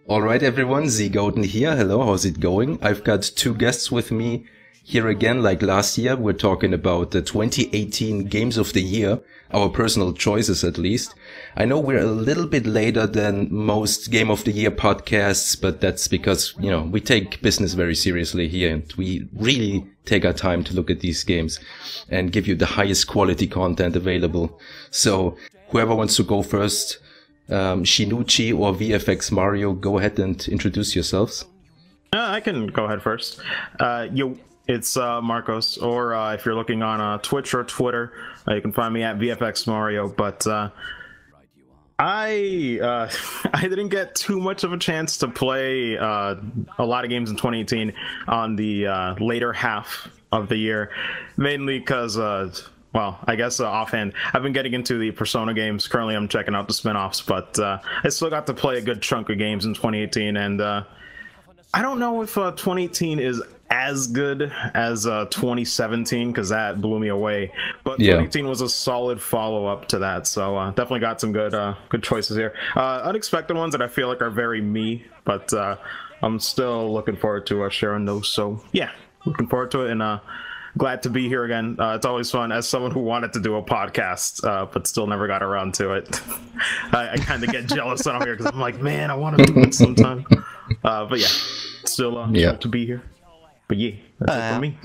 All right, everyone, ZGoten here. Hello, how's it going? I've got two guests with me here again, like last year. We're talking about the 2018 Games of the Year, our personal choices at least. I know we're a little bit later than most Game of the Year podcasts, but that's because, we take business very seriously here and we really take our time to look at these games and give you the highest quality content available. So whoever wants to go first, Shinuchi or VFXMario, go ahead and introduce yourselves. I can go ahead first. It's Marcos, or if you're looking on Twitch or Twitter, you can find me at VFXMario. But I didn't get too much of a chance to play a lot of games in 2018 on the later half of the year, mainly because well, I guess offhand, I've been getting into the Persona games. Currently, I'm checking out the spin-offs, but I still got to play a good chunk of games in 2018, and I don't know if 2018 is as good as 2017, because that blew me away, but 2018 was a solid follow-up to that, so definitely got some good choices here. Unexpected ones that I feel like are very me, but I'm still looking forward to sharing those, so yeah, looking forward to it, and glad to be here again. It's always fun as someone who wanted to do a podcast, but still never got around to it. I kind of get jealous when I'm here because I'm like, man, I want to do it sometime. But yeah, still to be here. But yeah, that's it for me.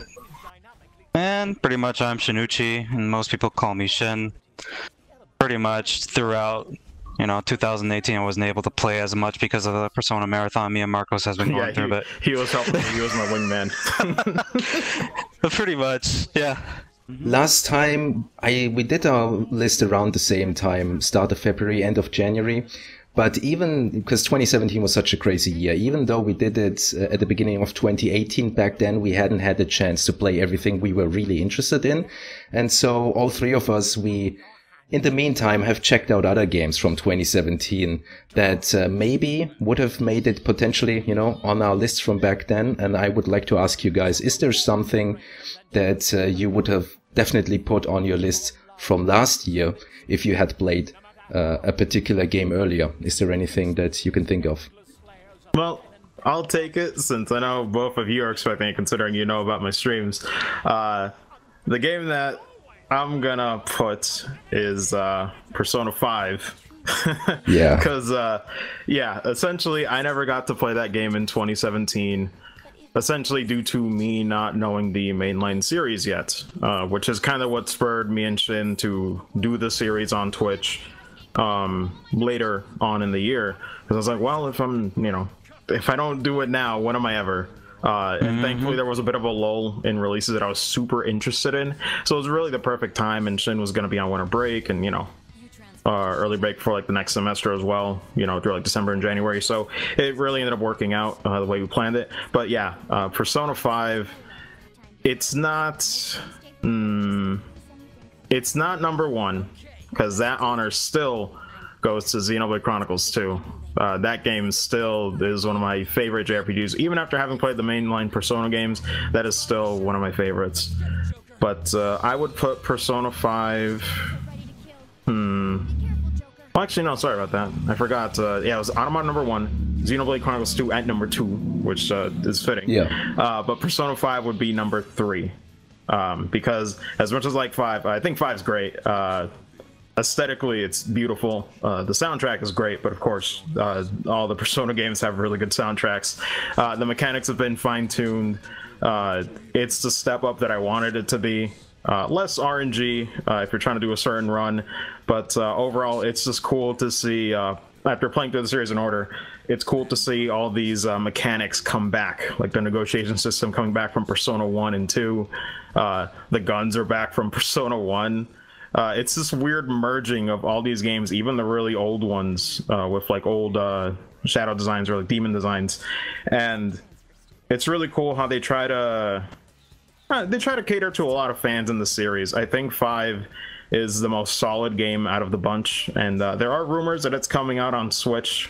And pretty much I'm Shinuchi, and most people call me Shin. Pretty much throughout 2018, I wasn't able to play as much because of the Persona Marathon me and Marcos has been going through, but he was helping me. He was my wingman. But pretty much, yeah. Last time, we did our list around the same time, start of February, end of January. But even because 2017 was such a crazy year, even though we did it at the beginning of 2018, back then we hadn't had the chance to play everything we were really interested in. And so all three of us, in the meantime, have checked out other games from 2017 that maybe would have made it potentially, on our list from back then. And I would like to ask you guys, is there something that you would have definitely put on your list from last year if you had played a particular game earlier? Is there anything that you can think of? Well, I'll take it since I know both of you are expecting it, considering you know about my streams. The game that I'm gonna put is Persona 5. Yeah. Because, essentially, I never got to play that game in 2017, essentially due to me not knowing the mainline series yet, which is kind of what spurred me and Shin to do the series on Twitch later on in the year. Because I was like, well, if I don't do it now, when am I ever? And thankfully there was a bit of a lull in releases that I was super interested in, so it was really the perfect time, and Shin was going to be on winter break and early break for like the next semester as well, through like December and January, so it really ended up working out the way we planned it. But yeah, Persona 5, it's not number one, because that honor still goes to Xenoblade Chronicles 2. That game still is one of my favorite JRPGs. Even after having played the mainline Persona games, that is still one of my favorites. But I would put Persona 5... Well, actually, no, sorry about that. I forgot. Yeah, it was Automata number 1, Xenoblade Chronicles 2 at number 2, which is fitting. Yeah. But Persona 5 would be number 3. Because as much as like 5, I think 5's great. Aesthetically, it's beautiful. The soundtrack is great, but of course, all the Persona games have really good soundtracks. The mechanics have been fine-tuned. It's the step up that I wanted it to be. Less RNG if you're trying to do a certain run, but overall, it's just cool to see, after playing through the series in order, it's cool to see all these mechanics come back, like the negotiation system coming back from Persona 1 and 2. The guns are back from Persona 1. It's this weird merging of all these games, even the really old ones, with like old shadow designs or like demon designs, and it's really cool how they try to cater to a lot of fans in the series. I think 5 is the most solid game out of the bunch, and there are rumors that it's coming out on Switch,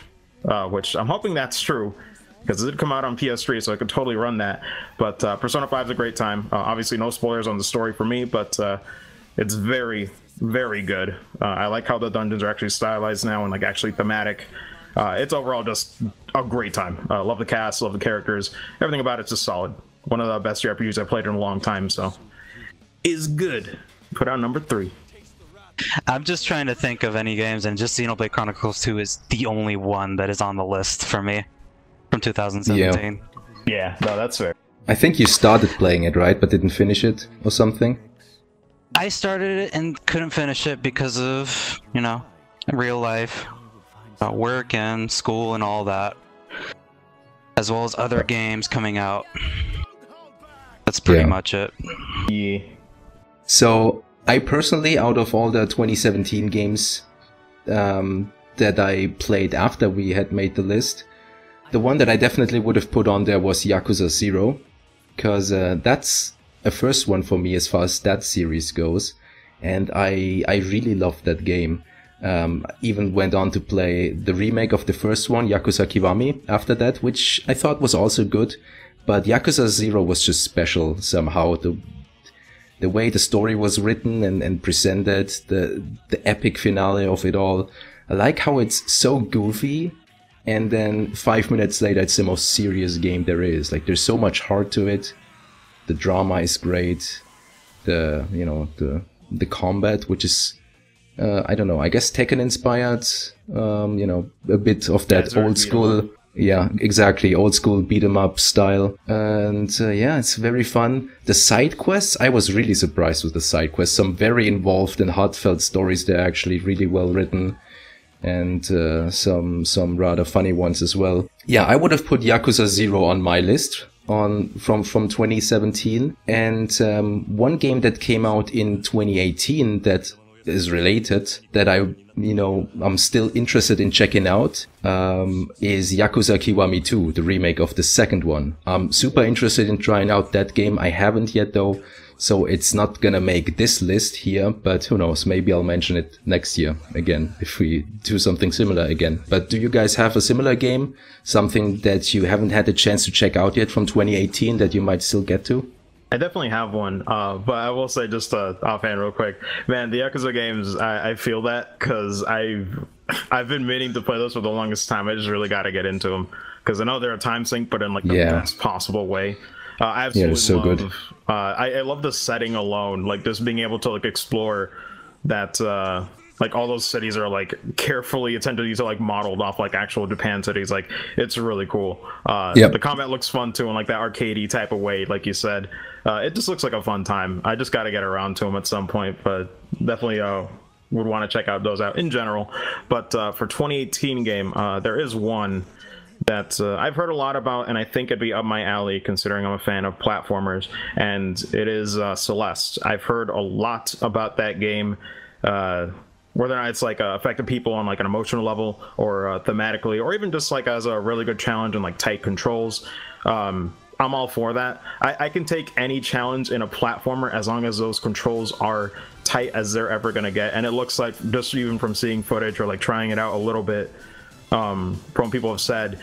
which I'm hoping that's true, because it did come out on PS3, so I could totally run that. But Persona 5 is a great time. Obviously, no spoilers on the story for me, but it's very, very good. I like how the dungeons are actually stylized now and like actually thematic. It's overall just a great time. Love the cast, love the characters, everything about it's just solid. One of the best RPGs I've played in a long time, so is good. Put out number 3. I'm just trying to think of any games, and just Xenoblade Chronicles 2 is the only one that is on the list for me from 2017. Yeah, no, that's fair. I think you started playing it, right, but didn't finish it or something? I started it and couldn't finish it because of, you know, real life, work and school and all that, as well as other games coming out. That's pretty much it. Yeah. So, I personally, out of all the 2017 games that I played after we had made the list, the one that I definitely would have put on there was Yakuza 0, because that's a first one for me as far as that series goes, and I really loved that game. Even went on to play the remake of the first one, Yakuza Kiwami, after that, which I thought was also good, but Yakuza 0 was just special somehow. The way the story was written and presented, the epic finale of it all. I like how it's so goofy, and then 5 minutes later it's the most serious game there is. Like, there's so much heart to it. The drama is great. The combat, which is I don't know, I guess Tekken inspired, a bit of that old school. Yeah, exactly. Old school beat 'em up style. And it's very fun. The side quests, I was really surprised with the side quests. Some very involved and heartfelt stories. They're actually really well written. And some rather funny ones as well. Yeah, I would have put Yakuza 0 on my list from 2017. And one game that came out in 2018 that is related, that I'm still interested in checking out, is Yakuza Kiwami 2, the remake of the second one. I'm super interested in trying out that game. I haven't yet though, so it's not gonna make this list here, but who knows, maybe I'll mention it next year again, if we do something similar again. But do you guys have a similar game? Something that you haven't had a chance to check out yet from 2018 that you might still get to? I definitely have one, but I will say just offhand real quick, man, the Yakuza games, I feel that, because I've been meaning to play those for the longest time. I just really got to get into them, because I know they're a time sink, but in like the best possible way. I absolutely so love, good. I love the setting alone, like just being able to like explore that, like all those cities are like carefully attended to, like modeled off like actual Japan cities. Like, it's really cool. The combat looks fun too, in like that arcadey type of way, like you said. It just looks like a fun time. I just got to get around to them at some point, but definitely would want to check out those out in general. But for 2018 game, there is one that I've heard a lot about, and I think it'd be up my alley considering I'm a fan of platformers, and it is Celeste. I've heard a lot about that game, whether or not it's like affected people on like an emotional level or thematically, or even just like as a really good challenge and like tight controls. I'm all for that. I can take any challenge in a platformer as long as those controls are tight as they're ever going to get. And it looks like, just even from seeing footage or like trying it out a little bit, from what people have said,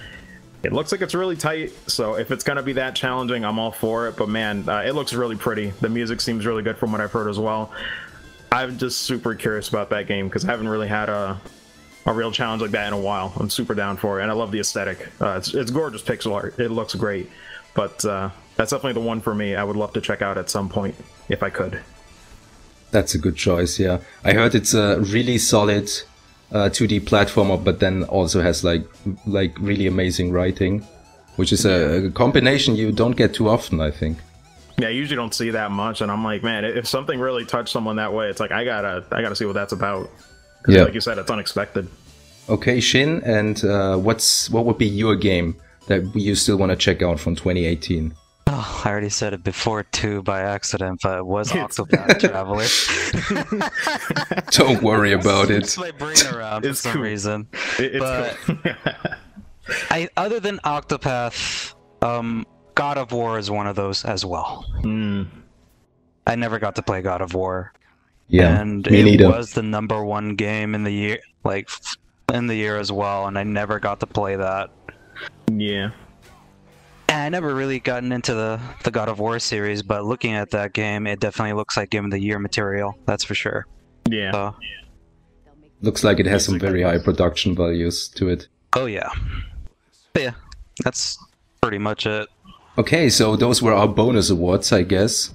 it looks like it's really tight. So if it's going to be that challenging, I'm all for it. But man, it looks really pretty. The music seems really good from what I've heard as well. I'm just super curious about that game because I haven't really had a real challenge like that in a while. I'm super down for it, and I love the aesthetic. It's gorgeous pixel art. It looks great. But that's definitely the one for me. I would love to check out at some point if I could. That's a good choice, yeah. I heard it's a really solid 2D platformer, but then also has like really amazing writing, which is a combination you don't get too often, I think. Yeah, I usually don't see that much, and I'm like, man, if something really touched someone that way, it's like I gotta see what that's about. Yeah, like you said, it's unexpected. Okay, Shin, and what would be your game that you still want to check out from 2018? Oh, I already said it before too by accident, but it was Octopath Traveler. Don't worry about it. It's my brain around for some reason. It's cool. Other than Octopath, God of War is one of those as well. I never got to play God of War. Yeah, and me neither. It was the #1 game in the year, as well, and I never got to play that. Yeah. And I never really gotten into the God of War series, but looking at that game, it definitely looks like Game of the Year material. That's for sure. Yeah. Looks like it has some very high production values to it. Oh yeah. But yeah, that's pretty much it. Okay, so those were our bonus awards, I guess.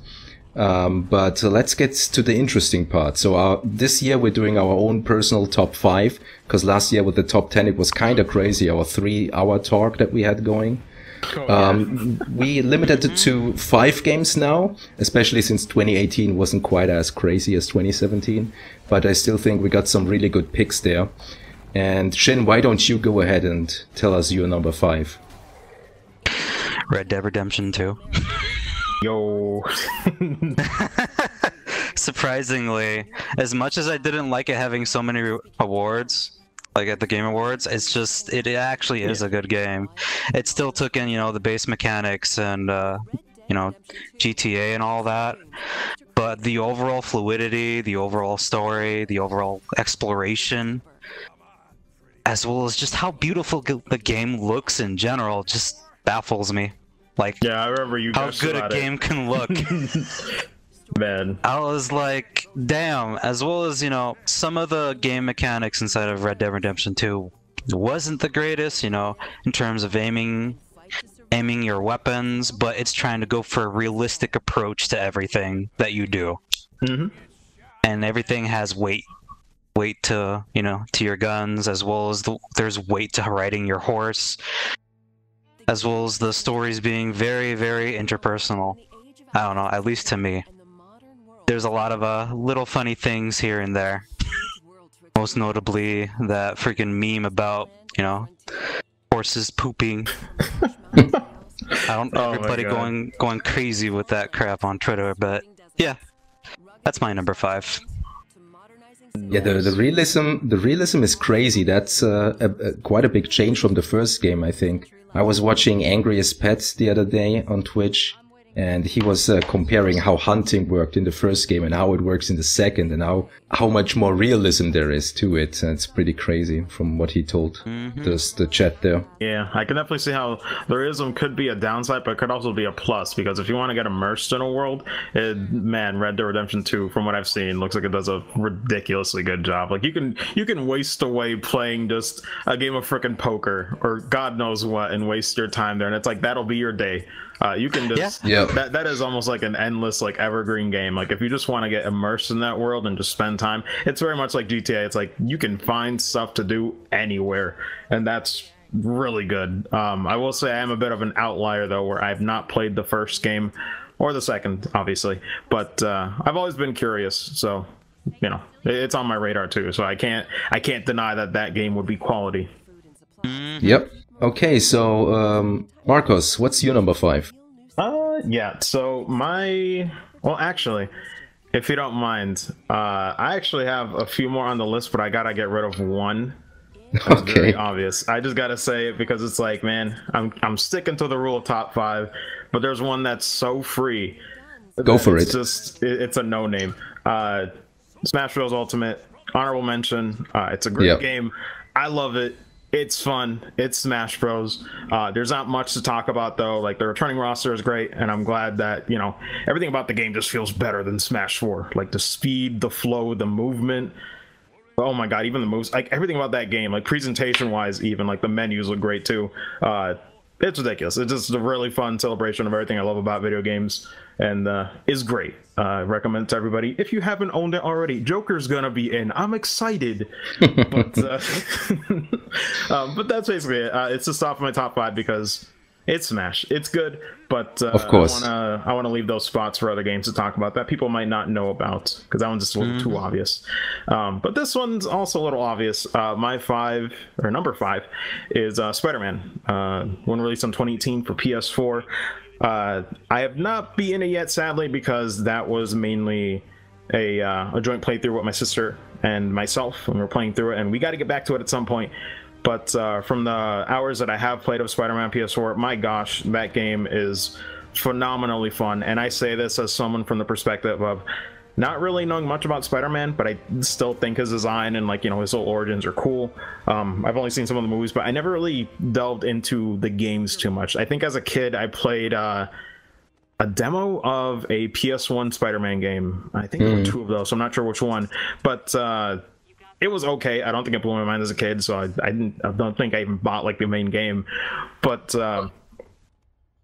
But let's get to the interesting part. So this year we're doing our own personal top 5, because last year with the top 10 it was kind of crazy, our 3-hour talk that we had going. We limited it to 5 games now, especially since 2018 wasn't quite as crazy as 2017. But I still think we got some really good picks there. And Shin, why don't you go ahead and tell us your number 5? Red Dead Redemption 2. Yo. Surprisingly, as much as I didn't like it having so many awards, like at the Game Awards, it's just, it actually is a good game. It still took in, the base mechanics and, GTA and all that. But the overall fluidity, the overall story, the overall exploration, as well as just how beautiful the game looks in general, just baffles me. Like, yeah, I remember you how good a game can look. Man, I was like, damn. As well as some of the game mechanics inside of Red Dead Redemption 2 wasn't the greatest, in terms of aiming your weapons, but it's trying to go for a realistic approach to everything that you do. And everything has weight to to your guns, as well as there's weight to riding your horse, as well as the stories being very, very interpersonal. I don't know, at least to me. There's a lot of little funny things here and there. Most notably that freaking meme about, horses pooping. Everybody going crazy with that crap on Twitter, but yeah, that's my number 5. Yeah, the realism is crazy. That's quite a big change from the first game, I think. I was watching Angriest Pets the other day on Twitch, and he was comparing how hunting worked in the first game and how it works in the second, and how much more realism there is to it. And it's pretty crazy from what he told the chat there. Yeah, I can definitely see how the realism could be a downside, but it could also be a plus, because if you want to get immersed in a world, man, Red Dead Redemption 2, from what I've seen, looks like it does a ridiculously good job. Like, you can waste away playing just a game of frickin' poker or God knows what and waste your time there, and it's like that'll be your day. You can just that is almost like an endless, like, evergreen game. Like, if you just want to get immersed in that world and just spend time, it's very much like GTA. It's like you can find stuff to do anywhere, and that's really good. I will say I am a bit of an outlier though, where I've not played the first game or the second, obviously, but I've always been curious, so it's on my radar too. So I can't deny that game would be quality. Yep. Okay, so Marcos, what's your number 5? Yeah, so well, actually, if you don't mind, I actually have a few more on the list, but I gotta get rid of one. That's very obvious. I just gotta say it because it's like, man, I'm sticking to the rule of top 5, but there's one that's so free. Go for it. It's a no name. Smash Bros. Ultimate, honorable mention. It's a great game. I love it. It's fun. It's Smash Bros. There's not much to talk about though. Like, the returning roster is great, and I'm glad that everything about the game just feels better than Smash 4. Like, the speed, the flow, the movement. Oh my god, even the moves, like everything about that game, like presentation wise, even like the menus look great too. It's ridiculous. It's just a really fun celebration of everything I love about video games, and is great. Recommend it to everybody if you haven't owned it already. Joker's gonna be in. I'm excited, but but that's basically it. It's just off my top 5 because it's Smash. It's good, but of course, I want to leave those spots for other games to talk about that people might not know about, because that one's just a little too obvious. But this one's also a little obvious. My number 5 is Spider-Man. One released in 2018 for PS4. I have not beaten it yet, sadly, because that was mainly a joint playthrough with my sister and myself when we were playing through it, and we got to get back to it at some point. But from the hours that I have played of Spider-Man PS4, my gosh, that game is phenomenally fun. And I say this as someone from the perspective of not really knowing much about Spider-Man, but I still think his design and, like, his whole origins are cool. I've only seen some of the movies, but I never really delved into the games too much. I think as a kid, I played a demo of a PS1 Spider-Man game. I think there were 2 of those, so I'm not sure which one. But it was okay. I don't think it blew my mind as a kid, so I don't think I even bought like the main game. But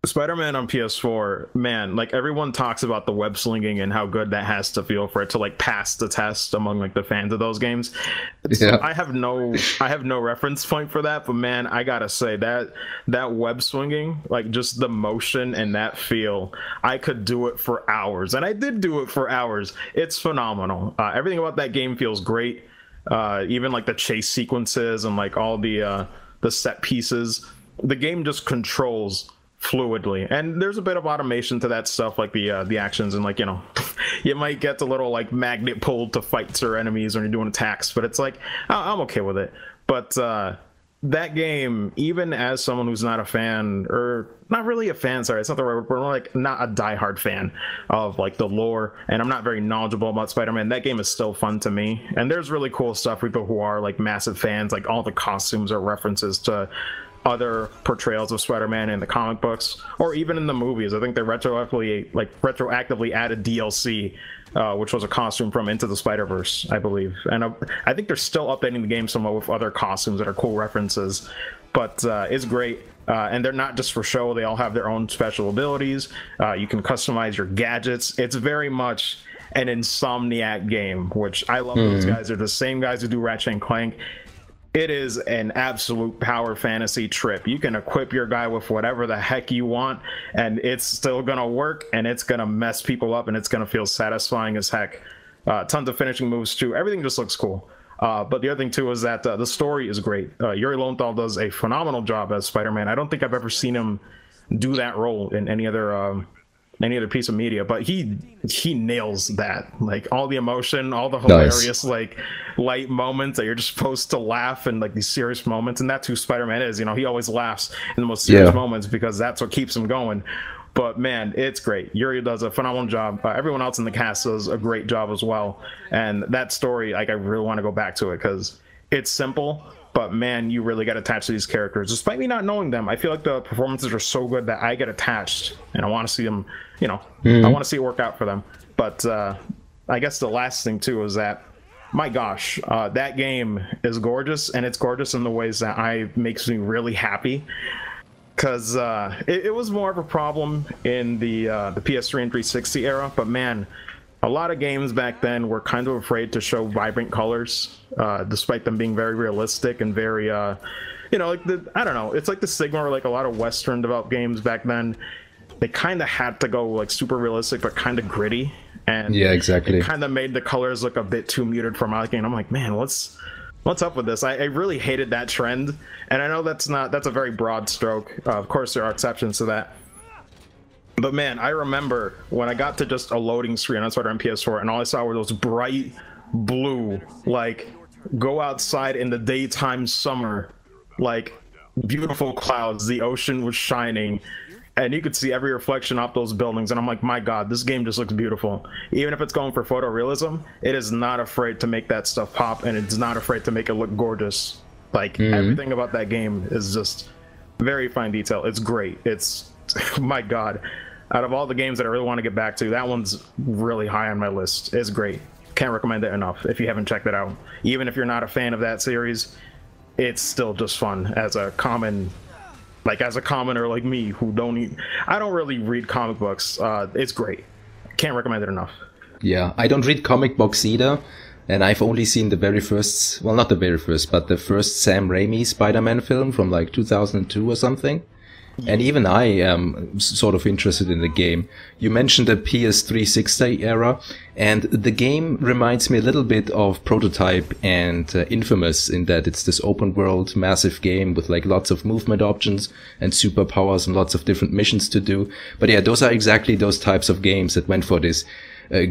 Spider-Man on PS4, man, like everyone talks about the web slinging and how good that has to feel for it to like pass the test among like the fans of those games. So I have no reference point for that, but man, I gotta say that web swinging, like just the motion and that feel, I could do it for hours, and I did do it for hours. It's phenomenal. Everything about that game feels great. Even like the chase sequences and like all the set pieces, the game just controls fluidly, and there's a bit of automation to that stuff, like the actions, and like, you know, you might get the little like magnet pulled to fights or enemies when you're doing attacks, but it's like I'm okay with it. But that game, even as someone who's not a fan, or not really a fan, sorry, it's not the right word, but like not a diehard fan of like the lore, and I'm not very knowledgeable about Spider-Man, that game is still fun to me. And there's really cool stuff for people who are like massive fans, like all the costumes are references to other portrayals of Spider-Man in the comic books, or even in the movies. I think they retroactively added DLC, which was a costume from Into the Spider-Verse, I believe. And I think they're still updating the game somewhat with other costumes that are cool references. But it's great. And they're not just for show, they all have their own special abilities. You can customize your gadgets. It's very much an Insomniac game, which I love. Those guys. They're the same guys who do Ratchet and Clank. It is an absolute power fantasy trip. You can equip your guy with whatever the heck you want, and it's still gonna work, and it's gonna mess people up, and it's gonna feel satisfying as heck. Tons of finishing moves too. Everything just looks cool. But the other thing too is that the story is great. Yuri Lowenthal does a phenomenal job as Spider-Man. I don't think I've ever seen him do that role in any other piece of media, but he nails that. Like all the emotion, all the hilarious like light moments that you're just supposed to laugh, and like these serious moments, and that's who Spider-Man is. You know, he always laughs in the most serious moments because that's what keeps him going. But man, it's great. Yuri does a phenomenal job. Everyone else in the cast does a great job as well. And that story, like, I really want to go back to it because it's simple, but man, you really get attached to these characters. Despite me not knowing them, I feel like the performances are so good that I get attached, and I want to see them, you know, I want to see it work out for them. But I guess the last thing too is that, my gosh, that game is gorgeous, and it's gorgeous in the ways that makes me really happy. Because it was more of a problem in the PS3 and 360 era, but man, a lot of games back then were kind of afraid to show vibrant colors, despite them being very realistic and very, you know, like I don't know, it's like the stigma, or like a lot of Western developed games back then, they kind of had to go like super realistic but kind of gritty, and yeah, exactly, it kind of made the colors look a bit too muted for my liking. I'm like, man, what's up with this? I really hated that trend, and I know that's a very broad stroke. Of course, there are exceptions to that. But man, I remember when I got to just a loading screen on Spider-Man PS4, and all I saw were those bright blue, like, go outside in the daytime summer, like, beautiful clouds, the ocean was shining, and you could see every reflection off those buildings, and I'm like, my god, this game just looks beautiful. Even if it's going for photorealism, it is not afraid to make that stuff pop, and it's not afraid to make it look gorgeous. Like, everything about that game is just very fine detail. It's great. It's, my god, out of all the games that I really want to get back to, that one's really high on my list. It's great. Can't recommend it enough if you haven't checked it out. Even if you're not a fan of that series, it's still just fun as a commoner like me who I don't really read comic books. It's great. Can't recommend it enough. Yeah, I don't read comic books either, and I've only seen the very first, well, not the very first, but the first Sam Raimi Spider-Man film from like 2002 or something. And even I am sort of interested in the game. You mentioned the PS360 era, and the game reminds me a little bit of Prototype and Infamous in that it's this open world, massive game with like lots of movement options and superpowers and lots of different missions to do. But yeah, those are exactly those types of games that went for this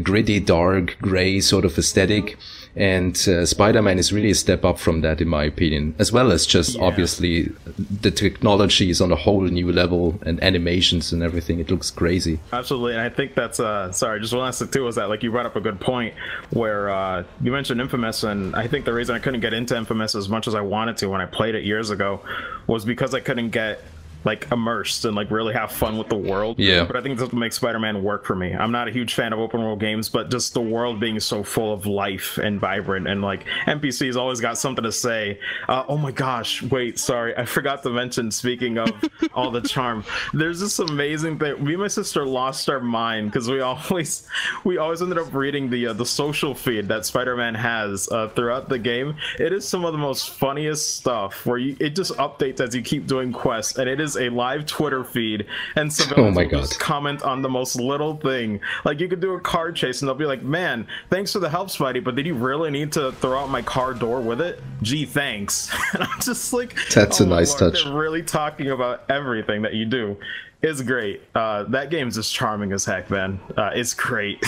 gritty, dark, gray sort of aesthetic. And Spider-Man is really a step up from that, in my opinion, as well as just obviously the technology is on a whole new level, and animations and everything. It looks crazy. Absolutely. And I think that's sorry, just one last thing too is that, like, you brought up a good point where you mentioned Infamous, and I think the reason I couldn't get into Infamous as much as I wanted to when I played it years ago was because I couldn't get like immersed and like really have fun with the world. Yeah. But I think that's what makes Spider-Man work for me. I'm not a huge fan of open world games, but just the world being so full of life and vibrant, and like NPCs always got something to say. Oh my gosh, wait, sorry, I forgot to mention, speaking of all the charm, there's this amazing thing. Me and my sister lost our mind because we always ended up reading the social feed that Spider-Man has throughout the game. It is some of the most funniest stuff where it just updates as you keep doing quests, and it is a live Twitter feed, and civilians will just comment on the most little thing. Like, you could do a car chase and they'll be like, man, thanks for the help, Spidey, but did you really need to throw out my car door with it? Gee, thanks. And I'm just like, that's a nice touch. They're really talking about everything that you do. It's great. That game's just charming as heck, man. It's great.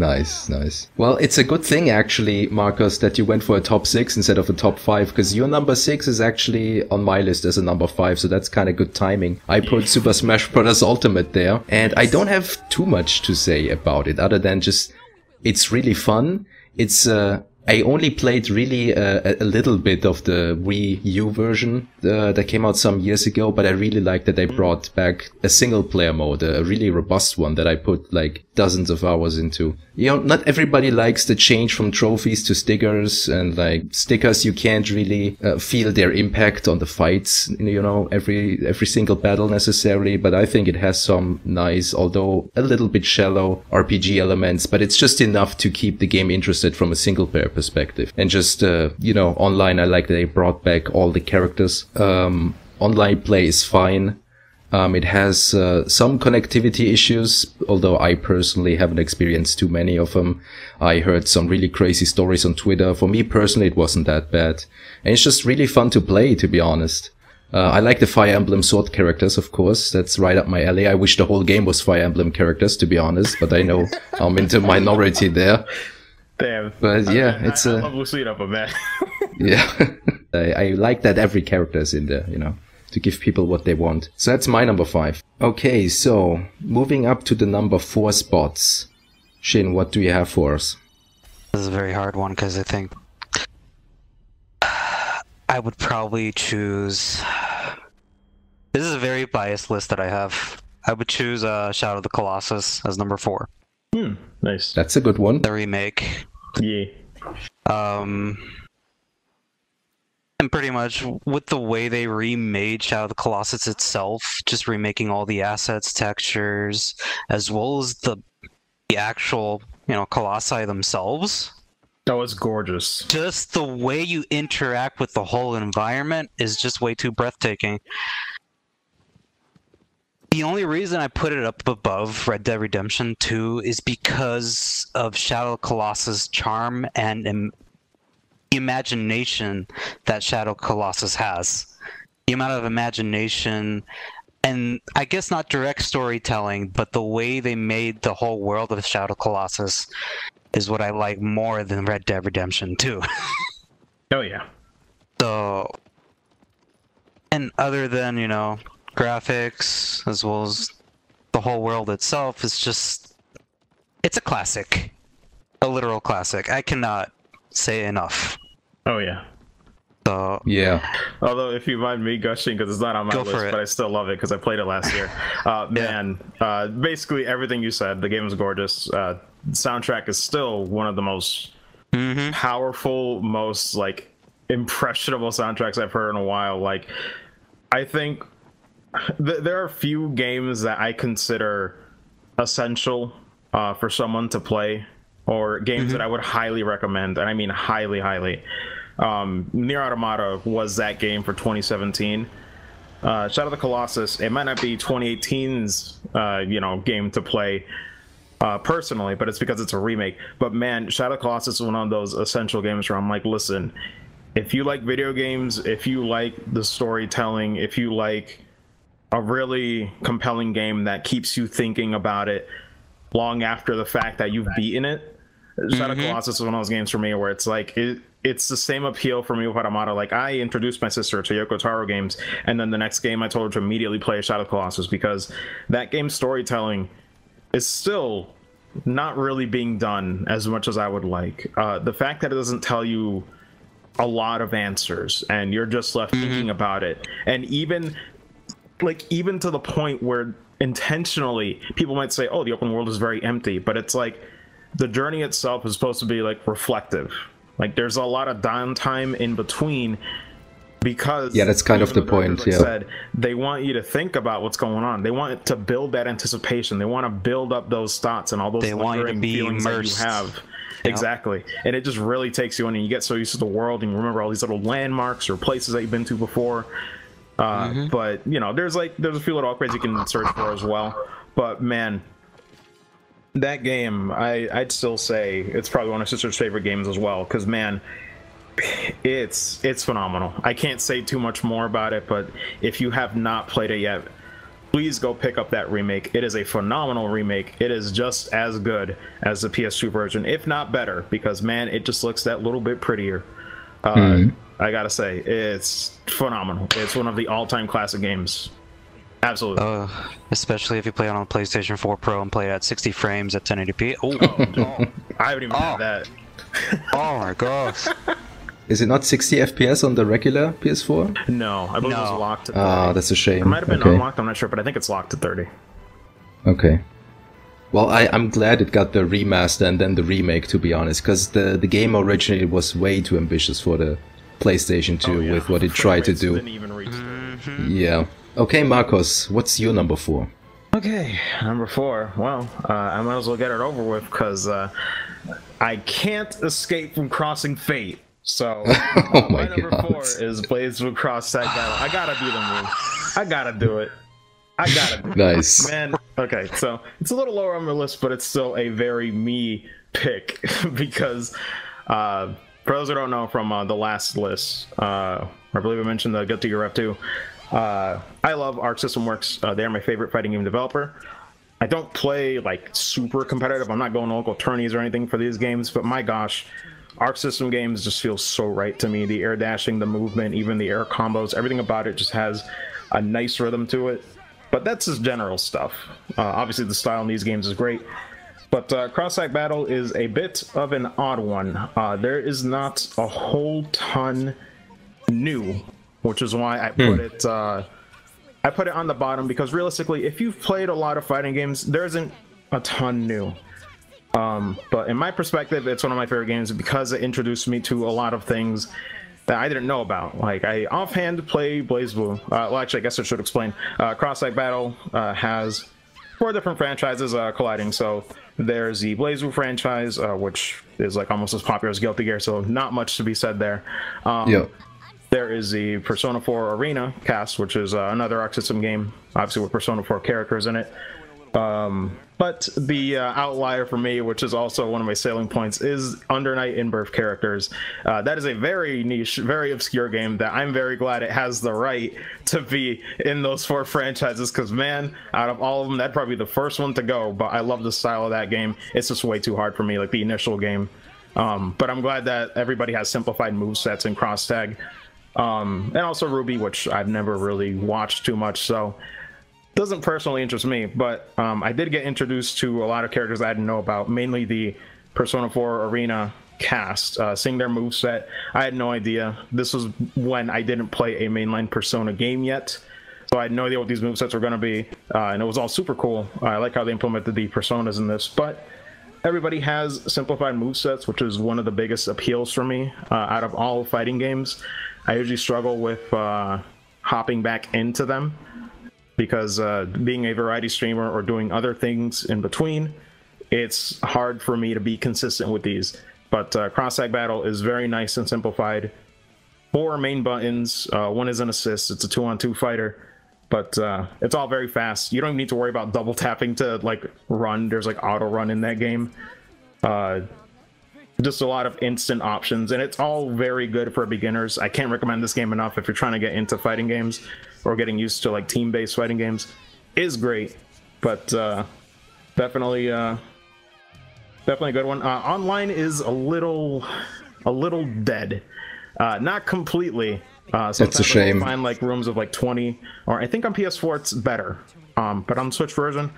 Nice, nice. Well, it's a good thing, actually, Marcus, that you went for a top 6 instead of a top 5, because your number 6 is actually on my list as a number 5, so that's kind of good timing. I put Super Smash Bros. Ultimate there, and I don't have too much to say about it, other than just, it's really fun. It's, I only played really a little bit of the Wii U version that came out some years ago, but I really like that they brought back a single player mode, a really robust one that I put like dozens of hours into. You know, not everybody likes the change from trophies to stickers, and like stickers you can't really feel their impact on the fights, you know, every single battle necessarily, but I think it has some nice, although a little bit shallow RPG elements, but it's just enough to keep the game interested from a single player perspective. And just, you know, online, I like that they brought back all the characters. Online play is fine. It has some connectivity issues, although I personally haven't experienced too many of them. I heard some really crazy stories on Twitter. For me personally, it wasn't that bad. And it's just really fun to play, to be honest. I like the Fire Emblem Sword characters, of course. That's right up my alley. I wish the whole game was Fire Emblem characters, to be honest, but I know I'm into minority there. Damn. But yeah, I it's love Lucina, but man. Yeah. I like that every character is in there, you know, to give people what they want. So that's my number 5. Okay, so moving up to the number 4 spots. Shin, what do you have for us? This is a very hard one because I think I would probably choose... This is a very biased list that I have. I would choose Shadow of the Colossus as number 4. Nice. That's a good one. The remake. Yeah. And pretty much with the way they remade Shadow of the Colossus itself, just remaking all the assets, textures, as well as the actual, you know, Colossi themselves. That was gorgeous. Just the way you interact with the whole environment is just way too breathtaking. The only reason I put it up above Red Dead Redemption 2 is because of Shadow of the Colossus' charm and imagination that Shadow Colossus has. The amount of imagination, and I guess not direct storytelling, but the way they made the whole world of Shadow Colossus is what I like more than Red Dead Redemption 2. Oh yeah. So, and other than, you know, graphics, as well as the whole world itself, is just, it's a classic. A literal classic. I cannot say enough. Oh yeah. So, yeah. Although, if you mind me gushing, because it's not on my list, but I still love it because I played it last year. Man, basically everything you said. The game is gorgeous. Soundtrack is still one of the most powerful, most like impressionable soundtracks I've heard in a while. Like, I think there are a few games that I consider essential for someone to play, or games that I would highly recommend, and I mean highly, highly. Nier Automata was that game for 2017. Shadow of the Colossus, it might not be 2018's you know, game to play personally, but it's because it's a remake. But man, Shadow of the Colossus is one of those essential games where I'm like, listen, if you like video games, if you like the storytelling, if you like a really compelling game that keeps you thinking about it long after the fact that you've beaten it, Shadow of the Colossus is one of those games for me where it's like, it's the same appeal for me with Automata. Like, I introduced my sister to Yoko Taro games, and then the next game I told her to immediately play Shadow of the Colossus, because that game's storytelling is still not really being done as much as I would like. The fact that it doesn't tell you a lot of answers, and you're just left thinking about it. And even to the point where intentionally people might say, oh, the open world is very empty, but it's like the journey itself is supposed to be like reflective. Like there's a lot of downtime in between, because that's kind of the point. Said, they want you to think about what's going on. They want it to build that anticipation. They want to build up those thoughts and all those lingering feelings immersed. That you have. Exactly. And it just really takes you in, and you get so used to the world, and you remember all these little landmarks or places that you've been to before. But you know, there's a few little upgrades you can search for as well. But man, that game, I'd still say it's probably one of sister's favorite games as well, because man, it's phenomenal. I can't say too much more about it, but if you have not played it yet, please go pick up that remake. It is a phenomenal remake. It is just as good as the PS2 version, if not better, because man, it just looks that little bit prettier. I gotta say, it's phenomenal. It's one of the all-time classic games. Absolutely. Especially if you play it on PlayStation 4 Pro and play at 60 frames at 1080p. I haven't even had that. Oh my gosh. Is it not 60 FPS on the regular PS4? No, I believe it was locked at 30. Oh, that's a shame. It might have been unlocked, I'm not sure, but I think it's locked at 30. Okay. Well, I'm glad it got the remaster and then the remake, to be honest, because the game originally was way too ambitious for the PlayStation 2 with what it tried to do. Didn't even reach Yeah. Okay, Marcos, what's your number 4? Okay, number 4. Well, I might as well get it over with, because I can't escape from crossing fate. So, my number 4 is Blazblue Cross Tag Battle. I gotta do the move. I gotta do it. I gotta do it. Nice. Man, okay, so it's a little lower on my list, but it's still a very me pick, because for those who don't know from the last list, I believe I mentioned the Guilty Gear F2. I love Arc System Works. They're my favorite fighting game developer. I don't play like super competitive. I'm not going to local tourneys or anything for these games, but my gosh, Arc System games just feel so right to me. The air dashing, the movement, even the air combos, everything about it just has a nice rhythm to it. But that's just general stuff. Obviously, the style in these games is great. But Cross-Tag Battle is a bit of an odd one. There is not a whole ton new, which is why I put it on the bottom, because realistically, if you've played a lot of fighting games, there isn't a ton new. But in my perspective, it's one of my favorite games because it introduced me to a lot of things that I didn't know about. Like, I offhand play Blazblue. Well, actually, I guess I should explain. Cross-Tag Battle has 4 different franchises colliding. So there's the Blazblue franchise, which is like almost as popular as Guilty Gear, so not much to be said there. There is the Persona 4 Arena cast, which is another Arc System game, obviously with Persona 4 characters in it. But the outlier for me, which is also one of my selling points, is Under Night In-Birth characters. That is a very niche, very obscure game that I'm very glad it has the right to be in those 4 franchises, because man, out of all of them, that'd probably be the first one to go. But I love the style of that game. It's just way too hard for me, like the initial game. But I'm glad that everybody has simplified movesets in Cross Tag. And also Ruby, which I've never really watched too much, so doesn't personally interest me. But I did get introduced to a lot of characters I didn't know about, mainly the Persona 4 Arena cast. Seeing their moveset, I had no idea. This was when I didn't play a mainline Persona game yet, so I had no idea what these movesets were going to be, and it was all super cool. I like how they implemented the Personas in this, but everybody has simplified movesets, which is one of the biggest appeals for me out of all fighting games. I usually struggle with hopping back into them, because being a variety streamer or doing other things in between, it's hard for me to be consistent with these. But Cross-Tag Battle is very nice and simplified. 4 main buttons, 1 is an assist, it's a 2-on-2 fighter, but it's all very fast. You don't even need to worry about double tapping to like run. There's like auto run in that game. Just a lot of instant options, and it's all very good for beginners. I can't recommend this game enough if you're trying to get into fighting games or getting used to like team-based fighting games. It is great, but definitely a good one. Online is a little dead, not completely. That's a shame. I find like rooms of like 20, or I think on PS4 it's better, but on Switch version,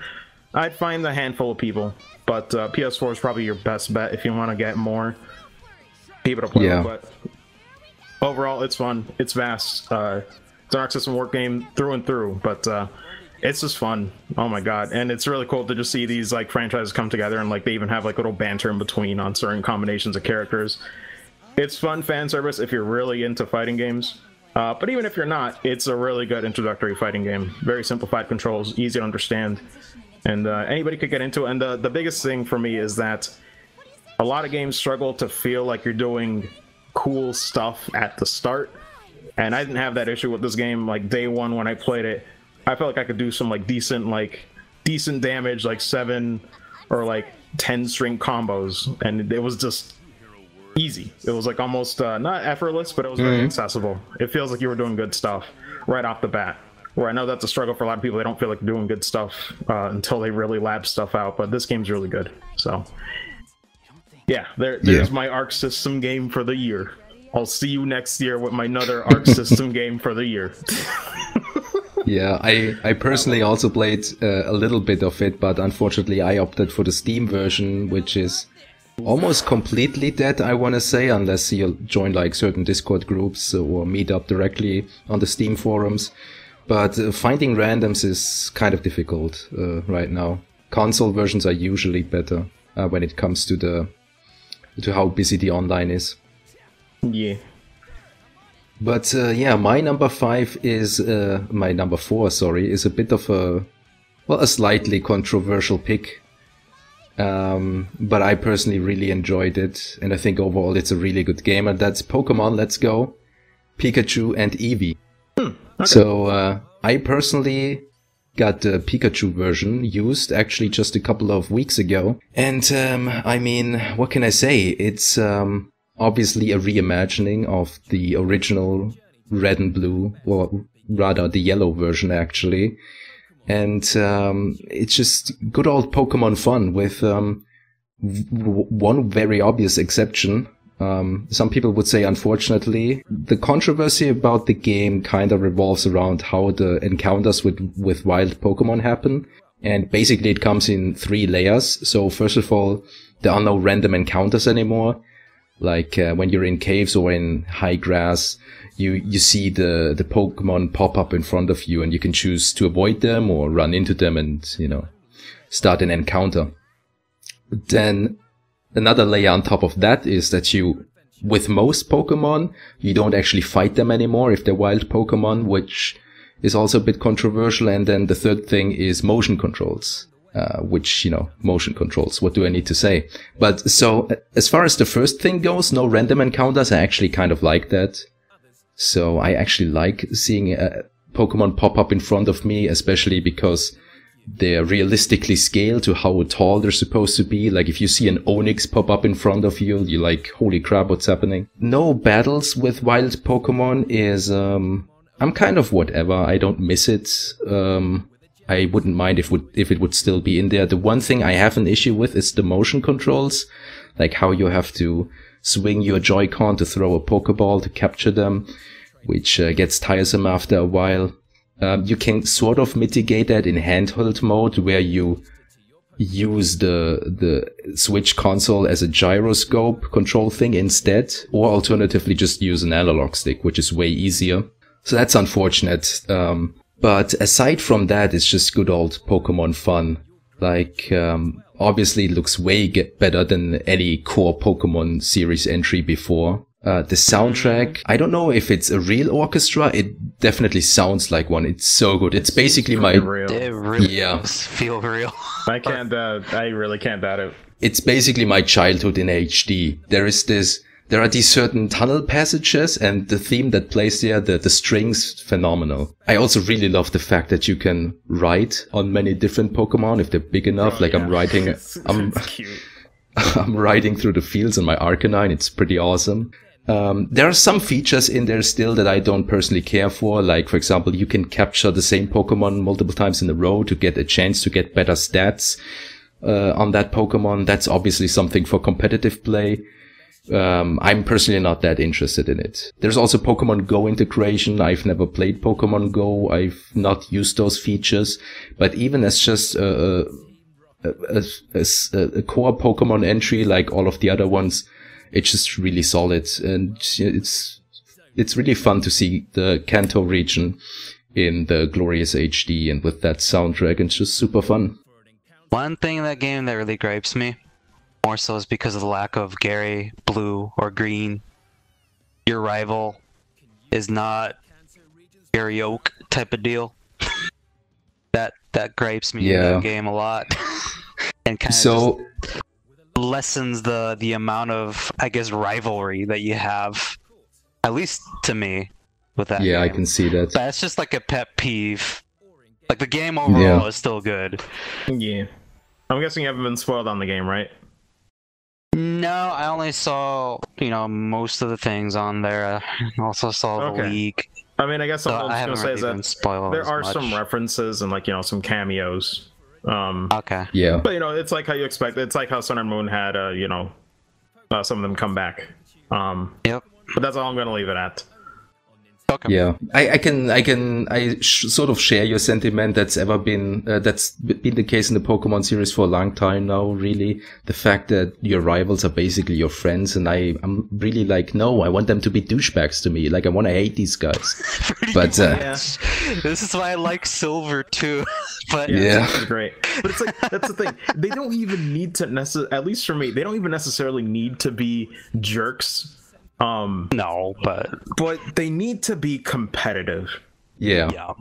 I'd find a handful of people. But PS4 is probably your best bet if you want to get more people to play. Yeah. But Overall, it's fun. It's vast. It's an Arc System work game through and through, but it's just fun. Oh my god. And it's really cool to just see these like franchises come together, and like they even have like little banter in between on certain combinations of characters. It's fun fan service if you're really into fighting games. But even if you're not, it's a really good introductory fighting game. Very simplified controls, easy to understand, and anybody could get into it. And the biggest thing for me is that a lot of games struggle to feel like you're doing cool stuff at the start, and I didn't have that issue with this game. Like day one when I played it, I felt like I could do some like decent damage, like 7 or like 10 string combos, and it was just easy. It was like almost not effortless, but it was very accessible. It feels like you were doing good stuff right off the bat, where I know that's a struggle for a lot of people. They don't feel like doing good stuff until they really lab stuff out, but this game's really good. So yeah, there's my Arc System game for the year. I'll see you next year with my another Arc System game for the year. Yeah, I personally also played a little bit of it, but unfortunately I opted for the Steam version, which is almost completely dead, I want to say, unless you join like certain Discord groups or meet up directly on the Steam forums. But finding randoms is kind of difficult right now. Console versions are usually better when it comes to how busy the online is. Yeah. But yeah, my number 4, is a bit of a slightly controversial pick. But I personally really enjoyed it, and I think overall it's a really good game, and that's Pokemon Let's Go, Pikachu and Eevee. Okay. So I personally got the Pikachu version used actually just a couple of weeks ago, and I mean, what can I say? It's obviously a reimagining of the original Red and Blue, or rather the yellow version actually. And it's just good old Pokemon fun with one very obvious exception. Some people would say, unfortunately, the controversy about the game kind of revolves around how the encounters with wild Pokemon happen. And basically it comes in 3 layers. So first of all, there are no random encounters anymore. Like when you're in caves or in high grass, you see the Pokemon pop up in front of you, and you can choose to avoid them or run into them and, you know, start an encounter. Then another layer on top of that is that with most Pokemon, you don't actually fight them anymore if they're wild Pokemon, which is also a bit controversial. And then the third thing is motion controls. Which, you know, motion controls, what do I need to say? But so, as far as the first thing goes, no random encounters, I actually kind of like that. So I actually like seeing Pokemon pop up in front of me, especially because they're realistically scaled to how tall they're supposed to be. Like if you see an Onyx pop up in front of you, you're like, holy crap, what's happening? No battles with wild Pokemon is, I'm kind of whatever. I don't miss it. I wouldn't mind if it would still be in there. The one thing I have an issue with is the motion controls, like how you have to swing your Joy-Con to throw a Pokeball to capture them, which gets tiresome after a while. You can sort of mitigate that in handheld mode, where you use the Switch console as a gyroscope control thing instead, or alternatively just use an analog stick, which is way easier. So that's unfortunate. But aside from that, it's just good old Pokemon fun. Like, obviously it looks way better than any core Pokemon series entry before. The soundtrack, I don't know if it's a real orchestra. It definitely sounds like one. It's so good. It's basically It really does feel real. I really can't doubt it. It's basically my childhood in HD. There are these certain tunnel passages, and the theme that plays there, the strings, phenomenal. I also really love the fact that you can ride on many different Pokemon if they're big enough. I'm riding, it's cute. I'm riding through the fields on my Arcanine. It's pretty awesome. There are some features in there still that I don't personally care for. Like, for example, you can capture the same Pokemon multiple times in a row to get a chance to get better stats on that Pokemon. That's obviously something for competitive play. I'm personally not that interested in it. There's also Pokemon Go integration. I've never played Pokemon Go. I've not used those features. But even as just a core Pokemon entry, like all of the other ones, it's just really solid. And it's it's really fun to see the Kanto region in the glorious HD and with that soundtrack. It's just super fun. One thing in that game that really gripes me, more so, is because of the lack of Gary, Blue, or Green. Your rival is not Gary Oak type of deal. That gripes me in that game a lot. And kind of just lessens the amount of, I guess, rivalry that you have, at least to me, with that game. I can see that. That's just like a pet peeve. Like, the game overall is still good. Yeah. I'm guessing you haven't been spoiled on the game, right? No, I only saw, most of the things on there. I also saw the leak. I mean, I guess So what I was going to say is that there are much. some references and, like, some cameos. Okay. Yeah. But, it's like how you expect. It's like how Sun and Moon had, some of them come back. Yep. But that's all I'm going to leave it at. Okay. Yeah, I sort of share your sentiment. That's been the case in the Pokemon series for a long time now. Really, the fact that your rivals are basically your friends, and I'm really like, no, I want them to be douchebags to me. Like, I want to hate these guys. But this is why I like Silver too. But It's great. But it's like, that's the thing. They don't even need to at least for me, they don't even necessarily need to be jerks. No, but they need to be competitive. Yeah.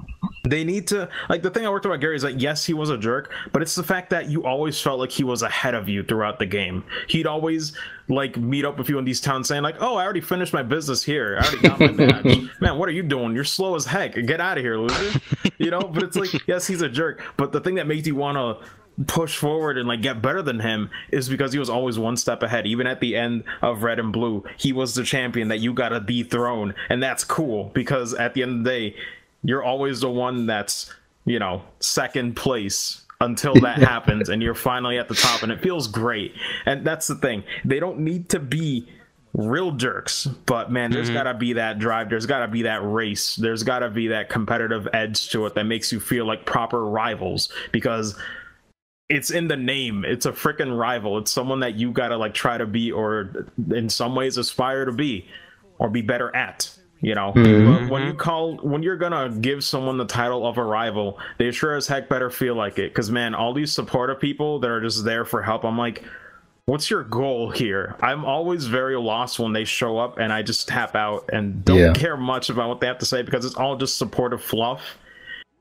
They need to, like, the thing I worked about Gary is that, yes, he was a jerk, but it's the fact that you always felt like he was ahead of you throughout the game. He'd always, like, meet up with you in these towns saying, like, oh, I already finished my business here. I already got my badge. Man, what are you doing? You're slow as heck. Get out of here, loser. But it's like, yes, he's a jerk, but the thing that makes you want to push forward and, like, get better than him is because he was always one step ahead. Even at the end of Red and Blue, he was the champion that you gotta dethrone, and that's cool because at the end of the day, you're always the one that's, second place until that happens, and you're finally at the top, and it feels great. And that's the thing. They don't need to be real jerks, but man, there's gotta be that drive, there's gotta be that race, there's gotta be that competitive edge to it that makes you feel like proper rivals, because it's in the name. It's a freaking rival. It's someone that you gotta, like, try to be, or in some ways aspire to be, or be better at. But when you're gonna give someone the title of a rival, they sure as heck better feel like it. Because, man, all these supportive people that are just there for help, I'm like, what's your goal here? I'm always very lost when they show up and I just tap out and don't care much about what they have to say because it's all just supportive fluff.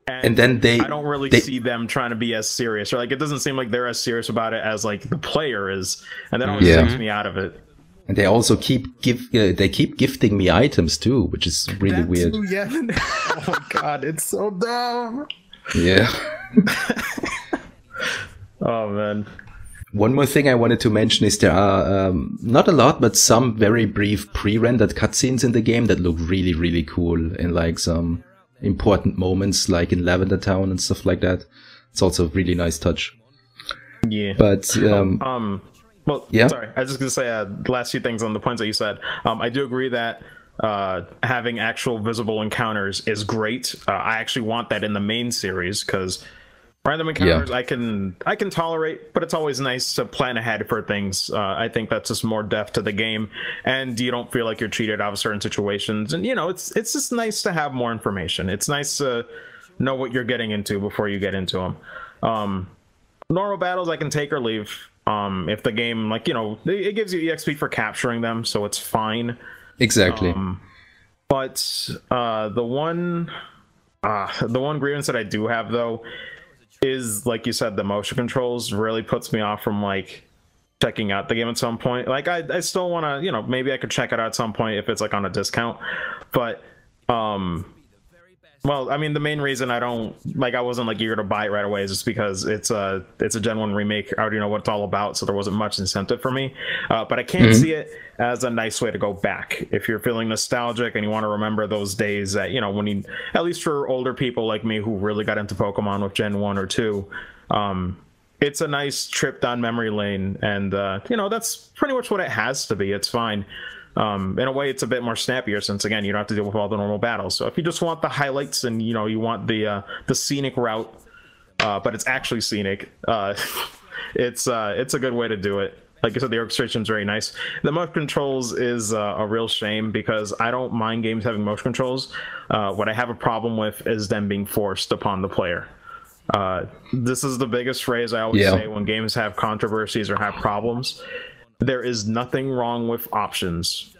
And then I don't really see them trying to be as serious, or, like, it doesn't seem like they're as serious about it as, like, the player is, and that always takes me out of it. And they also keep gifting me items too, which is really weird. Yeah. Oh my god, it's so dumb. Yeah. Oh man. One more thing I wanted to mention is there are not a lot, but some very brief pre-rendered cutscenes in the game that look really, really cool, and, like, some important moments, like in Lavender Town and stuff like that. It's also a really nice touch. Yeah. But well, sorry, I was just gonna say the last few things on the points that you said. I do agree that having actual visible encounters is great. I actually want that in the main series because random encounters I can tolerate, but it's always nice to plan ahead for things. I think that's just more depth to the game, and you don't feel like you're cheated out of certain situations. And it's just nice to have more information. It's nice to know what you're getting into before you get into them. Normal battles I can take or leave. If the game, like, it gives you EXP for capturing them, so it's fine. Exactly. But the one grievance that I do have, though, is, like you said, the motion controls really puts me off from, like, checking out the game at some point. Like, I still want to, maybe I could check it out at some point if it's, like, on a discount. But, well, I mean, the main reason I wasn't, like, eager to buy it right away is just because it's a Gen 1 remake. I already know what it's all about, so there wasn't much incentive for me. But I can see it as a nice way to go back. If you're feeling nostalgic and you want to remember those days that, when you, at least for older people like me who really got into Pokemon with Gen 1 or 2, it's a nice trip down memory lane. And, that's pretty much what it has to be. It's fine. In a way, it's a bit more snappier since, again, you don't have to deal with all the normal battles. So if you just want the highlights and, you want the scenic route, but it's actually scenic, it's a good way to do it. Like I said, the orchestration is very nice. The motion controls is a real shame because I don't mind games having motion controls. What I have a problem with is them being forced upon the player. This is the biggest phrase I always say when games have controversies or have problems. There is nothing wrong with options.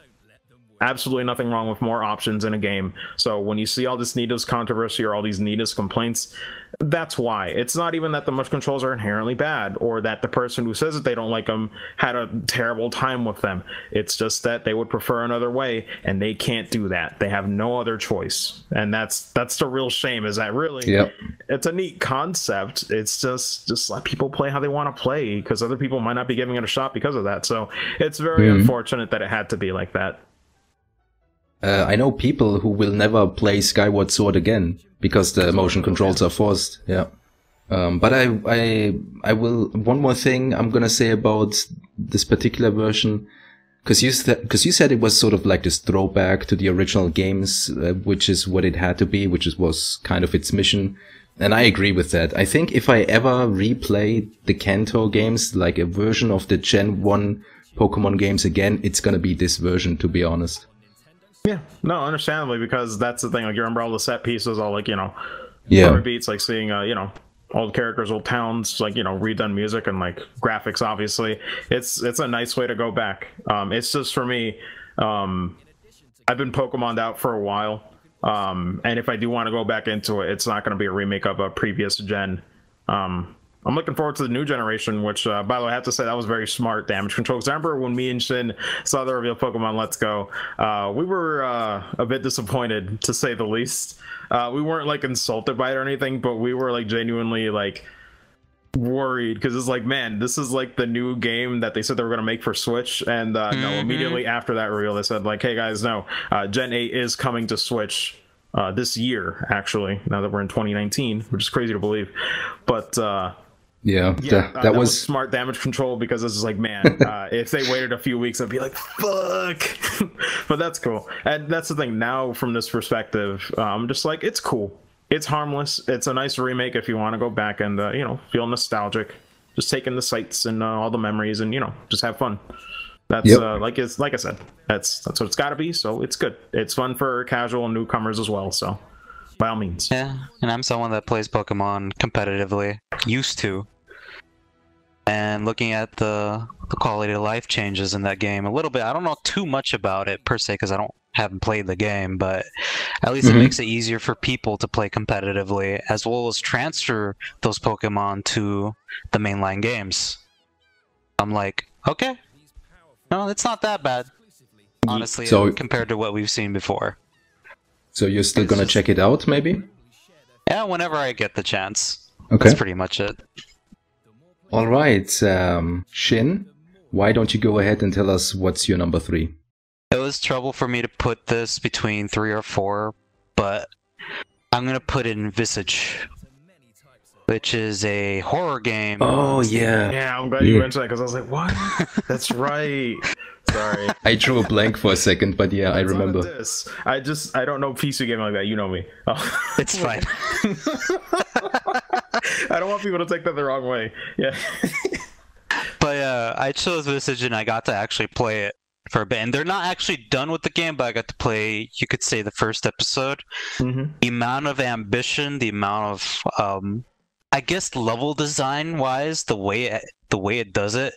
Absolutely nothing wrong with more options in a game. So when you see all this Nidus controversy or all these Nidus complaints, that's why. It's not even that the motion controls are inherently bad or that the person who says that they don't like them had a terrible time with them. It's just that they would prefer another way, and they can't do that. They have no other choice. And that's the real shame, is that really it's a neat concept. It's just let people play how they want to play, because other people might not be giving it a shot because of that. So it's very unfortunate that it had to be like that. I know people who will never play Skyward Sword again because the motion controls are forced. But I will. One more thing I'm gonna say about this particular version, because you said it was sort of like this throwback to the original games, which is what it had to be, was kind of its mission. And I agree with that. I think if I ever replay the Kanto games, like a version of the Gen 1 Pokemon games again, it's gonna be this version, to be honest. Yeah, no, understandably, because that's the thing. Like, you remember all the set pieces, all like, beats, like seeing, old characters, old towns, like, redone music and like graphics. Obviously, it's a nice way to go back. It's just for me, I've been Pokemon'd out for a while, and if I do want to go back into it, it's not going to be a remake of a previous gen. I'm looking forward to the new generation, which, by the way, I have to say that was very smart damage control. Because I remember when me and Shin saw the reveal Pokemon Let's Go, we were a bit disappointed, to say the least. We weren't like insulted by it or anything, but we were like genuinely like worried, because it's like, man, this is like the new game that they said they were going to make for Switch. And no, immediately after that reveal, they said like, hey guys, no, Gen 8 is coming to Switch this year, actually, now that we're in 2019, which is crazy to believe. But that was smart damage control, because it's just like, man, if they waited a few weeks, I'd be like, fuck. But that's cool. And that's the thing. Now, from this perspective, I'm just like, it's cool. It's harmless. It's a nice remake if you want to go back and, feel nostalgic. Just take in the sights and all the memories and, just have fun. That's like I said, that's what it's got to be. So it's good. It's fun for casual and newcomers as well. So by all means. Yeah, and I'm someone that plays Pokemon competitively, used to. And looking at the quality of life changes in that game a little bit, I don't know too much about it per se because I haven't played the game, but at least it makes it easier for people to play competitively, as well as transfer those Pokemon to the mainline games. I'm like, okay, no, it's not that bad, honestly, compared to what we've seen before. So you're still gonna check it out, maybe? Yeah, whenever I get the chance. Okay. That's pretty much it. All right, Shin, why don't you go ahead and tell us what's your number 3? It was trouble for me to put this between 3 or 4, but I'm gonna put in Visage, which is a horror game. Oh yeah. Yeah, I'm glad you mentioned that, because I was like, what? That's right. Sorry. I drew a blank for a second, but yeah, I remember. I don't know PC game like that. You know me. Oh. It's fine. I don't want people to take that the wrong way. Yeah. But I chose Visage and I got to actually play it for a bit. And they're not actually done with the game, but I got to play, you could say, the first episode. The amount of ambition, the amount of, I guess, level design wise, the way it does it.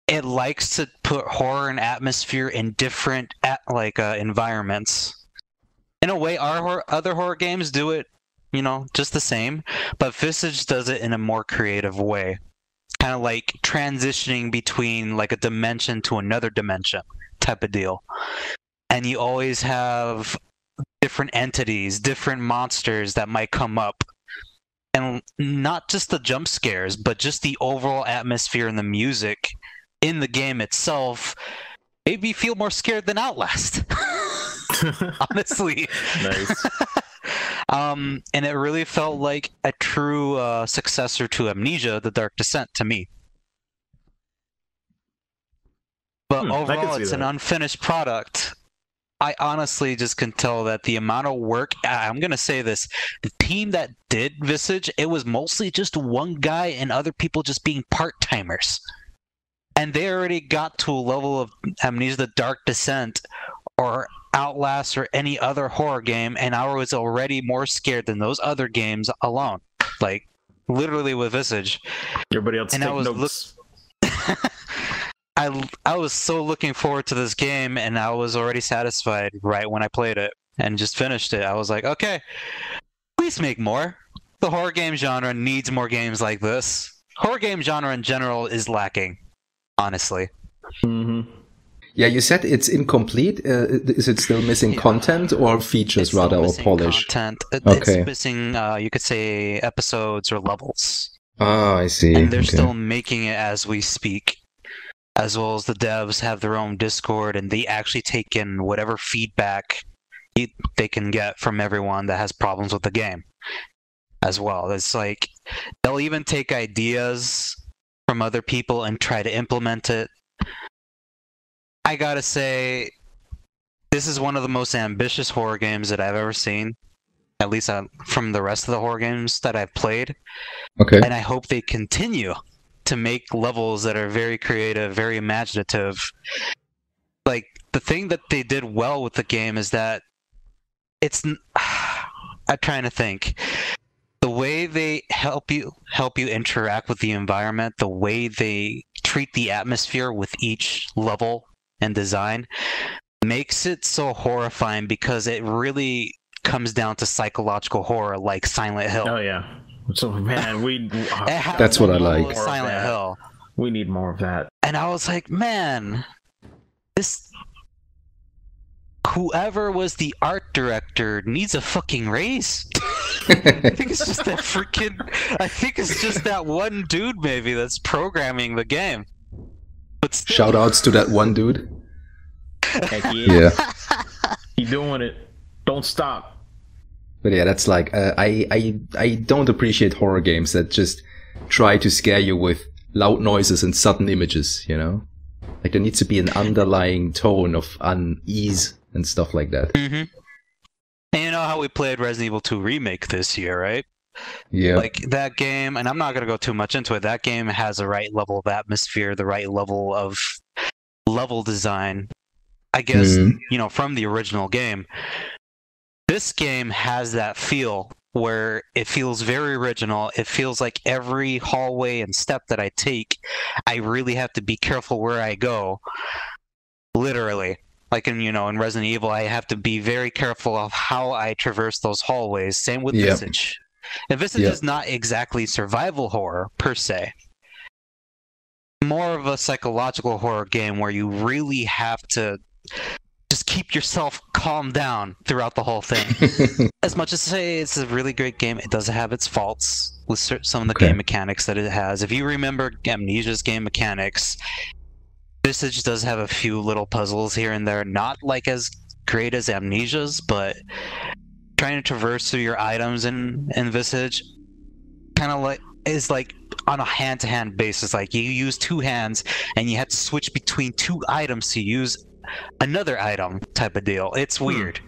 It likes to put horror and atmosphere in different environments. In a way, our other horror games do it, just the same. But Visage does it in a more creative way, kind of like transitioning between like a dimension to another dimension type of deal. And you always have different entities, different monsters that might come up. And not just the jump scares, but just the overall atmosphere and the music in the game itself made me feel more scared than Outlast. Honestly. Nice. And it really felt like a true successor to Amnesia: The Dark Descent to me. But overall, it's an unfinished product. I honestly just can tell that the amount of work, I'm going to say this, the team that did Visage, it was mostly just one guy and other people just being part-timers. and they already got to a level of Amnesia: The Dark Descent or Outlast or any other horror game, and I was already more scared than those other games alone. Like, literally with Visage. Everybody else and take notes. I was so looking forward to this game, and I was already satisfied right when I played it and just finished it. I was like, okay, please make more. The horror game genre needs more games like this. Horror game genre in general is lacking, honestly. Mm-hmm. Yeah, you said it's incomplete. Is it still missing content or features rather, or polish? Content. Okay. It's missing, you could say, episodes or levels. Ah, I see. And they're still making it as we speak. As well as the devs have their own Discord, and they actually take in whatever feedback they can get from everyone that has problems with the game. As well, it's like they'll even take ideas from other people and try to implement it. I gotta say, this is one of the most ambitious horror games that I've ever seen, at least from the rest of the horror games that I've played. Okay. And I hope they continue to make levels that are very creative, very imaginative. Like, the thing that they did well with the game is that it's... I'm trying to think. The way they help you interact with the environment, the way they treat the atmosphere with each level and design makes it so horrifying, because it really comes down to psychological horror, like Silent Hill. Oh yeah. So man, that's what I like. Silent Hill. We need more of that. And I was like, man, whoever was the art director needs a fucking raise. I think it's just that one dude maybe that's programming the game. But still. Shout outs to that one dude. Heck yeah. He's doing it. Don't stop. But yeah, that's like, I don't appreciate horror games that just try to scare you with loud noises and sudden images, you know? Like, there needs to be an underlying tone of unease and stuff like that. Mm-hmm. And you know how we played Resident Evil 2 Remake this year, right? Yeah. Like, that game, and I'm not going to go too much into it, that game has the right level of atmosphere, the right level of level design, I guess, you know, from the original game. This game has that feel where it feels very original. It feels like every hallway and step that I take, I really have to be careful where I go. Literally. Like in Resident Evil, I have to be very careful of how I traverse those hallways. Same with Visage. And Visage is not exactly survival horror, per se. More of a psychological horror game where you really have to just keep yourself calm down throughout the whole thing. As much as to say it's a really great game, it does have its faults with some of the game mechanics that it has. If you remember Amnesia's game mechanics, Visage does have a few little puzzles here and there, not like as great as Amnesia's, but trying to traverse through your items in Visage kind of like is like on a hand-to-hand basis. Like, you use two hands and you have to switch between two items to use another item type of deal. It's weird.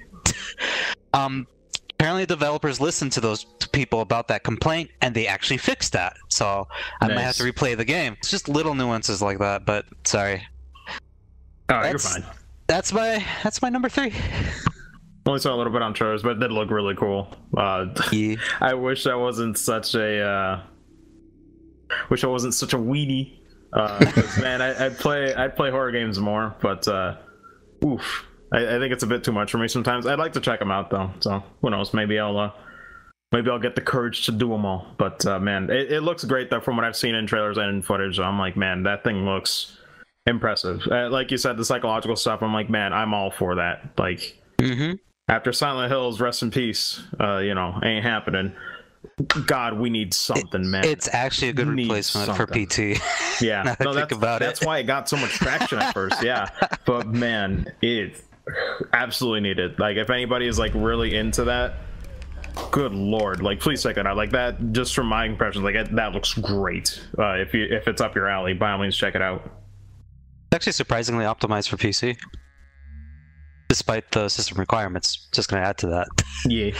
Apparently developers listened to those people about that complaint, and they actually fixed that. So I might have to replay the game. It's just little nuances like that, but sorry. Oh, you're fine. That's my number 3. Only saw a little bit on trailers, but it did look really cool. I wish I wasn't such a weenie. Man, I'd play horror games more, but oof. I think it's a bit too much for me sometimes. I'd like to check them out though, so who knows? Maybe I'll get the courage to do them all. But man, it looks great though from what I've seen in trailers and in footage. So I'm like, man, that thing looks impressive. Like you said, the psychological stuff. I'm like, man, I'm all for that. Like, after Silent Hills, rest in peace. Ain't happening. God, we need something, man. It's actually a good replacement for PT. Yeah, that's why it got so much traction at first. Yeah, but man, it absolutely needed. Like, if anybody is like really into that, good lord, like please check it out. Like that, just from my impressions, like that looks great. If it's up your alley, by all means check it out. It's actually surprisingly optimized for PC, despite the system requirements. Just gonna add to that. Yeah.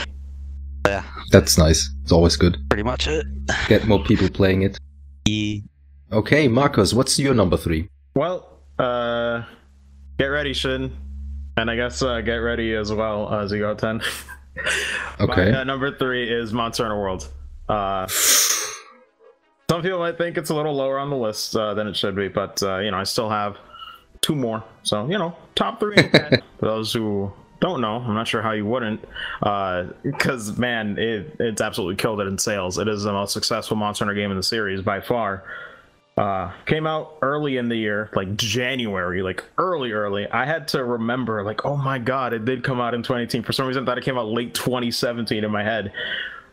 Yeah. That's nice. It's always good. Pretty much it. Get more people playing it. Okay, Marcus, what's your number 3? Well, get ready, Shin. And I guess get ready as well, ZGoten. Okay. My, number 3 is Monster Hunter World. Some people might think it's a little lower on the list than it should be, but you know, I still have 2 more. So, you know, top 3 in 10. For those who don't know, I'm not sure how you wouldn't, because man, it's absolutely killed it in sales. It is the most successful Monster Hunter game in the series by far. Came out early in the year, like January, like early. I had to remember, like, oh my god, it did come out in 2018. For some reason I thought it came out late 2017 in my head.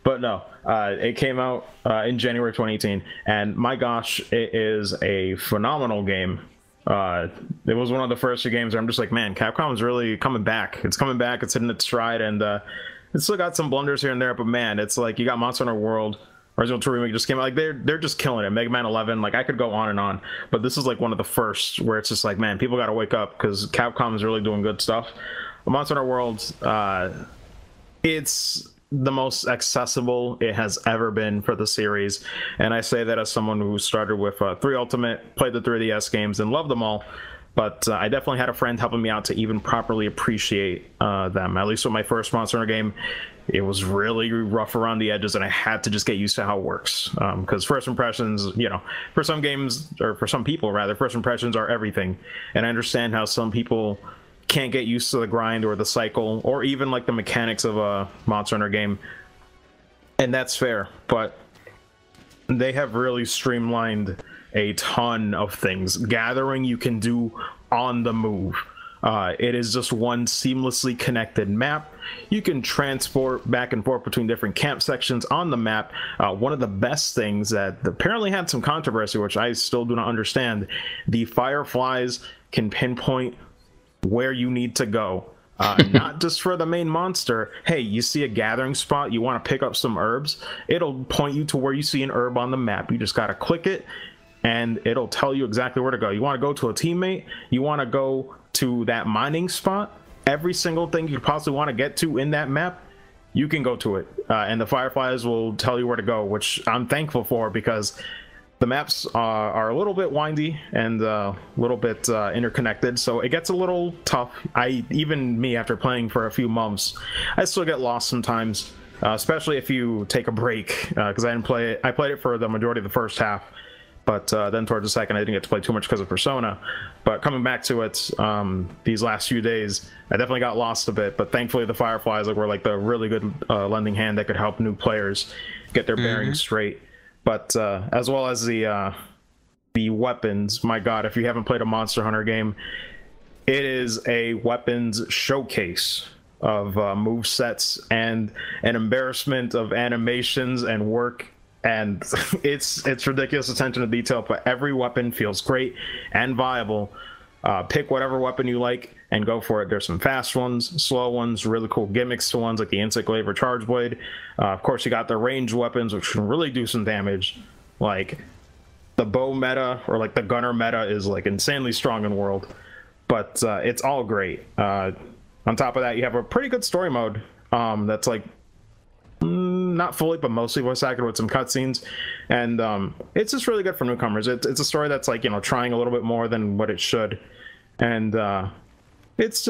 But no, it came out in January 2018, and my gosh, it is a phenomenal game. It was one of the first few games where I'm just like, man, Capcom's really coming back. It's coming back, it's hitting its stride, and it's still got some blunders here and there, but man, it's like you got Monster Hunter World, Original 2 Remake just came out, like they're just killing it. Mega Man 11, like I could go on and on, but this is like one of the first where it's just like, man, people gotta wake up, because Capcom is really doing good stuff. Monster Hunter World, it's the most accessible it has ever been for the series, and I say that as someone who started with 3 Ultimate, played the 3DS games, and loved them all, but I definitely had a friend helping me out to even properly appreciate them. At least with my first Monster Hunter game, it was really rough around the edges, and I had to just get used to how it works, because first impressions, you know, for some games, or for some people rather, first impressions are everything, and I understand how some people can't get used to the grind or the cycle or even like the mechanics of a Monster Hunter game, and that's fair, but they have really streamlined a ton of things. Gathering you can do on the move. It is just one seamlessly connected map. You can transport back and forth between different camp sections on the map. One of the best things that apparently had some controversy, which I still do not understand, the fireflies can pinpoint where you need to go, not just for the main monster. Hey, you see a gathering spot, you want to pick up some herbs, it'll point you to where you see an herb on the map. You just got to click it and it'll tell you exactly where to go. You want to go to a teammate, you want to go to that mining spot, every single thing you could possibly want to get to in that map, you can go to it, and the fireflies will tell you where to go, which I'm thankful for, because the maps are a little bit windy and a little bit interconnected, so it gets a little tough. Even me, after playing for a few months, I still get lost sometimes, especially if you take a break, because I didn't play it. I played it for the majority of the first half, but then towards the second I didn't get to play too much because of Persona. But coming back to it, these last few days, I definitely got lost a bit, but thankfully the fireflies were like the really good lending hand that could help new players get their bearings straight. But as well as the weapons, my god, if you haven't played a Monster Hunter game, it is a weapons showcase of move sets and an embarrassment of animations and work, and it's ridiculous attention to detail, but every weapon feels great and viable. Pick whatever weapon you like and go for it. There's some fast ones, slow ones, really cool gimmicks to ones like the Insect Glaive or Charge Blade. Of course, you got the ranged weapons, which can really do some damage. Like the bow meta or like the gunner meta is like insanely strong in World, but it's all great. On top of that, you have a pretty good story mode that's like not fully but mostly voice acted with some cutscenes, and it's just really good for newcomers. It's a story that's like, you know, trying a little bit more than what it should, and it's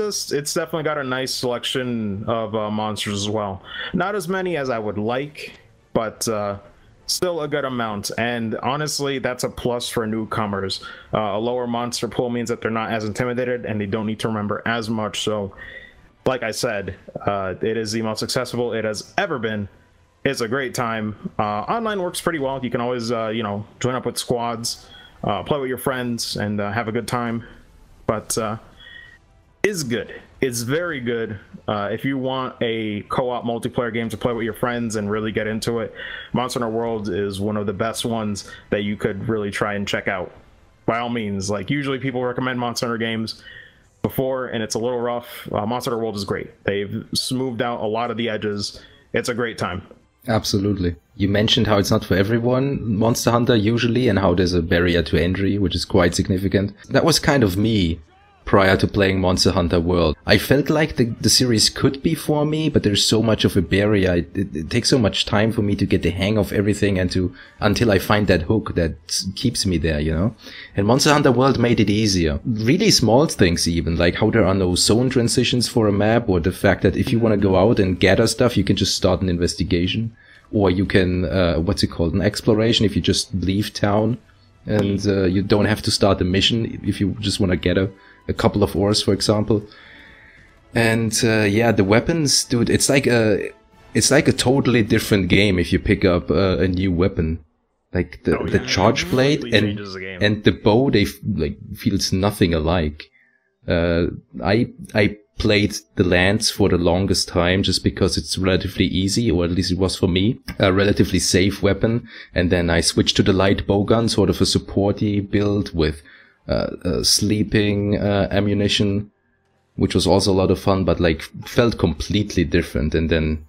definitely got a nice selection of monsters as well. Not as many as I would like, but still a good amount, and honestly that's a plus for newcomers. A lower monster pool means that they're not as intimidated and they don't need to remember as much. So like I said, it is the most accessible it has ever been. It's a great time. Online works pretty well. You can always you know, join up with squads, play with your friends, and have a good time. But is good. It's very good. If you want a co-op multiplayer game to play with your friends and really get into it, Monster Hunter World is one of the best ones that you could really try and check out. By all means, like usually people recommend Monster Hunter games before and it's a little rough. Monster Hunter World is great. They've smoothed out a lot of the edges. It's a great time. Absolutely. You mentioned how it's not for everyone, Monster Hunter usually, and how there's a barrier to entry, which is quite significant. That was kind of me prior to playing Monster Hunter World. I felt like the series could be for me, but there's so much of a barrier. It takes so much time for me to get the hang of everything and until I find that hook that keeps me there, you know? And Monster Hunter World made it easier. Really small things even, like how there are no zone transitions for a map, or the fact that if you want to go out and gather stuff, you can just start an investigation. Or you can, an exploration if you just leave town. And you don't have to start a mission if you just want to get a couple of ores, for example. And the weapons, dude, it's like a totally different game if you pick up a new weapon. Like the charge blade and the bow, they feels nothing alike. I played the lance for the longest time just because it's relatively easy, or at least it was for me, a relatively safe weapon. And then I switched to the light bowgun, sort of a supporty build with sleeping ammunition, which was also a lot of fun, but like felt completely different. And then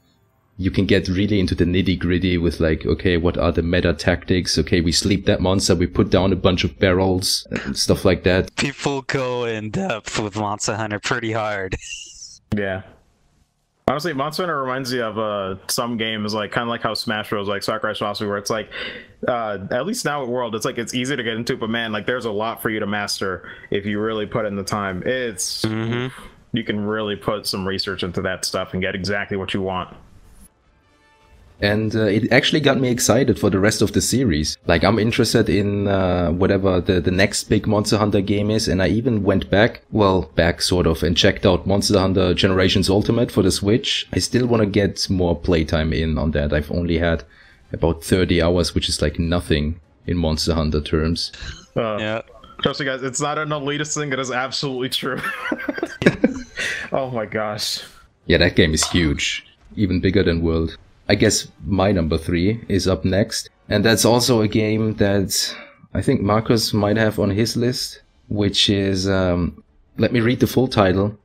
you can get really into the nitty gritty with like, okay, what are the meta tactics? Okay, we sleep that monster, we put down a bunch of barrels and stuff like that. People go in depth with Monster Hunter pretty hard. Yeah. Honestly, Monster Hunter reminds me of some games, like kind of like how Smash Bros. Like Sakurai Swasu, where it's like, at least now at World, it's like it's easy to get into, but man, like there's a lot for you to master if you really put in the time. It's you can really put some research into that stuff and get exactly what you want. And it actually got me excited for the rest of the series. Like, I'm interested in whatever the next big Monster Hunter game is, and I even went back sort of, and checked out Monster Hunter Generations Ultimate for the Switch. I still want to get more playtime in on that. I've only had about 30 hours, which is like nothing in Monster Hunter terms. Yeah. Trust me, guys, it's not an elitist thing, it is absolutely true. Oh my gosh. Yeah, that game is huge. Even bigger than World. I guess my number 3 is up next. And that's also a game that I think Marcus might have on his list, which is, let me read the full title.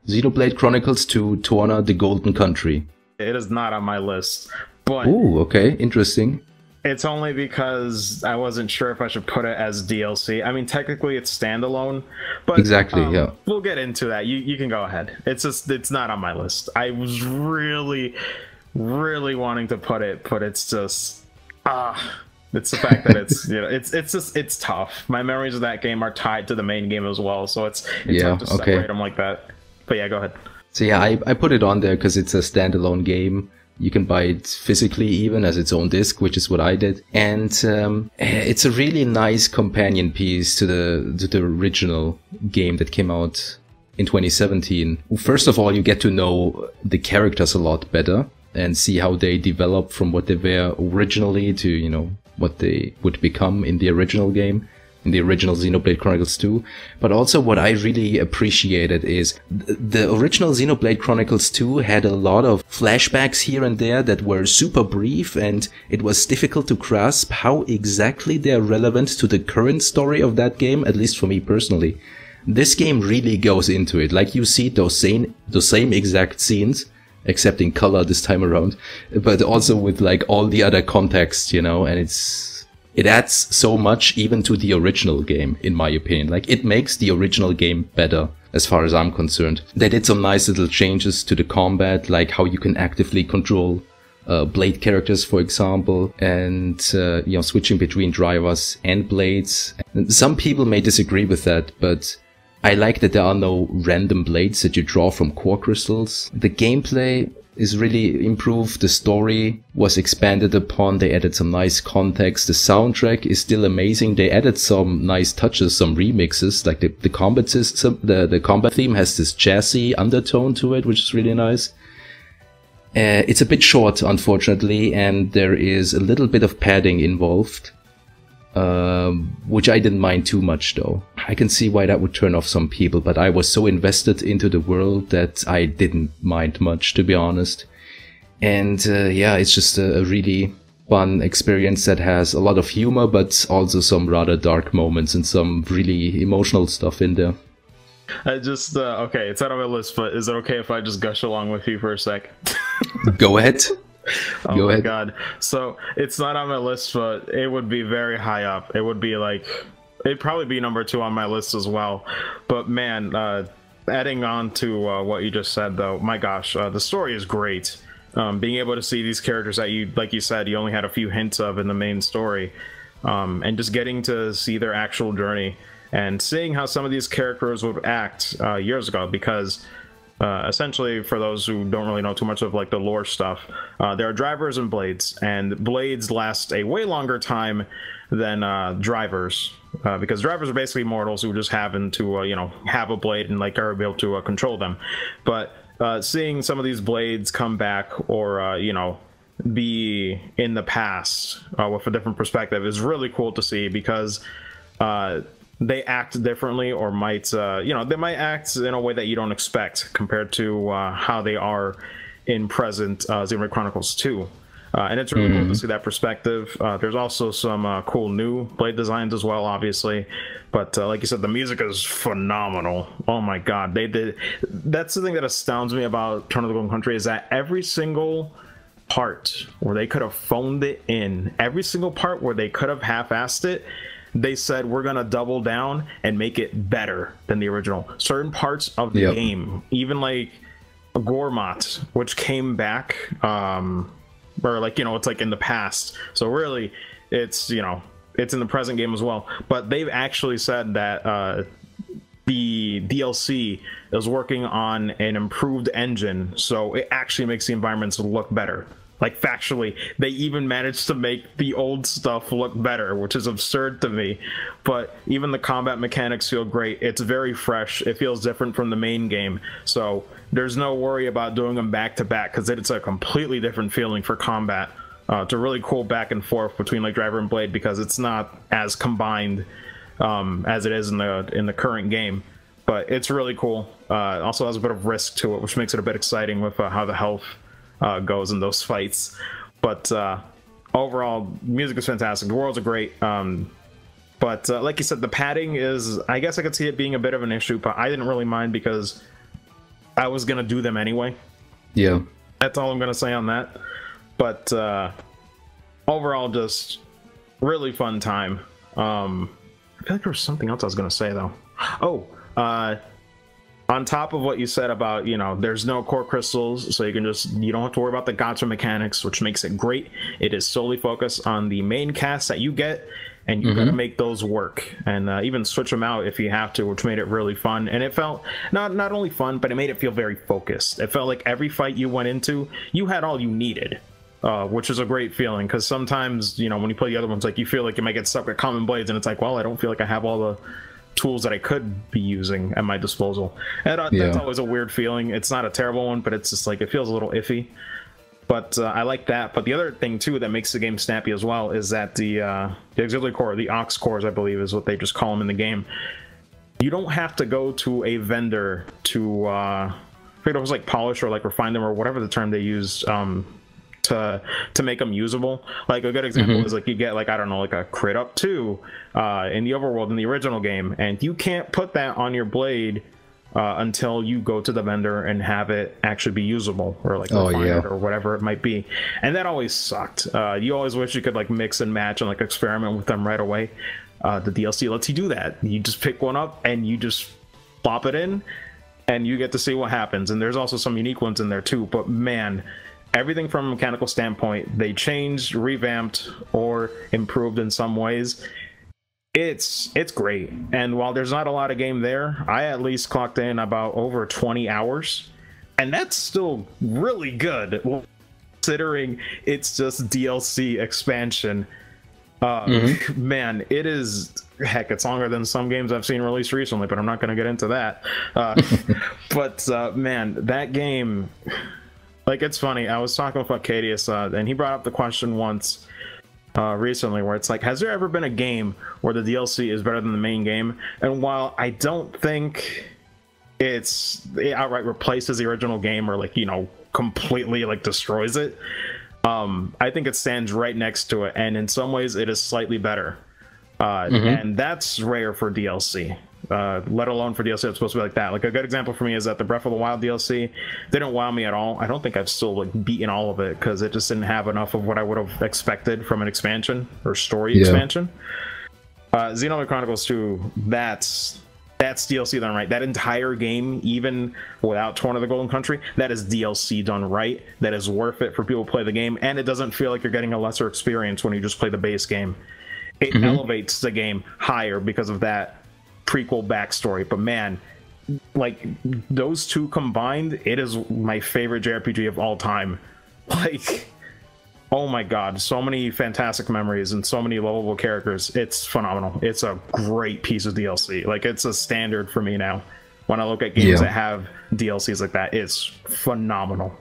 Xenoblade Chronicles 2 Torna, the Golden Country. It is not on my list, but... Ooh, okay, interesting. It's only because I wasn't sure if I should put it as DLC. I mean, technically it's standalone, but... Exactly, yeah. We'll get into that. You can go ahead. It's not on my list. I was really wanting to put it, but it's just it's the fact that it's it's tough. My memories of that game are tied to the main game as well, so it's tough to separate them like that. But yeah, go ahead. So yeah, I put it on there because it's a standalone game. You can buy it physically even as its own disc, which is what I did, and it's a really nice companion piece to the original game that came out in 2017. First of all, you get to know the characters a lot better and see how they develop from what they were originally to, you know, what they would become in the original game, in the original Xenoblade Chronicles 2. But also what I really appreciated is the original Xenoblade Chronicles 2 had a lot of flashbacks here and there that were super brief, and it was difficult to grasp how exactly they're relevant to the current story of that game, at least for me personally. This game really goes into it. Like, you see those same exact scenes, except in color this time around, but also with like all the other context, you know, and it adds so much even to the original game, in my opinion. Like, it makes the original game better, as far as I'm concerned. They did some nice little changes to the combat, like how you can actively control blade characters, for example, and switching between drivers and blades. And some people may disagree with that, but I like that there are no random blades that you draw from core crystals. The gameplay is really improved. The story was expanded upon. They added some nice context. The soundtrack is still amazing. They added some nice touches, some remixes, like the combat system. The combat theme has this jazzy undertone to it, which is really nice. It's a bit short, unfortunately, and there is a little bit of padding involved. Which I didn't mind too much, though. I can see why that would turn off some people, but I was so invested into the world that I didn't mind much, to be honest. And it's just a really fun experience that has a lot of humor, but also some rather dark moments and some really emotional stuff in there. I just, okay, it's out of my list, but is it okay if I just gush along with you for a sec? Go ahead. Oh my god. So it's not on my list, but it would be very high up. It would be like it'd probably be number 2 on my list as well. But man, adding on to what you just said, though, my gosh, the story is great. Being able to see these characters that you, like you said, you only had a few hints of in the main story, and just getting to see their actual journey and seeing how some of these characters would act years ago, because essentially, for those who don't really know too much of like the lore stuff, there are drivers and blades, and blades last a way longer time than drivers, because drivers are basically mortals who just happen to have a blade and like are able to control them. But seeing some of these blades come back, or be in the past with a different perspective, is really cool to see, because they act differently, or might they might act in a way that you don't expect compared to how they are in present Xenoblade Chronicles 2. And it's really cool to see that perspective. There's also some cool new blade designs as well, obviously. But like you said, the music is phenomenal. Oh my god, they did. That's the thing that astounds me about Torna the Golden Country, is that every single part where they could have phoned it in, every single part where they could have half-assed it, they said, we're gonna double down and make it better than the original. Certain parts of the game, even like Gormott, which came back, or like, it's like in the past. So really, it's, it's in the present game as well. But they've actually said that the DLC is working on an improved engine, so it actually makes the environments look better. Like, factually, they even managed to make the old stuff look better, which is absurd to me. But even the combat mechanics feel great. It's very fresh. It feels different from the main game. So there's no worry about doing them back to back, because it's a completely different feeling for combat. It's a really cool back and forth between like driver and blade, because it's not as combined as it is in the current game. But it's really cool. Also has a bit of risk to it, which makes it a bit exciting with how the health goes in those fights. But overall, music is fantastic. The worlds are great. But like you said, the padding is, I guess I could see it being a bit of an issue, but I didn't really mind, because I was gonna do them anyway. Yeah, that's all I'm gonna say on that. But overall, just really fun time. I feel like there was something else I was gonna say though. On top of what you said about, there's no core crystals, so you don't have to worry about the gacha mechanics, which makes it great. It is solely focused on the main cast that you get, and you gotta make those work, and even switch them out if you have to, which made it really fun. And it felt not only fun, but it made it feel very focused. It felt like every fight you went into, you had all you needed, which is a great feeling, because sometimes, when you play the other ones, like, you feel like you might get stuck at common blades, and it's like, well, I don't feel like I have all the tools that I could be using at my disposal. And that's always a weird feeling. It's not a terrible one, but it's just like, it feels a little iffy. But I like that. But the other thing too that makes the game snappy as well is that the auxiliary core, the aux cores, I believe is what they just call them in the game, you don't have to go to a vendor to I forget, it was like polish or like refine them, or whatever the term they use, to make them usable. Like a good example is like, you get like, I don't know, like a crit up 2 in the overworld in the original game, and you can't put that on your blade until you go to the vendor and have it actually be usable, or like refined, or whatever it might be. And that always sucked. You always wish you could like mix and match and like experiment with them right away. The DLC lets you do that. You just pick one up and you just plop it in, and you get to see what happens. And there's also some unique ones in there too, but man, everything from a mechanical standpoint, they changed, revamped, or improved in some ways. It's great. And while there's not a lot of game there, I at least clocked in about over 20 hours, and that's still really good considering it's just DLC expansion. Man, it is, heck, it's longer than some games I've seen released recently, but I'm not going to get into that. But man, that game, like, it's funny. I was talking with Arcadius, and he brought up the question once recently, where it's like, has there ever been a game where the DLC is better than the main game? And while I don't think it outright replaces the original game, or like, completely like destroys it, I think it stands right next to it, and in some ways it is slightly better. And that's rare for DLC, let alone for DLC that's supposed to be like that. Like, a good example for me is that the Breath of the Wild DLC didn't wow me at all. I don't think I've still like beaten all of it, because it just didn't have enough of what I would have expected from an expansion or story expansion. Xenoblade Chronicles 2, that's DLC done right. That entire game, even without Torna the Golden Country, that is DLC done right. That is worth it for people to play the game, and it doesn't feel like you're getting a lesser experience when you just play the base game. It elevates the game higher because of that prequel backstory. But man, like, those two combined, it is my favorite JRPG of all time. Like, oh my god, so many fantastic memories and so many lovable characters. It's phenomenal. It's a great piece of DLC. Like, it's a standard for me now. When I look at games that have DLCs like that, it's phenomenal.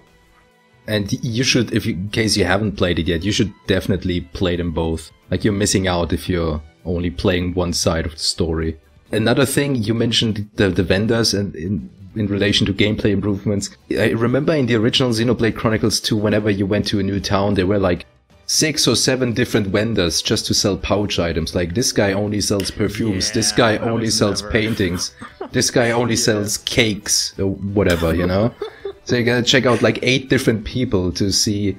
And you should, in case you haven't played it yet, you should definitely play them both. Like, you're missing out if you're only playing one side of the story. Another thing, you mentioned the vendors and in relation to gameplay improvements. I remember in the original Xenoblade Chronicles 2, whenever you went to a new town, there were like 6 or 7 different vendors just to sell pouch items. Like, this guy only sells perfumes, this guy only sells paintings, this guy only sells cakes, or whatever, you know? So you gotta check out like 8 different people to see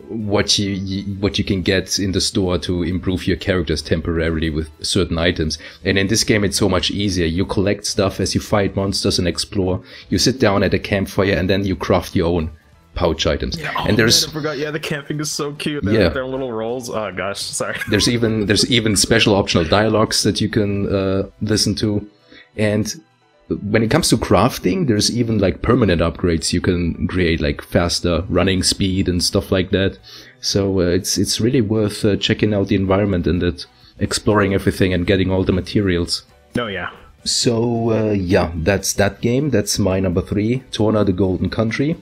what you can get in the store to improve your characters temporarily with certain items. And in this game, it's so much easier. You collect stuff as you fight monsters and explore. You sit down at a campfire and then you craft your own pouch items. Yeah, and there's, man, I forgot. Yeah, the camping is so cute. They have their little rolls. Oh gosh, sorry. There's even special optional dialogues that you can listen to. And when it comes to crafting, there's even like permanent upgrades you can create, like faster running speed and stuff like that. So it's really worth checking out the environment and that, exploring everything and getting all the materials. Oh yeah. So yeah, that's that game. That's my number 3, Torna the Golden Country.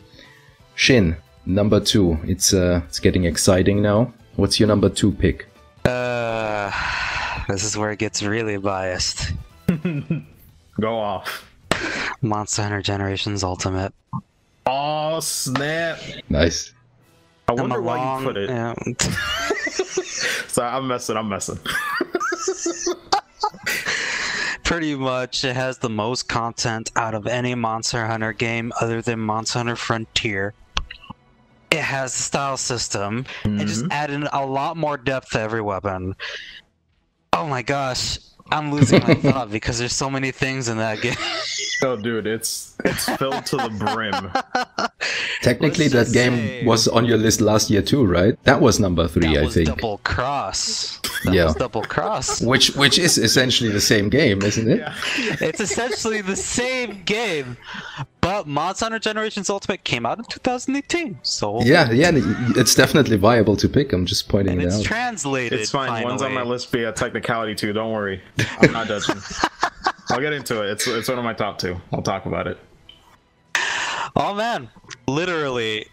Shin, number 2. It's getting exciting now. What's your number 2 pick? This is where it gets really biased. Go off. Monster Hunter Generations Ultimate. Oh snap! Nice. I wonder why you put it. Yeah. Sorry, I'm messing. Pretty much, it has the most content out of any Monster Hunter game other than Monster Hunter Frontier. It has the style system. It just added a lot more depth to every weapon. Oh my gosh. I'm losing my thought because there's so many things in that game. Oh, dude, it's filled to the brim. Technically, that game was on your list last year too, right? That was number 3, I think. Double Cross. That was Double Cross. Which is essentially the same game, isn't it? Yeah. It's essentially the same game, but Monster Hunter Generations Ultimate came out in 2018. So yeah, it's definitely viable to pick. I'm just pointing it out. It's translated. It's fine. Finally. One's on my list be a technicality too. Don't worry. I'm not judging. I'll get into it. It's one of my top 2. I'll talk about it. Oh man, literally,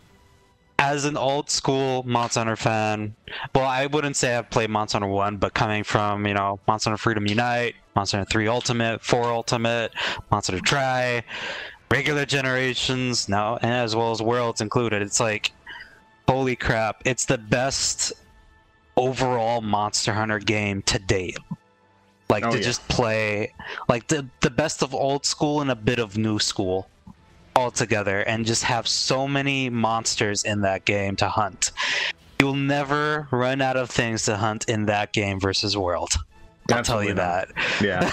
as an old school Monster Hunter fan, well, I wouldn't say I've played Monster Hunter 1, but coming from, you know, Monster Hunter Freedom Unite, Monster Hunter 3 Ultimate, 4 Ultimate, Monster Hunter Tri, regular Generations, now, and as well as Worlds included, it's like, holy crap, it's the best overall Monster Hunter game to date. Like, just play, like, the best of old school and a bit of new school all together, and just have so many monsters in that game to hunt. You'll never run out of things to hunt in that game versus World. I'll tell you that. Yeah.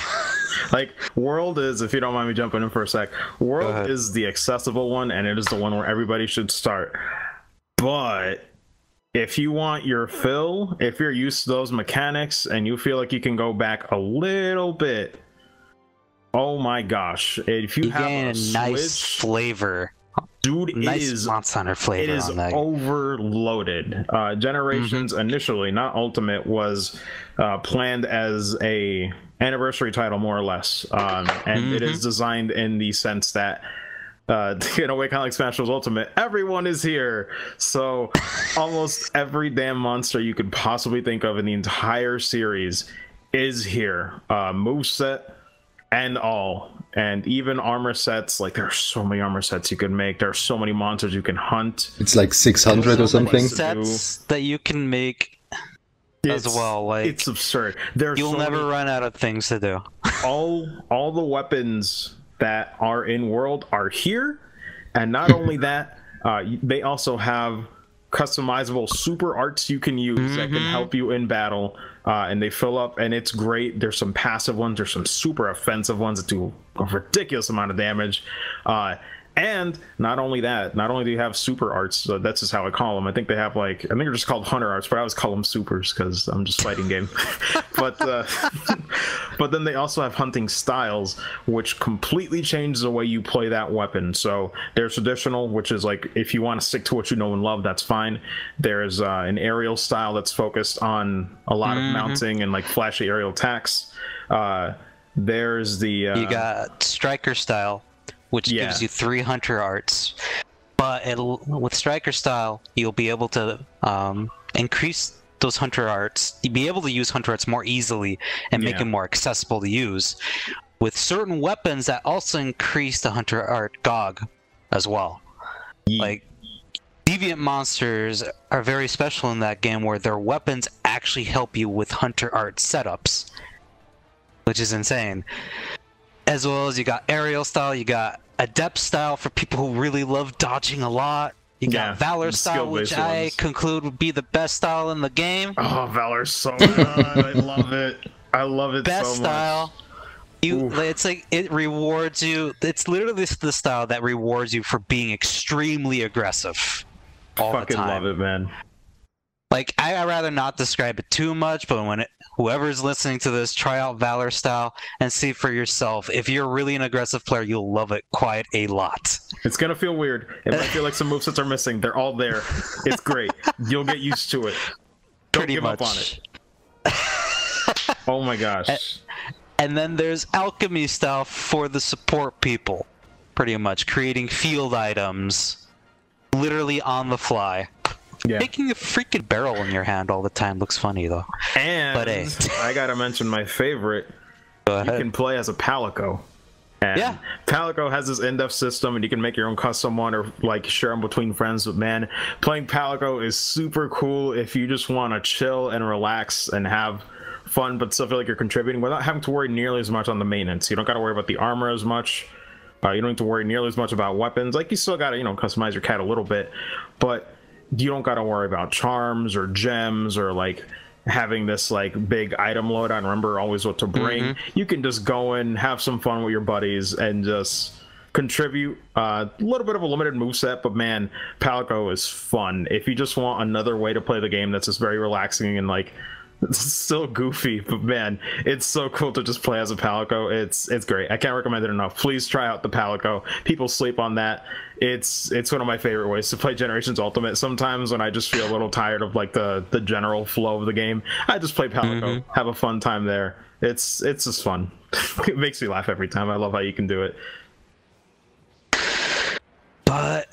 Like, World is, if you don't mind me jumping in for a sec, World is the accessible one, and it is the one where everybody should start. But if you want your fill, if you're used to those mechanics and you feel like you can go back a little bit, oh my gosh, if you have a nice flavor, dude, nice it is Monster Hunter flavor. It is on that. overloaded. Generations initially, not Ultimate, was planned as a anniversary title, more or less, and it is designed in the sense that, in a way, kind of like Smash Bros. Ultimate, everyone is here. So almost every damn monster you could possibly think of in the entire series is here. Moveset and all, and even armor sets. Like, there are so many armor sets you can make. There are so many monsters you can hunt. It's like 600 or something. Sets that you can make as well. Like, it's absurd. You'll never run out of things to do. all the weapons that are in World are here, and not only that, they also have customizable super arts you can use that can help you in battle, and they fill up, and it's great. There's some passive ones, there's some super offensive ones that do a ridiculous amount of damage, and not only that, not only do you have super arts, so that's just how I call them. I think they have I think they're just called hunter arts, but I always call them supers because I'm just fighting game. but then they also have hunting styles, which completely changes the way you play that weapon. So there's traditional, which is if you want to stick to what you know and love, that's fine. There's an aerial style that's focused on a lot of mounting and flashy aerial attacks. There's the you got striker style, which gives you 3 hunter arts, but with striker style you'll be able to increase those hunter arts. You'll be able to use hunter arts more easily and make it more accessible to use with certain weapons that also increase the hunter art GOG as well. Deviant monsters are very special in that game, where their weapons actually help you with hunter art setups, which is insane. As well as you got aerial style, you got adept style for people who really love dodging a lot. You got valor style, which I conclude would be the best style in the game. Oh, valor's so good. I love it. I love it best so much. Style. It's it rewards you. It's literally the style that rewards you for being extremely aggressive all the time. Fucking love it, man. I'd rather not describe it too much, but whoever's listening to this, try out Valor style and see for yourself. If you're really an aggressive player, you'll love it quite a lot. It's gonna feel weird. It might feel like some movesets are missing. They're all there. It's great. You'll get used to it. Don't give up on it. Oh my gosh. And then there's alchemy style for the support people. Pretty much creating field items literally on the fly. Yeah. Making a freaking barrel in your hand all the time looks funny though. And I gotta mention my favorite. You can play as a Palico. And Palico has this in-depth system, and you can make your own custom one or share them between friends. But man, playing Palico is super cool if you just want to chill and relax and have fun, but still feel like you're contributing without having to worry nearly as much on the maintenance. You don't got to worry about the armor as much. You don't need to worry nearly as much about weapons. You still got to customize your cat a little bit, but you don't got to worry about charms or gems or having this big item load. I remember always what to bring. You can just go in, have some fun with your buddies, and just contribute. A little bit of a limited moveset, but man, Palico is fun. If you just want another way to play the game that's just very relaxing and it's still goofy, but man, it's so cool to just play as a Palico. It's great. I can't recommend it enough. Please try out the Palico. People sleep on that. It's one of my favorite ways to play Generations Ultimate. Sometimes when I just feel a little tired of the general flow of the game, I just play Palico. Have a fun time there. It's just fun. It makes me laugh every time. I love how you can do it. But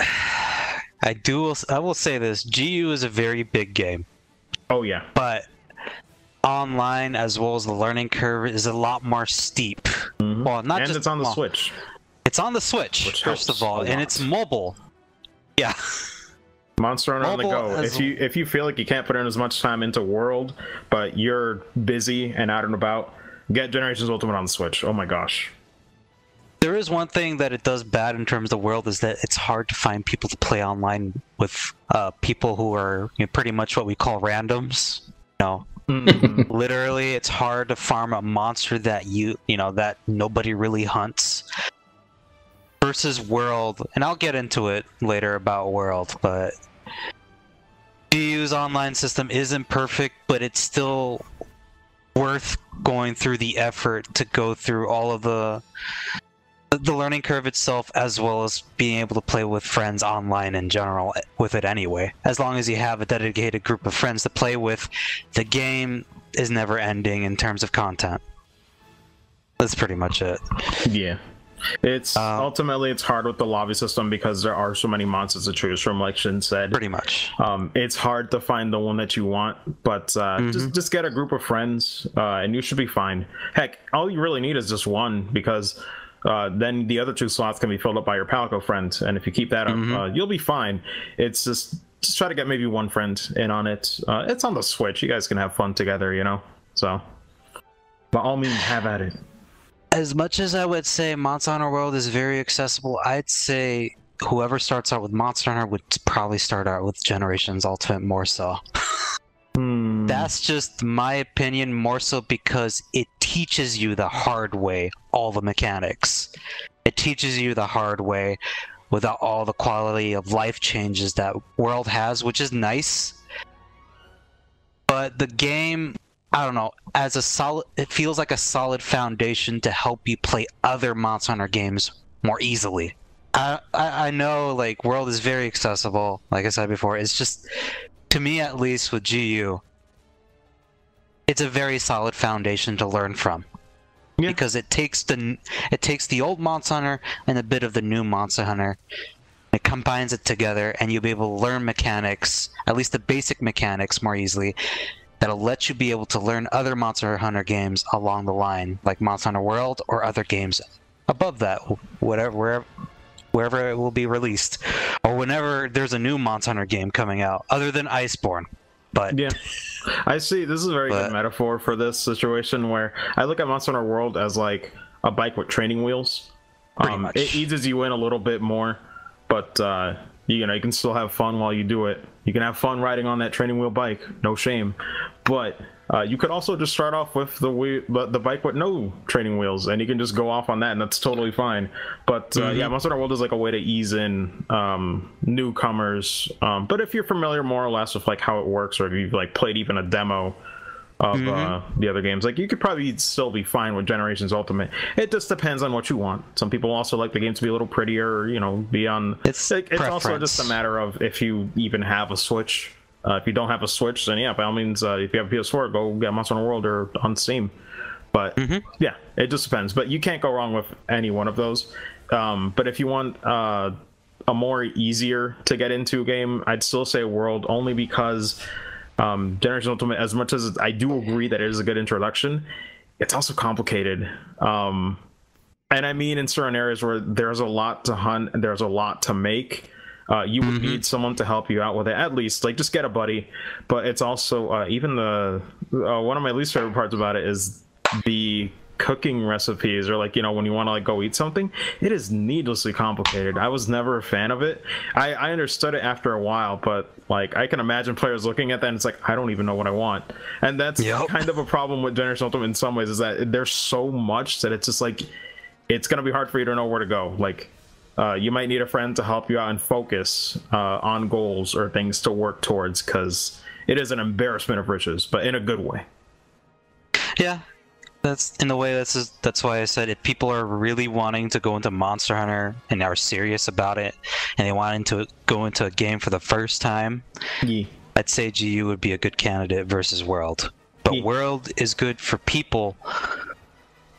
I will say this: GU is a very big game. Oh yeah. But online, as well as the learning curve, is a lot more steep. Well, not just it's on the Switch. It's on the Switch, first of all, and it's mobile. Yeah. Monster Hunter on the go. If you feel like you can't put in as much time into World, but you're busy and out and about, get Generations Ultimate on the Switch. Oh my gosh. There is one thing that it does bad in terms of the World, is that it's hard to find people to play online with people who are pretty much what we call randoms. Literally, it's hard to farm a monster that that nobody really hunts. Versus World, and I'll get into it later about World, but GU's online system isn't perfect, but it's still worth going through the effort to go through all of the learning curve itself, as well as being able to play with friends online in general with it anyway. As long as you have a dedicated group of friends to play with, the game is never ending in terms of content. That's pretty much it. Yeah. It's ultimately it's hard with the lobby system because there are so many monsters to choose from, like Shin said. Pretty much. It's hard to find the one that you want, but just get a group of friends and you should be fine. Heck, all you really need is just one, because then the other 2 slots can be filled up by your Palico friend, and if you keep that up, you'll be fine. It's just try to get maybe one friend in on it. It's on the Switch. You guys can have fun together, so by all means, have at it. As much as I would say Monster Hunter World is very accessible, I'd say whoever starts out with Monster Hunter would probably start out with Generations Ultimate more so. That's just my opinion, more so because it teaches you the hard way all the mechanics. It teaches you the hard way without all the quality of life changes that World has, which is nice. But the game, I don't know, as a solid, it feels like a solid foundation to help you play other Monster Hunter games more easily. I know, like, World is very accessible, like I said before. It's just, to me at least, with GU, it's a very solid foundation to learn from. Yeah. Because it takes the old Monster Hunter and a bit of the new Monster Hunter. It combines it together, and you'll be able to learn mechanics, at least the basic mechanics, more easily. That'll let you be able to learn other Monster Hunter games along the line, like Monster Hunter World or other games above that, wherever it will be released, or whenever there's a new Monster Hunter game coming out, other than Iceborne. But yeah, I see. This is a very good metaphor for this situation, where I look at Monster Hunter World as like a bike with training wheels. It eases you in a little bit more, but you know, you can still have fun while you do it. You can have fun riding on that training wheel bike, no shame. But you could also just start off with the bike with no training wheels, and you can just go off on that, and that's totally fine. But yeah, Monster Hunter World is like a way to ease in newcomers. But if you're familiar more or less with like how it works, or if you've like played even a demo of the other games, like, you could probably still be fine with Generations Ultimate. It just depends on what you want. Some people also like the game to be a little prettier, or, you know, be on. It's also just a matter of if you even have a Switch. If you don't have a Switch, then yeah, by all means, if you have a PS4, go get Monster Hunter World or on Steam. But yeah, it just depends. But you can't go wrong with any one of those. But if you want a more easier to get into game, I'd still say World, only because Generation Ultimate, as much as I do agree that it is a good introduction, it's also complicated. And I mean, in certain areas where there's a lot to hunt and there's a lot to make, you would need someone to help you out with it, at least. Like, just get a buddy. But it's also even one of my least favorite parts about it is the cooking recipes, or like, you know, when you want to like go eat something, it is needlessly complicated. I was never a fan of it. I understood it after a while, but like, I can imagine players looking at that and it's like, I don't even know what I want. And that's kind of a problem with Generation Ultimate in some ways, is that there's so much that it's just like, it's gonna be hard for you to know where to go. Like, you might need a friend to help you out and focus on goals or things to work towards, because it is an embarrassment of riches, but in a good way. Yeah, that's in the way. That's why I said, if people are really wanting to go into Monster Hunter and are serious about it, and they want to go into a game for the first time, I'd say GU would be a good candidate versus World. But World is good for people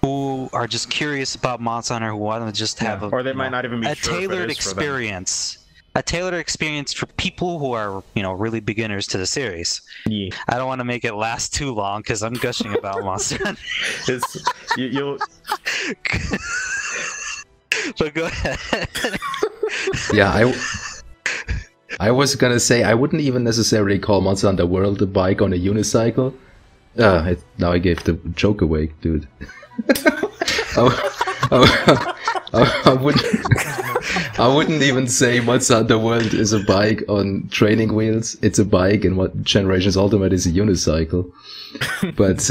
who are just curious about Monster Hunter, who want to just have or they might not even be a sure tailored experience. A tailored experience for people who are, you know, really beginners to the series. I don't want to make it last too long because I'm gushing about Monster Hunter. You'll... But go ahead. Yeah, I was gonna say, I wouldn't even necessarily call Monster Hunter World a bike on a unicycle. Now I gave the joke away, dude. I wouldn't even say Monster Hunter World is a bike on training wheels. It's a bike, and what Generations Ultimate is a unicycle. But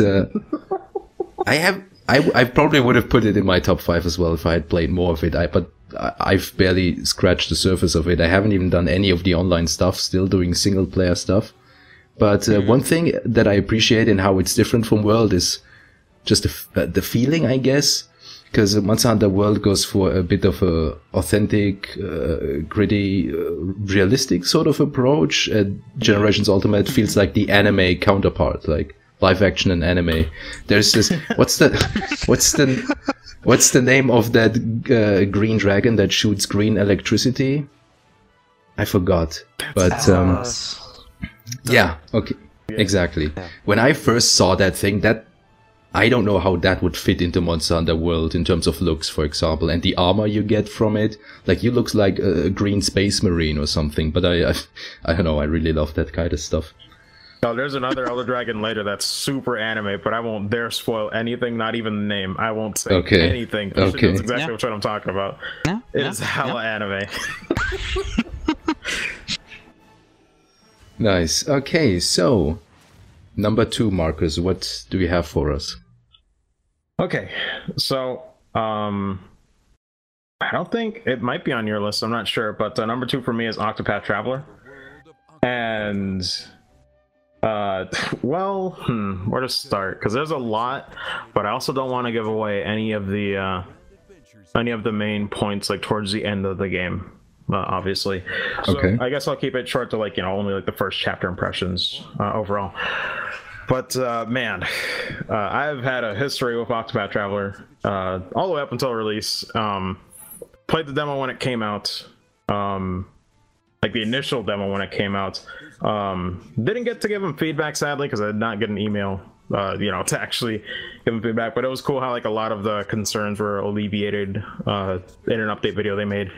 I probably would have put it in my top 5 as well if I had played more of it. But I've barely scratched the surface of it. I haven't even done any of the online stuff. Still doing single player stuff. But one thing that I appreciate in how it's different from World is just the feeling, I guess. Because Monster Hunter World goes for a bit of a authentic, gritty, realistic sort of approach. Generations Ultimate feels like the anime counterpart, like live action and anime. There's this, what's the name of that green dragon that shoots green electricity? I forgot. But yeah, okay, exactly. When I first saw that thing, I don't know how that would fit into Monster Hunter World in terms of looks, for example, and the armor you get from it. Like, you look like a green space marine or something, but I don't know, I really love that kind of stuff. Oh, there's another Elder Dragon later that's super anime, but I won't dare spoil anything, not even the name. I won't say anything. Okay. That's exactly what I'm talking about. It is hella anime. Nice. Okay, so number 2, Marcus, what do you have for us? Okay, so I don't think it might be on your list. I'm not sure, but number 2 for me is Octopath Traveler, and well, where to start? Because there's a lot, but I also don't want to give away any of the main points like towards the end of the game. Obviously, so I guess I'll keep it short to like only like the first chapter impressions overall. But man, I've had a history with Octopath Traveler all the way up until release. Played the demo when it came out, like the initial demo when it came out. Didn't get to give him feedback, sadly, because I did not get an email, to actually give him feedback. But it was cool how like a lot of the concerns were alleviated in an update video they made.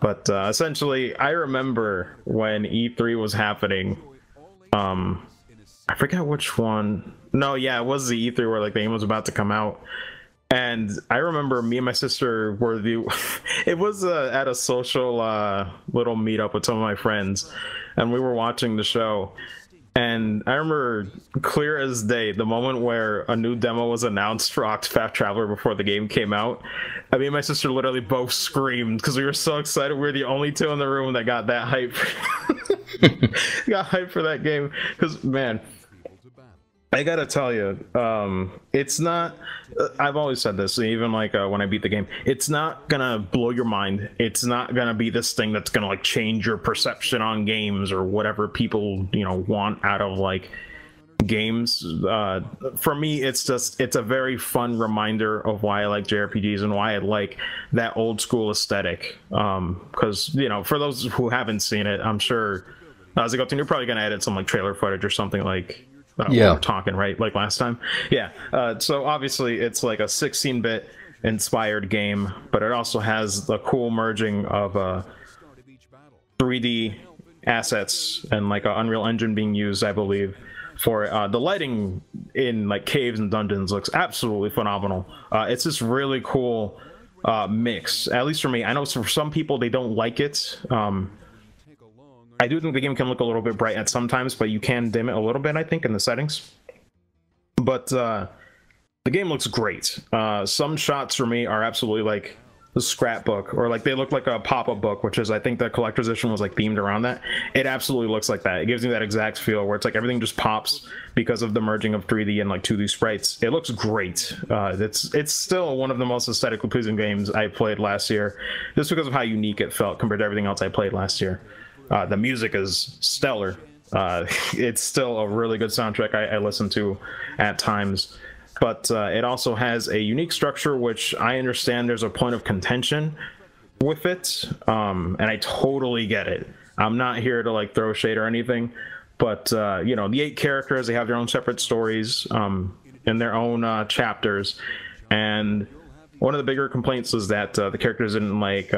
But essentially, I remember when E3 was happening. I forget which one. No, yeah, it was the E3 where like the game was about to come out. And I remember me and my sister were it was at a social little meetup with some of my friends, and we were watching the show. And I remember clear as day the moment where a new demo was announced for Octopath Traveler before the game came out. I mean, my sister literally both screamed because we were so excited. We were the only two in the room that got that hype. Got hype for that game because, man, I gotta tell you, it's not, I've always said this, even like when I beat the game, it's not gonna blow your mind. It's not gonna be this thing that's gonna like change your perception on games or whatever people, want out of like games. For me, it's a very fun reminder of why I like JRPGs and why I like that old school aesthetic. Because, for those who haven't seen it, I'm sure, ZGoten, you're probably gonna edit some like trailer footage or something like, we were talking, right? Like last time. Yeah. So obviously it's like a 16-bit inspired game, but it also has the cool merging of 3D assets and like an Unreal Engine being used, I believe, for the lighting in like caves and dungeons looks absolutely phenomenal. It's this really cool mix, at least for me. I know for some people they don't like it. I do think the game can look a little bit bright at sometimes, but you can dim it a little bit, I think, in the settings. But the game looks great. Some shots for me are absolutely like a scrapbook, or like they look like a pop-up book, which is, I think the collector's edition was like themed around that. It absolutely looks like that. It gives me that exact feel where it's like everything just pops because of the merging of 3D and like 2D sprites. It looks great. It's still one of the most aesthetically pleasing games I played last year, just because of how unique it felt compared to everything else I played last year. The music is stellar. It's still a really good soundtrack I listen to at times, but it also has a unique structure, which I understand there's a point of contention with it, and I totally get it. I'm not here to like throw shade or anything, but the 8 characters, they have their own separate stories in their own chapters, and one of the bigger complaints is that the characters didn't like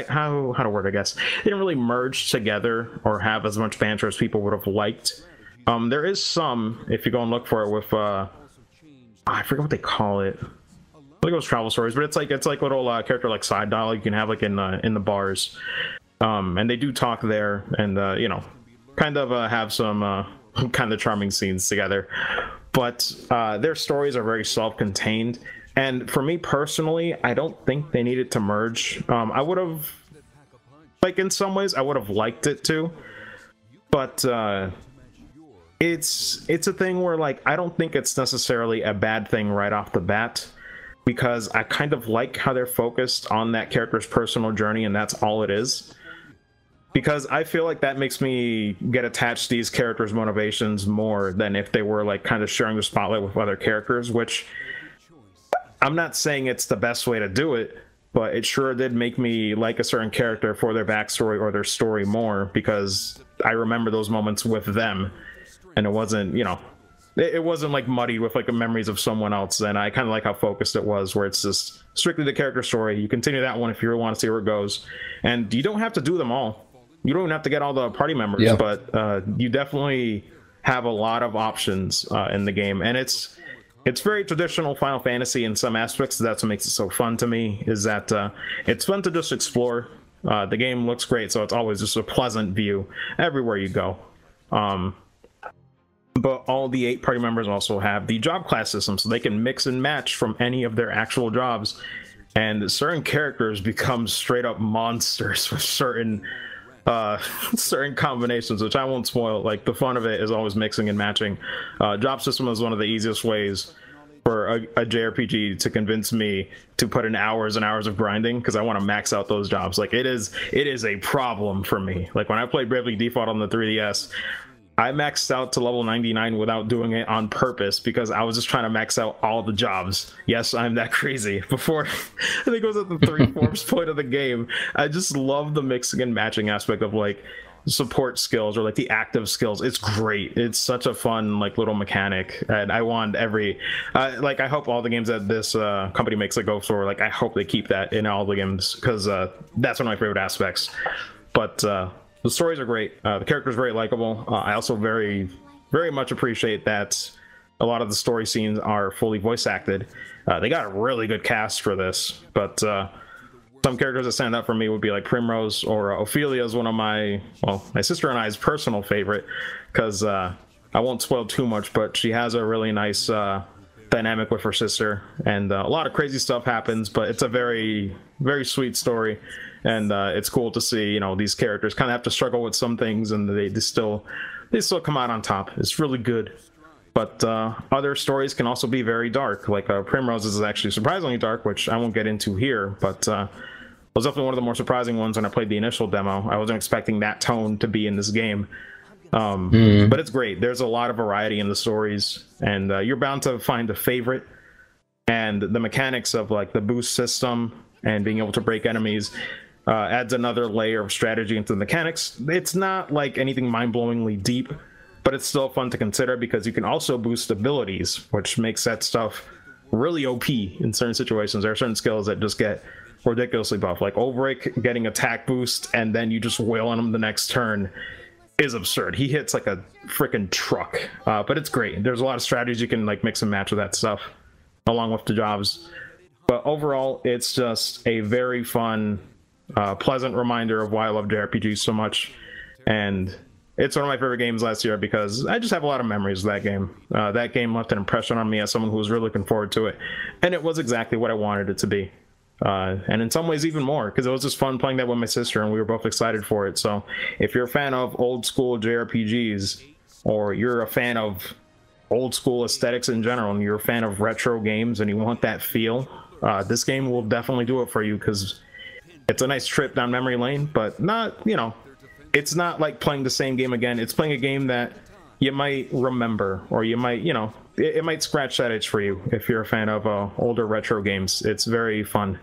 how to word, I guess, they didn't really merge together or have as much banter as people would have liked. There is some, if you go and look for it, with I forget what they call it. I think it was travel stories, but it's like little character like side dialogue you can have like in the bars, and they do talk there, and kind of have some kind of charming scenes together. But their stories are very self-contained. And for me personally, I don't think they needed to merge. I would have, like in some ways, I would have liked it to, but it's a thing where like I don't think it's necessarily a bad thing right off the bat, because I kind of like how they're focused on that character's personal journey, and that's all it is. Because I feel like that makes me get attached to these characters' motivations more than if they were like kind of sharing the spotlight with other characters, which I'm not saying it's the best way to do it, but it sure did make me like a certain character for their backstory or their story more, because I remember those moments with them, and it wasn't, it wasn't like muddy with like the memories of someone else. And I kind of like how focused it was, where it's just strictly the character story. You continue that one if you really want to see where it goes, and you don't have to do them all. you don't even have to get all the party members, Yeah. but you definitely have a lot of options in the game, and it's very traditional Final Fantasy in some aspects. That's what makes it so fun to me, is that it's fun to just explore. The game looks great, so it's always just a pleasant view everywhere you go. But all the 8 party members also have the job class system, so they can mix and match from any of their actual jobs. And certain characters become straight up monsters with certain combinations, which I won't spoil. Like, the fun of it is always mixing and matching. Job system is one of the easiest ways for a JRPG to convince me to put in hours and hours of grinding, because I want to max out those jobs. Like, it is a problem for me. Like, when I played Bravely Default on the 3DS, I maxed out to level 99 without doing it on purpose, because I was just trying to max out all the jobs. Yes, I'm that crazy. Before, I think it was at the 3/4 point of the game, I just love the mixing and matching aspect of, like, support skills or, like, the active skills. It's great. It's such a fun, like, little mechanic, and I want every like, I hope all the games that this company makes that go for, like, I hope they keep that in all the games, because that's one of my favorite aspects. But the stories are great. The characters are very likable. I also very, very much appreciate that a lot of the story scenes are fully voice acted. They got a really good cast for this, but some characters that stand out for me would be like Primrose, or Ophelia is one of my sister and I's personal favorite, because I won't spoil too much, but she has a really nice dynamic with her sister, and a lot of crazy stuff happens, but it's a very, very sweet story. And it's cool to see, you know, these characters kind of have to struggle with some things, and they still come out on top. It's really good. But other stories can also be very dark. Like Primrose is actually surprisingly dark, which I won't get into here, but was definitely one of the more surprising ones when I played the initial demo. I wasn't expecting that tone to be in this game. But it's great. There's a lot of variety in the stories, and you're bound to find a favorite. And the mechanics of, like, the boost system and being able to break enemies adds another layer of strategy into the mechanics. It's not like anything mind-blowingly deep, but it's still fun to consider, because you can also boost abilities, which makes that stuff really OP in certain situations. There are certain skills that just get ridiculously buff, like Ulbrich getting attack boost and then you just wail on him the next turn is absurd. He hits like a freaking truck, but it's great. There's a lot of strategies you can, like, mix and match with that stuff along with the jobs. But overall, it's just a very fun, pleasant reminder of why I love JRPGs so much. And it's one of my favorite games last year, because I just have a lot of memories of that game. That game left an impression on me as someone who was really looking forward to it. And it was exactly what I wanted it to be. And in some ways even more, because it was just fun playing that with my sister, and we were both excited for it. So if you're a fan of old school JRPGs, or you're a fan of old school aesthetics in general, and you're a fan of retro games and you want that feel, this game will definitely do it for you, because it's a nice trip down memory lane, but not, you know, it's not like playing the same game again. It's playing a game that you might remember, or you might, you know, it might scratch that itch for you if you're a fan of older retro games. It's very fun.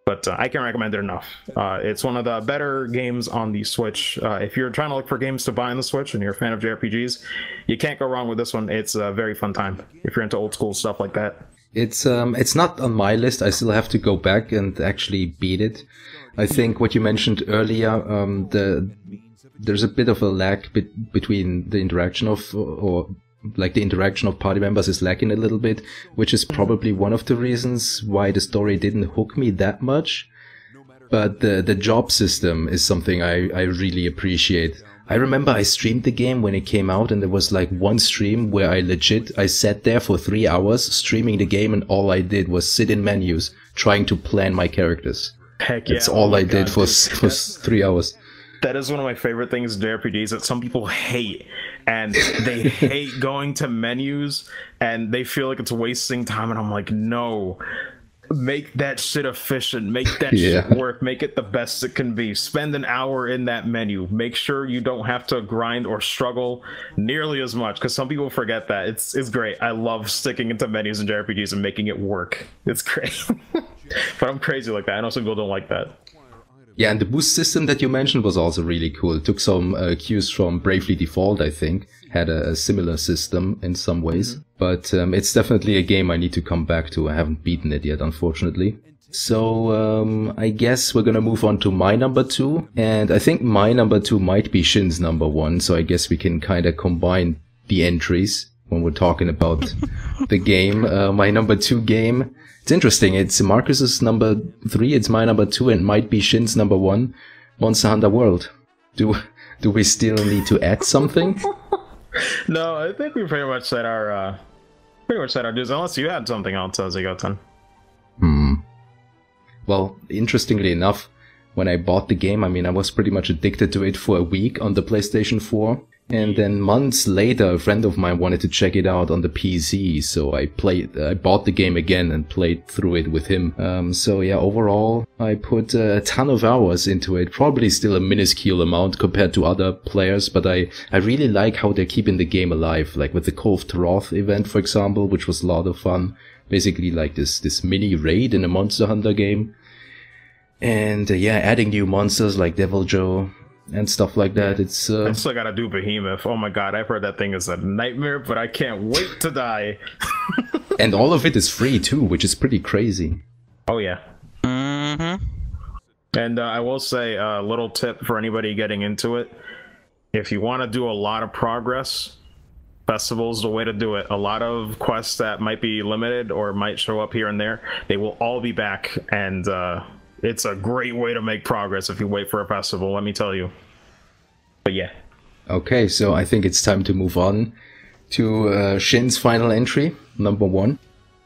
But I can't recommend it enough. It's one of the better games on the Switch. If you're trying to look for games to buy on the Switch and you're a fan of JRPGs, you can't go wrong with this one. It's a very fun time if you're into old school stuff like that. It's not on my list. I still have to go back and actually beat it. I think what you mentioned earlier, there's a bit of a lag between the interaction of, or like the interaction of party members is lacking a little bit, which is probably one of the reasons why the story didn't hook me that much. But the job system is something I really appreciate. I remember I streamed the game when it came out, and there was like one stream where I sat there for 3 hours streaming the game, and all I did was sit in menus trying to plan my characters. Heck yeah. That's all I did for 3 hours. That is one of my favorite things in JRPGs that some people hate, and they hate going to menus, and they feel like it's wasting time, and I'm like, no, make that shit efficient, make that shit work, make it the best it can be. Spend an hour in that menu. Make sure you don't have to grind or struggle nearly as much, because some people forget that. It's great. I love sticking into menus in JRPGs and making it work. It's great. But I'm crazy like that. I know some people don't like that. Yeah, and the boost system that you mentioned was also really cool. It took some cues from Bravely Default, I think. Had a similar system in some ways. But it's definitely a game I need to come back to. I haven't beaten it yet, unfortunately. So I guess we're gonna move on to my number 2, and I think my number 2 might be Shin's number 1. So I guess we can kind of combine the entries when we're talking about the game. My number 2 game. It's interesting. It's Marcus's number 3. It's my number 2, and might be Shin's number 1. Monster Hunter World. Do we still need to add something? No, I think we pretty much said our dues. Unless you had something else, ZGoten. Well, interestingly enough, when I bought the game, I mean, I was pretty much addicted to it for a week on the PlayStation 4. And then months later, a friend of mine wanted to check it out on the PC. So I bought the game again and played through it with him. So yeah, overall, I put a ton of hours into it. Probably still a minuscule amount compared to other players, but I really like how they're keeping the game alive. Like with the Call of Troth event, for example, which was a lot of fun. Basically like this mini raid in a Monster Hunter game. And yeah, adding new monsters like Devil Joe and stuff like that. It's I still gotta do Behemoth. Oh my god, I've heard that thing is a nightmare, but I can't wait to die. And all of it is free too, which is pretty crazy. Oh yeah. And I will say a little tip for anybody getting into it. If you want to do a lot of progress, Festival's the way to do it. A lot of quests that might be limited or might show up here and there, they will all be back, and it's a great way to make progress if you wait for a festival, let me tell you. But yeah. Okay, so I think it's time to move on to Shin's final entry, number 1.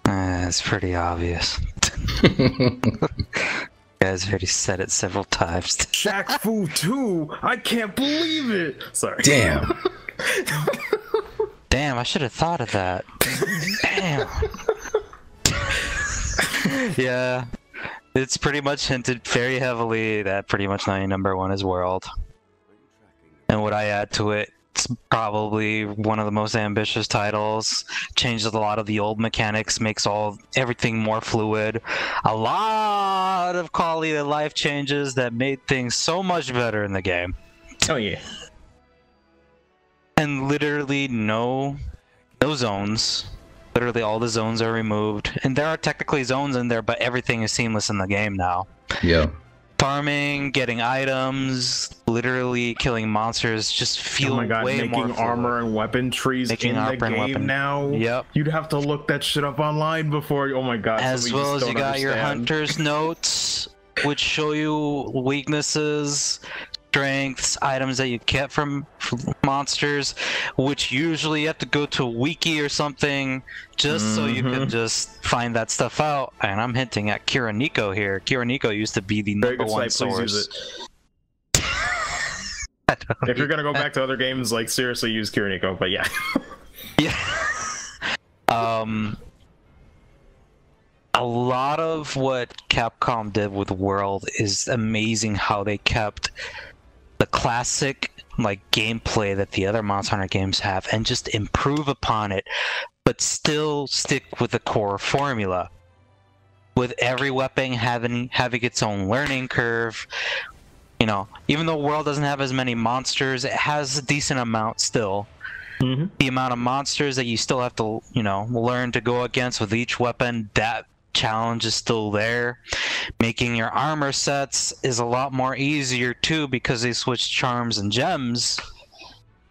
It's pretty obvious. You guys already said it several times. Shaq Fu 2! I can't believe it! Sorry. Damn. Damn, I should have thought of that. Damn. Yeah. It's pretty much hinted very heavily that pretty much my number 1 is World. And what I add to it, it's probably one of the most ambitious titles. Changes a lot of the old mechanics, makes everything more fluid. A lot of quality of life changes that made things so much better in the game. Oh yeah. And literally no zones. Literally all the zones are removed. And there are technically zones in there, but everything is seamless in the game now. Yeah. Farming, getting items, literally killing monsters just feel way more making armor and weapon trees in the game now. Yep. You'd have to look that shit up online before. Oh my god. As well as you got your hunter's notes, which show you weaknesses, strengths, items that you get from monsters, which usually you have to go to a wiki or something just so you can just find that stuff out. And I'm hinting at Chronicles here. Chronicles used to be the number 1 source. If you're gonna go back to other games, like seriously use Chronicles, but yeah. Yeah. A lot of what Capcom did with World is amazing, how they kept the classic like gameplay that the other Monster Hunter games have and just improve upon it, but still stick with the core formula. With every weapon having its own learning curve, you know, even though World doesn't have as many monsters, it has a decent amount still. The amount of monsters that you still have to, you know, learn to go against with each weapon, that challenge is still there. Making your armor sets is a lot more easier too, because they switched charms and gems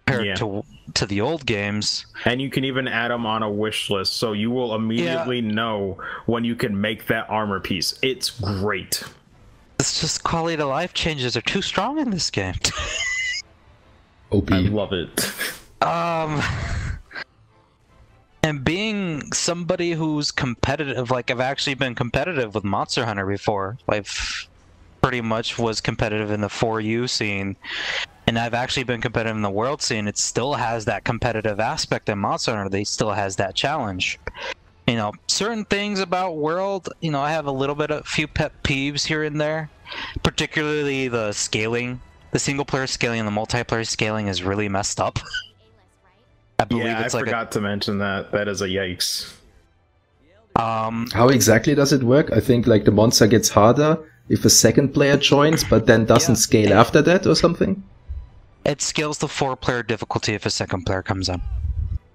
compared to the old games. And you can even add them on a wish list, so you will immediately know when you can make that armor piece. It's great. It's just quality of life changes are too strong in this game. OP. I love it. And being somebody who's competitive, like I've actually been competitive with Monster Hunter before. I've pretty much was competitive in the 4U scene, and I've actually been competitive in the World scene. It still has that competitive aspect in Monster Hunter. They still has that challenge. You know, certain things about World, you know, I have a few pet peeves here and there, particularly the scaling. The single player scaling and the multiplayer scaling is really messed up. I forgot to mention that. That is a yikes. How exactly does it work? I think like the monster gets harder if a second player joins, but then doesn't scale after that or something? It scales to 4-player difficulty if a second player comes in.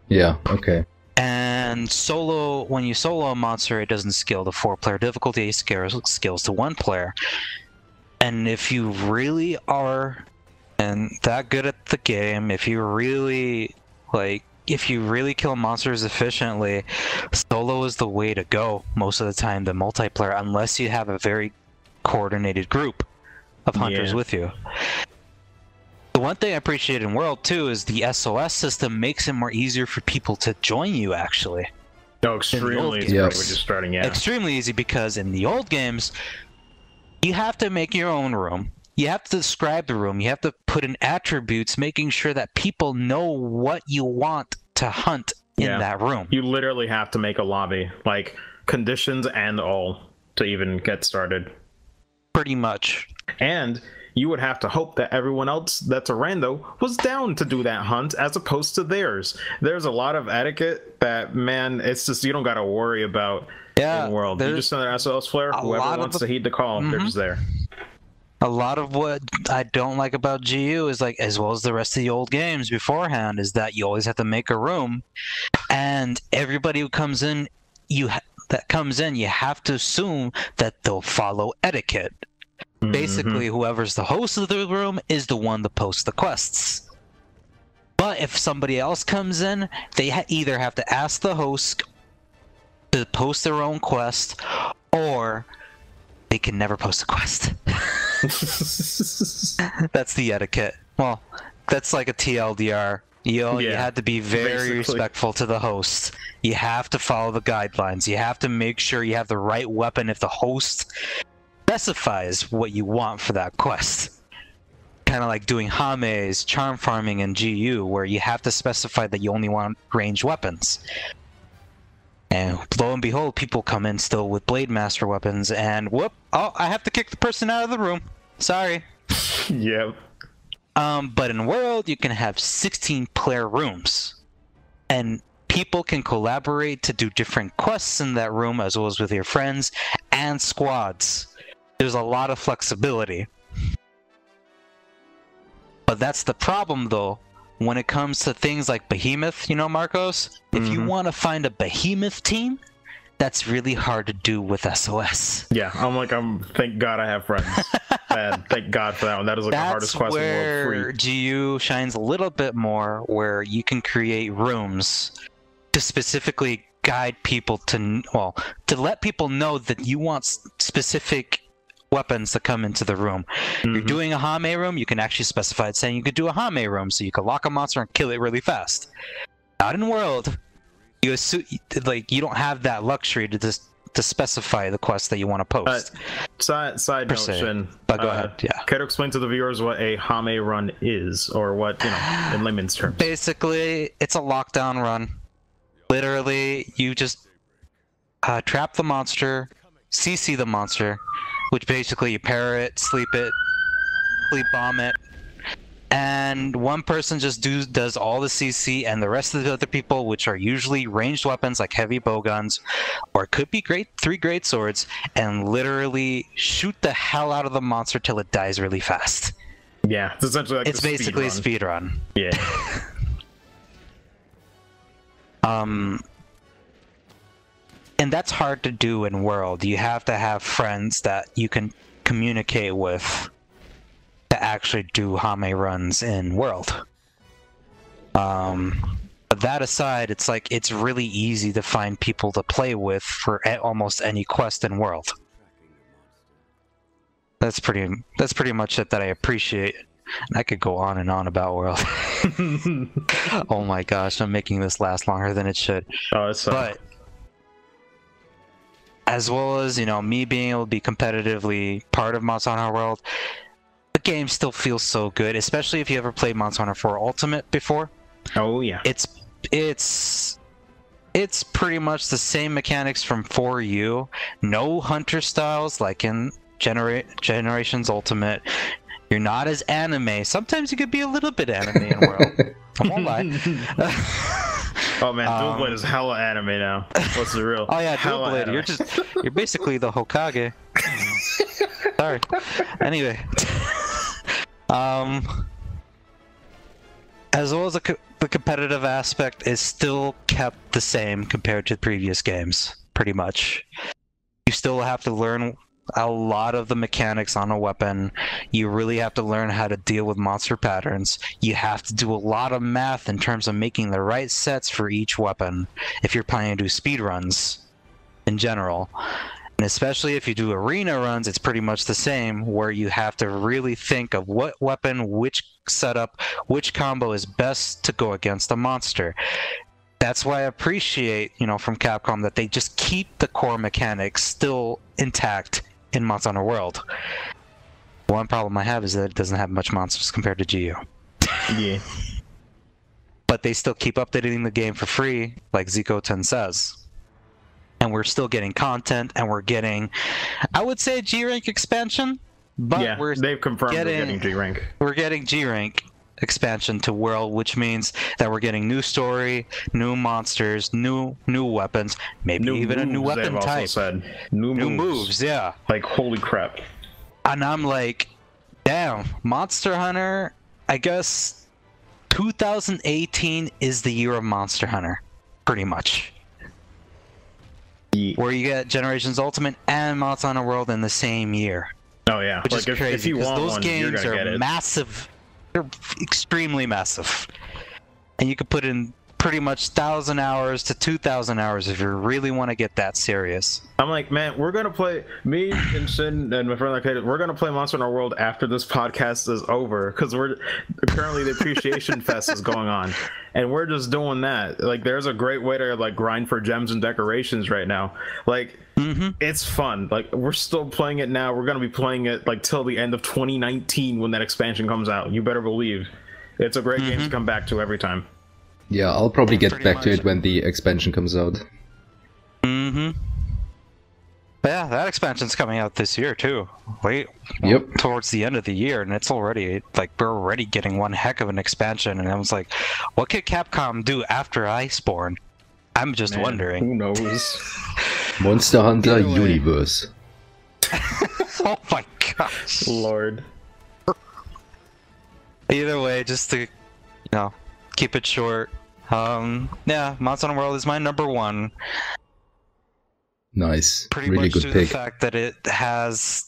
Yeah, okay. And solo, when you solo a monster, it doesn't scale to 4-player difficulty, it scales to 1 player. And if you really are that good at the game, if you really kill monsters efficiently, solo is the way to go most of the time than multiplayer, unless you have a very coordinated group of hunters with you. The one thing I appreciate in World too is the SOS system makes it more easier for people to join you, actually. No, extremely easy when you're just starting, yeah. Extremely easy, because in the old games, you have to make your own room. You have to describe the room. You have to put in attributes, making sure that people know what you want to hunt in that room. You literally have to make a lobby, like conditions and all, to even get started. Pretty much. And you would have to hope that everyone else that's a rando was down to do that hunt as opposed to theirs. There's a lot of etiquette that, man, it's just, you don't got to worry about in the world. You just send an SOS flare, whoever wants to heed the call, they're just there. A lot of what I don't like about GU is, like, as well as the rest of the old games beforehand, is that you always have to make a room, and everybody who comes in, you have to assume that they'll follow etiquette. Basically, whoever's the host of the room is the one to post the quests. But if somebody else comes in, they either have to ask the host to post their own quest, or they can never post a quest. That's the etiquette. Well, that's like a TLDR. You had to be very respectful to the host. You have to follow the guidelines. You have to make sure you have the right weapon if the host specifies what you want for that quest. Kind of like doing Hame's charm farming in GU, where you have to specify that you only want ranged weapons. And lo and behold, people come in still with Blade Master weapons, and whoop! Oh, I have to kick the person out of the room. Sorry. Yep. But in World, you can have 16-player rooms, and people can collaborate to do different quests in that room, as well as with your friends and squads. There's a lot of flexibility. But that's the problem, though. When it comes to things like Behemoth, you know, Marcos, if you want to find a Behemoth team, that's really hard to do with SOS. Yeah, thank God I have friends. Man, thank God for that one. That is like the hardest quest in the world. Where GU shines a little bit more, where you can create rooms to specifically guide people to let people know that you want specific weapons to come into the room. You're doing a Hame room, you can actually specify it saying you could do a Hame room, so you can lock a monster and kill it really fast. Not in World. You don't have that luxury to specify the quest that you want to post. Side note, Shin, but go ahead. Yeah. Care to explain to the viewers what a Hame run is, or what, in layman's terms? Basically, it's a lockdown run. Literally, you just trap the monster, CC the monster, which basically you pair it, sleep bomb it, and one person just does all the CC, and the rest of the other people, which are usually ranged weapons like heavy bowguns, or it could be three great swords, and literally shoot the hell out of the monster till it dies really fast. Yeah, it's essentially like basically a speed run. Yeah. And that's hard to do in World. You have to have friends that you can communicate with to actually do Hame runs in World. But that aside, it's really easy to find people to play with for almost any quest in World. That's pretty much it that I appreciate. And I could go on and on about World. Oh my gosh, I'm making this last longer than it should. Oh, it's but as well as, me being able to be competitively part of Monster Hunter World, the game still feels so good, especially if you ever played Monster Hunter 4 Ultimate before. Oh yeah. It's pretty much the same mechanics from 4U. No hunter styles like in Generations Ultimate. You're not as anime. Sometimes you could be a little bit anime in World. I won't lie. Oh man, Dualblade is hella anime now. What's the real? Oh yeah, Dualblade. You're basically the Hokage. Sorry. Anyway. as well as the competitive aspect is still kept the same compared to previous games, pretty much. You still have to learn a lot of the mechanics on a weapon. You really have to learn how to deal with monster patterns. You have to do a lot of math in terms of making the right sets for each weapon if you're planning to do speed runs in general. And especially if you do arena runs, it's pretty much the same, where you have to really think of what weapon, which setup, which combo is best to go against a monster. That's why I appreciate, from Capcom, that they just keep the core mechanics still intact in Monster Hunter World. One problem I have is that it doesn't have much monsters compared to GU. Yeah. But they still keep updating the game for free, like ZGoten says. And we're still getting content, and we're getting, I would say, a G-Rank expansion. But yeah, they've confirmed we're getting G-Rank. We're getting G-Rank expansion to World, which means that we're getting new story, new monsters, new weapons, maybe even a new weapon type. Said. New moves, yeah. Like, holy crap. And I'm like, damn, Monster Hunter, I guess 2018 is the year of Monster Hunter, pretty much. Yeah. Where you get Generations Ultimate and Monster Hunter World in the same year. Oh yeah, which is crazy, if you want those one, games you're gonna are get it. massive. They're extremely massive. And you could put in pretty much 1,000 hours to 2,000 hours if you really want to get that serious. I'm like, man, we're gonna play, me and Shin and my friend Arcade, we're gonna play Monster Hunter World after this podcast is over, because we're currently the Appreciation Fest is going on, and we're just doing that. Like, there's a great way to like grind for gems and decorations right now. Like, it's fun. Like, we're still playing it now. We're gonna be playing it like till the end of 2019 when that expansion comes out. You better believe it's a great game to come back to every time. Yeah, I'll probably get back to it when the expansion comes out. But yeah, that expansion's coming out this year too. Towards the end of the year, and it's already like we're already getting one heck of an expansion. And I was like, what could Capcom do after Iceborne? I'm just wondering. Who knows? Monster Hunter Universe. Oh my gosh, Lord. Either way, just to keep it short. Yeah, Monster Hunter World is my number one. Nice. Pretty really much good due pick. to the fact that it has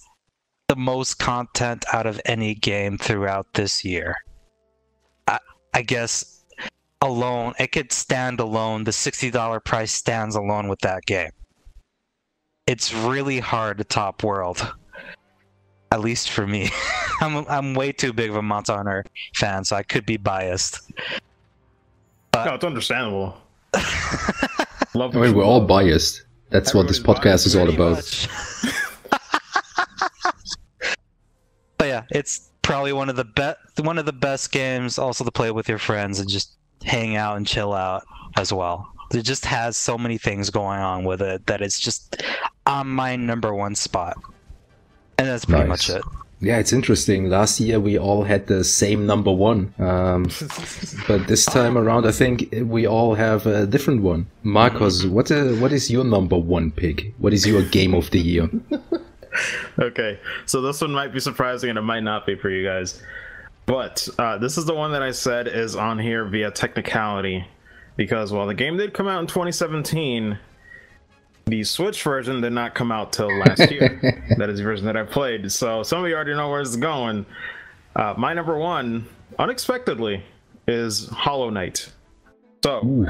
the most content out of any game throughout this year. I guess alone, it could stand alone. The $60 price stands alone with that game. It's really hard to top World. At least for me. I'm way too big of a Monster Hunter fan, so I could be biased. But No, it's understandable. We're all biased. That's what this podcast is all about. But yeah, it's probably one of the best games also to play with your friends and just hang out and chill out as well. It just has so many things going on with it that it's just on my number one spot. And that's pretty much it. Yeah, it's interesting. Last year we all had the same number one. But this time around, I think we all have a different one. Marcos, what is your number one pick? What is your game of the year? Okay, so this one might be surprising and it might not be for you guys. But this is the one that I said is on here via technicality. Because while the game did come out in 2017... the Switch version did not come out till last year. That is the version that I played. So some of you already know where it's going. My number one, unexpectedly, is Hollow Knight. So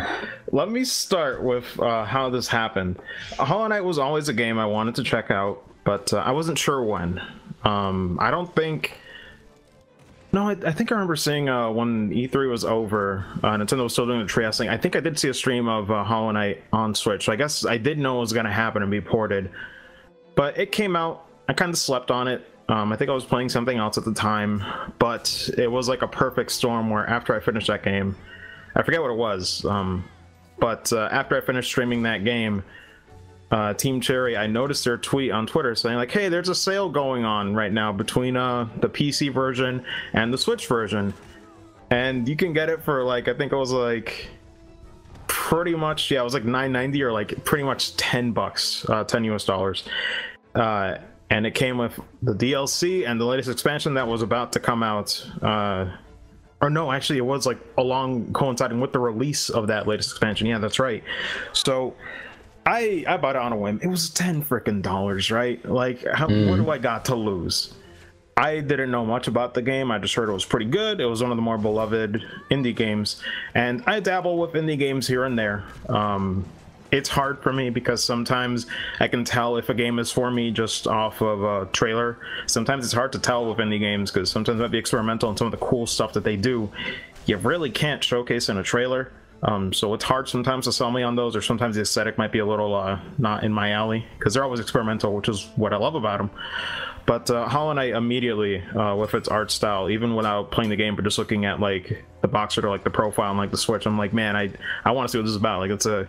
let me start with how this happened. Hollow Knight was always a game I wanted to check out, but I wasn't sure when. I don't think... No, I think I remember seeing when E3 was over, Nintendo was still doing the treehouse thing. I think I did see a stream of Hollow Knight on Switch. So I guess I did know it was going to happen and be ported. But it came out, I kind of slept on it. I think I was playing something else at the time. But it was like a perfect storm where after I finished that game, I forget what it was. But after I finished streaming that game, Team Cherry, I noticed their tweet on Twitter saying like, hey, there's a sale going on right now between the PC version and the Switch version, and you can get it for like, I think it was like pretty much, yeah, it was like $9.90 or like pretty much $10, 10 US dollars. And it came with the DLC and the latest expansion that was about to come out or no, actually it was like along coinciding with the release of that latest expansion. Yeah, that's right. So I bought it on a whim. It was $10 frickin', right? Like, what do I got to lose? I didn't know much about the game. I just heard it was pretty good. It was one of the more beloved indie games, and I dabble with indie games here and there. It's hard for me because sometimes I can tell if a game is for me just off of a trailer. Sometimes it's hard to tell with indie games because sometimes it might be experimental, and some of the cool stuff that they do, you really can't showcase in a trailer. So it's hard sometimes to sell me on those, or sometimes the aesthetic might be a little not in my alley, because they're always experimental, which is what I love about them. But Hollow Knight immediately, with its art style, even without playing the game, but just looking at like the box art or like the profile and like the Switch, I'm like, man, I want to see what this is about. Like, it's a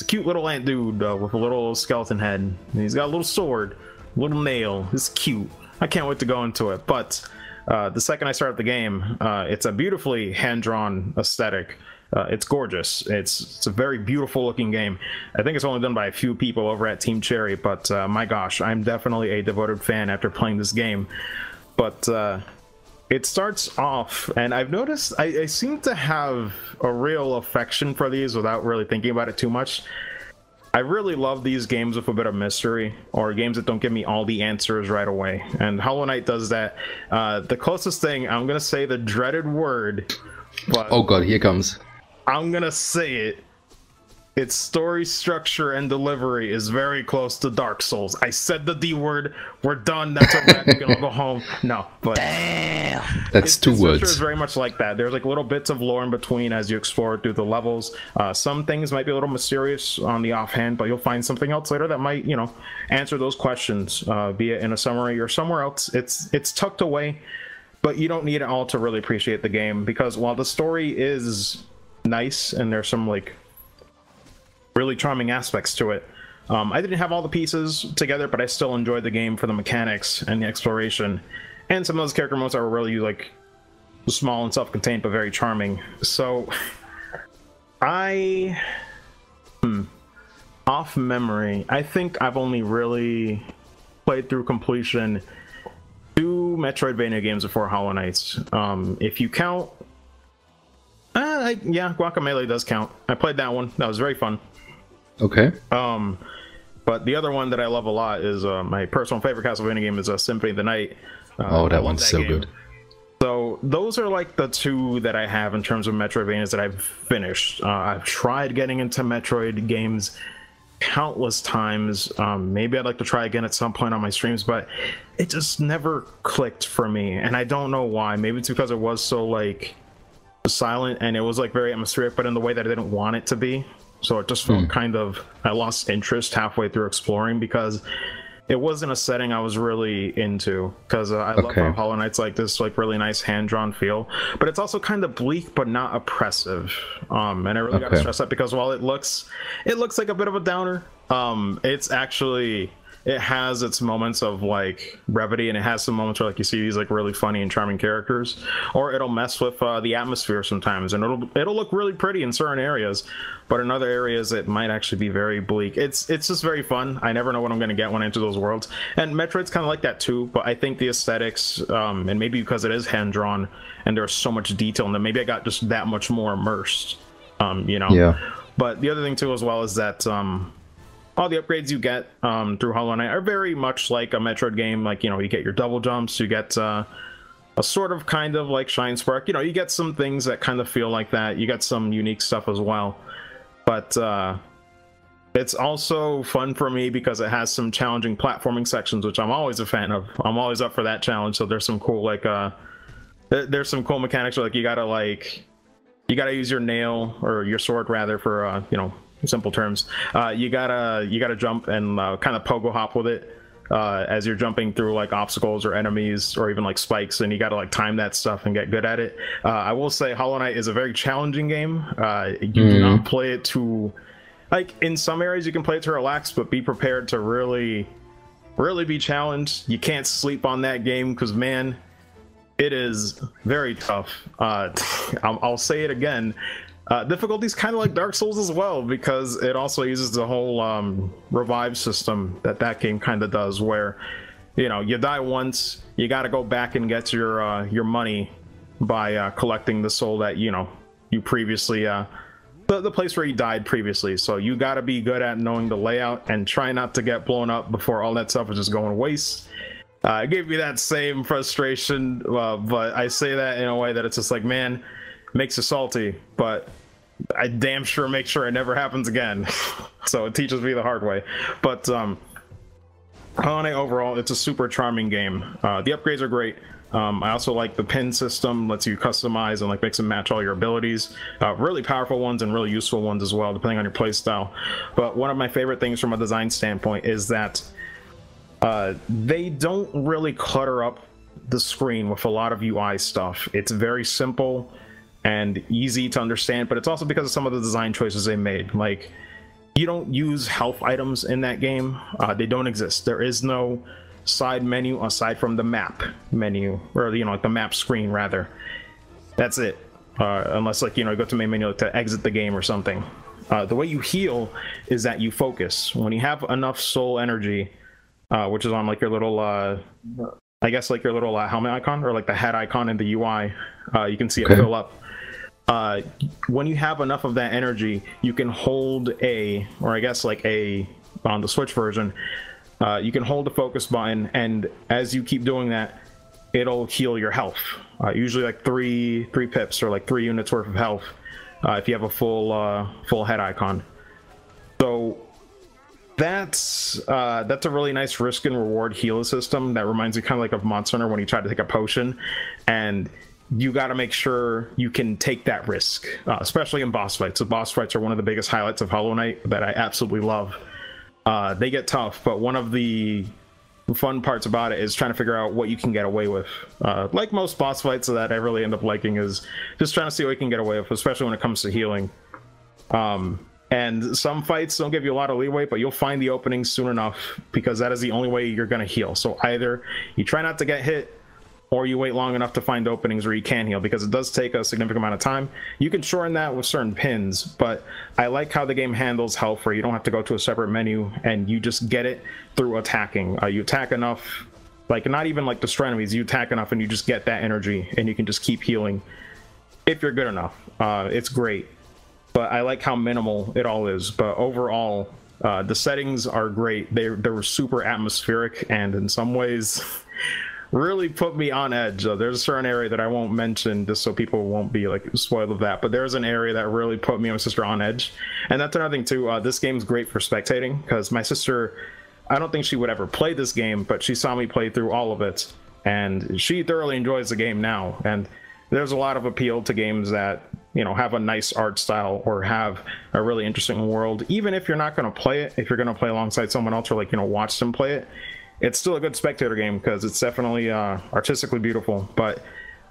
cute little ant dude with a little skeleton head. And he's got a little sword, little nail. It's cute. I can't wait to go into it. But the second I start the game, it's a beautifully hand-drawn aesthetic. It's gorgeous. It's a very beautiful looking game. I think it's only done by a few people over at Team Cherry, but my gosh, I'm definitely a devoted fan after playing this game. But it starts off, and I've noticed I seem to have a real affection for these without really thinking about it too much. I really love these games with a bit of mystery, or games that don't give me all the answers right away, and Hollow Knight does that. The closest thing, I'm gonna say the dreaded word, but oh god, here comes. I'm gonna say it. Its story structure and delivery is very close to Dark Souls. I said the D word. We're done. That's a wrap. You can all go home. No, but Damn. That's two words. Structure is very much like that. There's like little bits of lore in between as you explore through the levels. Some things might be a little mysterious on the offhand, but you'll find something else later that might, you know, answer those questions, be it in a summary or somewhere else. It's tucked away, but you don't need it all to really appreciate the game, because while the story is nice and there's some like really charming aspects to it, I didn't have all the pieces together, but I still enjoyed the game for the mechanics and the exploration, and some of those character modes that were really like small and self-contained but very charming. So off memory, I think I've only really played through completion 2 Metroidvania games before Hollow Knights. If you count, yeah, Guacamelee does count. I played that one. That was very fun. Okay. But the other one that I love a lot is my personal favorite Castlevania game is Symphony of the Night. Oh, that one's so good. So those are like the 2 that I have in terms of Metroidvanias that I've finished. I've tried getting into Metroid games countless times. Maybe I'd like to try again at some point on my streams, but it just never clicked for me, and I don't know why. Maybe it's because it was so like silent and it was like very atmospheric, but in the way that I didn't want it to be. So it just felt kind of, I lost interest halfway through exploring because it wasn't a setting I was really into. Because I love how Hollow Knight's like this like really nice hand-drawn feel, but it's also kind of bleak but not oppressive. And I really got to stress that, because while it looks like a bit of a downer, it's actually, it has its moments of like brevity, and it has some moments where like you see these like really funny and charming characters, or it'll mess with the atmosphere sometimes, and it'll look really pretty in certain areas, but in other areas it might actually be very bleak. It's just very fun. I never know what I'm going to get when I enter those worlds, and Metroid's kind of like that too, but I think the aesthetics, and maybe because it is hand drawn and there's so much detail in them, maybe I got just that much more immersed, you know. Yeah. But the other thing too as well is that all the upgrades you get through Hollow Knight are very much like a Metroid game. Like, you know, you get your double jumps, you get a sort of kind of like Shine Spark. You know, you get some things that kind of feel like that. You get some unique stuff as well. But it's also fun for me because it has some challenging platforming sections, which I'm always a fan of. I'm always up for that challenge. So there's some cool like there's some cool mechanics where like you gotta use your nail, or your sword rather, for you know, simple terms. You gotta jump and kind of pogo hop with it as you're jumping through like obstacles or enemies or even like spikes, and you gotta like time that stuff and get good at it. I will say Hollow Knight is a very challenging game. You do not play it to, like, in some areas you can play it to relax, but be prepared to really be challenged. You can't sleep on that game because, man, it is very tough. I'll say it again. Difficulty's kind of like Dark Souls as well, because it also uses the whole revive system that game kind of does, where, you know, you die once, you got to go back and get your money by collecting the soul that you previously the place where you died previously. So you got to be good at knowing the layout and try not to get blown up before all that stuff is just going to waste. It gave me that same frustration, but I say that in a way that it's just like, man, makes you salty, but I damn sure make sure it never happens again. So it teaches me the hard way. But Hollow Knight overall, it's a super charming game. The upgrades are great. I also like the pin system, lets you customize and like mix and match all your abilities. Really powerful ones and really useful ones as well, depending on your playstyle. But one of my favorite things from a design standpoint is that they don't really clutter up the screen with a lot of UI stuff. It's very simple and easy to understand, but it's also because of some of the design choices they made. Like, you don't use health items in that game. They don't exist. There is no side menu aside from the map menu, or like the map screen rather. That's it. Unless like you go to main menu to exit the game or something. The way you heal is that you focus. When you have enough soul energy, which is on like your little I guess like your little helmet icon, or like the head icon in the UI, you can see it fill up. When you have enough of that energy, you can hold or I guess like on the Switch version, you can hold the focus button, and as you keep doing that, it'll heal your health. Usually like three pips, or like 3 units worth of health, if you have a full head icon. So that's a really nice risk and reward heal system that reminds me kind of like of Monster Hunter when you try to take a potion, and you got to make sure you can take that risk, especially in boss fights. So boss fights are one of the biggest highlights of Hollow Knight that I absolutely love. They get tough, but one of the fun parts about it is trying to figure out what you can get away with. Like most boss fights that I really end up liking is just trying to see what you can get away with, especially when it comes to healing. And some fights don't give you a lot of leeway, but you'll find the openings soon enough, because that is the only way you're going to heal. So either you try not to get hit, or you wait long enough to find openings where you can heal, because it does take a significant amount of time. You can shorten that with certain pins, but I like how the game handles health, where you don't have to go to a separate menu, and you just get it through attacking. You attack enough, like not even like destroy enemies, you attack enough and you just get that energy, and you can just keep healing if you're good enough. It's great, but I like how minimal it all is. But overall, the settings are great. They were super atmospheric, and in some ways really put me on edge. There's a certain area that I won't mention just so people won't be like spoiled of that, but there's an area that really put me and my sister on edge. And that's another thing too, this game's great for spectating, because my sister, I don't think she would ever play this game, but she saw me play through all of it, and she thoroughly enjoys the game now. And there's a lot of appeal to games that have a nice art style or have a really interesting world. Even if you're not going to play it, if you're going to play alongside someone else, or like watch them play it, it's still a good spectator game, because it's definitely artistically beautiful. But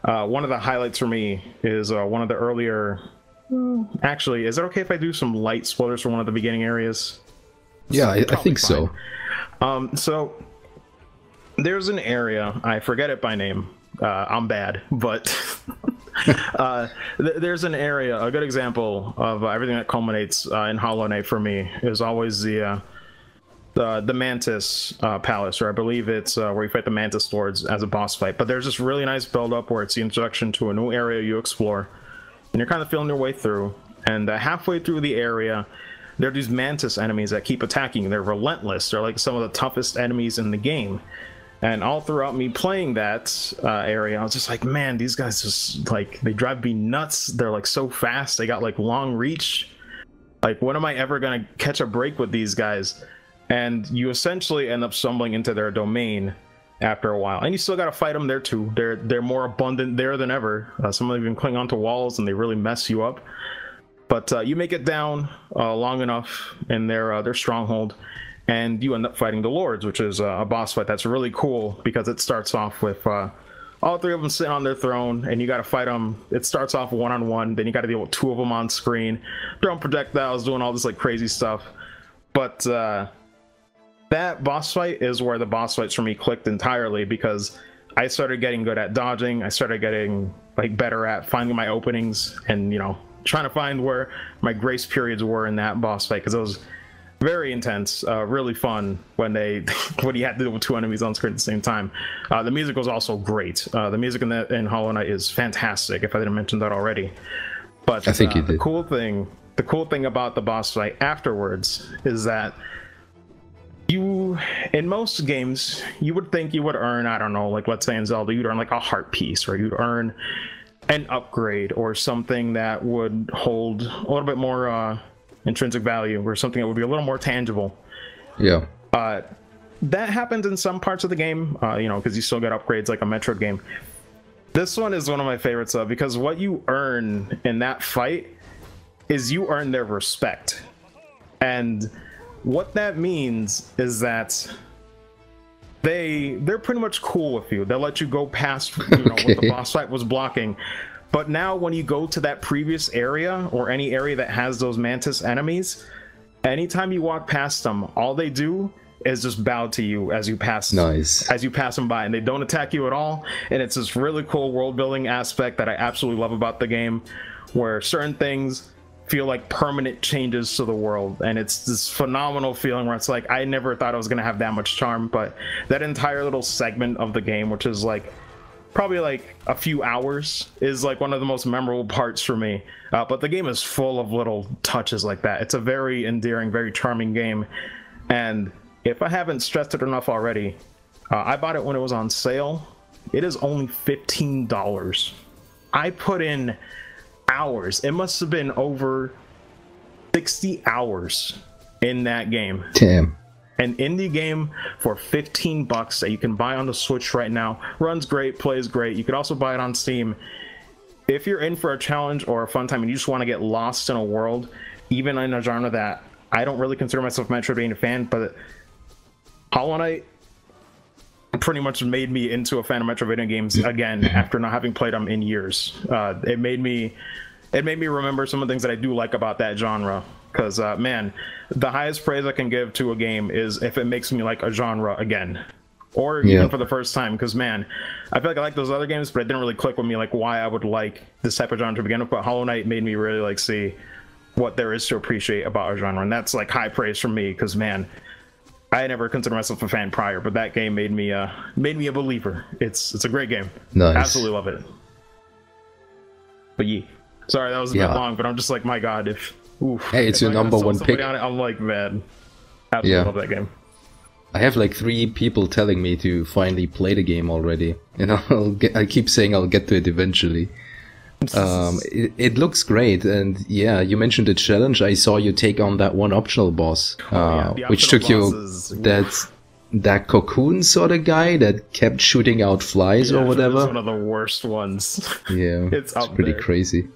one of the highlights for me is one of the earlier... Actually, is it okay if I do some light spoilers for one of the beginning areas? Yeah, I think so. So there's an area, I forget it by name. I'm bad, but there's an area, a good example of everything that culminates in Hollow Knight for me is always the Mantis Palace, or I believe it's where you fight the Mantis Lords as a boss fight. But there's this really nice build up where it's the introduction to a new area you explore, and you're kind of feeling your way through, and halfway through the area there are these Mantis enemies that keep attacking. They're relentless. They're like some of the toughest enemies in the game. And all throughout me playing that area, I was just like, man, these guys just like, they drive me nuts. They're like so fast. They got like long reach. Like, when am I ever gonna catch a break with these guys? And you essentially end up stumbling into their domain after a while, and you still got to fight them there too. They're more abundant there than ever. Some of them even cling onto walls, and they really mess you up. But you make it down long enough in their stronghold, and you end up fighting the Lords, which is a boss fight that's really cool, because it starts off with all three of them sitting on their throne, and you got to fight them. It starts off one-on-one, then you got to deal with two of them on screen, throwing projectiles, doing all this like crazy stuff. But that boss fight is where the boss fights for me clicked entirely, because I started getting good at dodging. I started getting like better at finding my openings, and trying to find where my grace periods were in that boss fight, because Very intense, really fun when when you had to deal with two enemies on screen at the same time. The music was also great. The music in Hollow Knight is fantastic, if I didn't mention that already. But I think you did. The cool thing about the boss fight afterwards is that in most games, you would think you would earn, I don't know, like let's say in Zelda, you'd earn like a heart piece, or you'd earn an upgrade or something that would hold a little bit more intrinsic value, or something that would be a little more tangible. Yeah. That happens in some parts of the game, because you still get upgrades like a Metroid game. This one is one of my favorites, though, because what you earn in that fight is you earn their respect. And what that means is that they're pretty much cool with you. They'll let you go past what the boss fight was blocking. But now when you go to that previous area, or any area that has those Mantis enemies, anytime you walk past them, all they do is just bow to you as you pass them by, and they don't attack you at all. And it's this really cool world building aspect that I absolutely love about the game, where certain things feel like permanent changes to the world, and it's this phenomenal feeling where it's like, I never thought I was going to have that much charm. But that entire little segment of the game, which is like probably like a few hours, is like one of the most memorable parts for me. But the game is full of little touches like that. It's a very endearing, very charming game. And if I haven't stressed it enough already, I bought it when it was on sale. It is only $15. I put in hours. It must have been over 60 hours in that game. Damn. An indie game for $15 that you can buy on the Switch right now. Runs great, plays great. You could also buy it on Steam. If you're in for a challenge or a fun time and you just want to get lost in a world, even in a genre that I don't really consider myself a Metroidvania fan, but Hollow Knight pretty much made me into a fan of Metroidvania games again after not having played them in years. It made me remember some of the things that I do like about that genre. Because, man, the highest praise I can give to a game is if it makes me like a genre again. Or even for the first time. Because, man, I feel like I like those other games, but it didn't really click with me like why I would like this type of genre to begin with. But Hollow Knight made me really like see what there is to appreciate about a genre. And that's like high praise from me. Because, man, I never considered myself a fan prior, but that game made me a believer. It's a great game. Nice. Absolutely love it. But sorry, that was a bit long, but I'm just like, my God, hey, it's your number one pick. I'm like, man, absolutely love that game. I have like 3 people telling me to finally play the game already, and I keep saying I'll get to it eventually. It looks great, and yeah, you mentioned the challenge. I saw you take on that one optional boss, which took you that cocoon sort of guy that kept shooting out flies or whatever. It's one of the worst ones. Yeah, it's pretty crazy.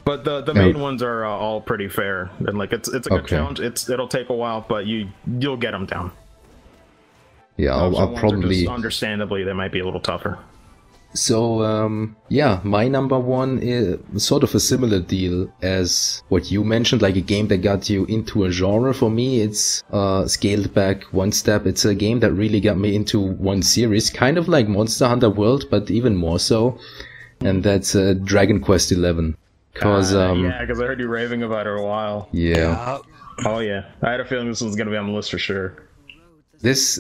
But the main ones are all pretty fair, and like it's a good challenge. It'll take a while, but you'll get them down. Yeah, I'll probably understandably they might be a little tougher. So, yeah, my number one is sort of a similar deal as what you mentioned, like a game that got you into a genre. For me, it's scaled back one step. It's a game that really got me into one series, kind of like Monster Hunter World, but even more so. And that's Dragon Quest XI. Because I heard you raving about it a while. Yeah. Oh, yeah. I had a feeling this was going to be on the list for sure. This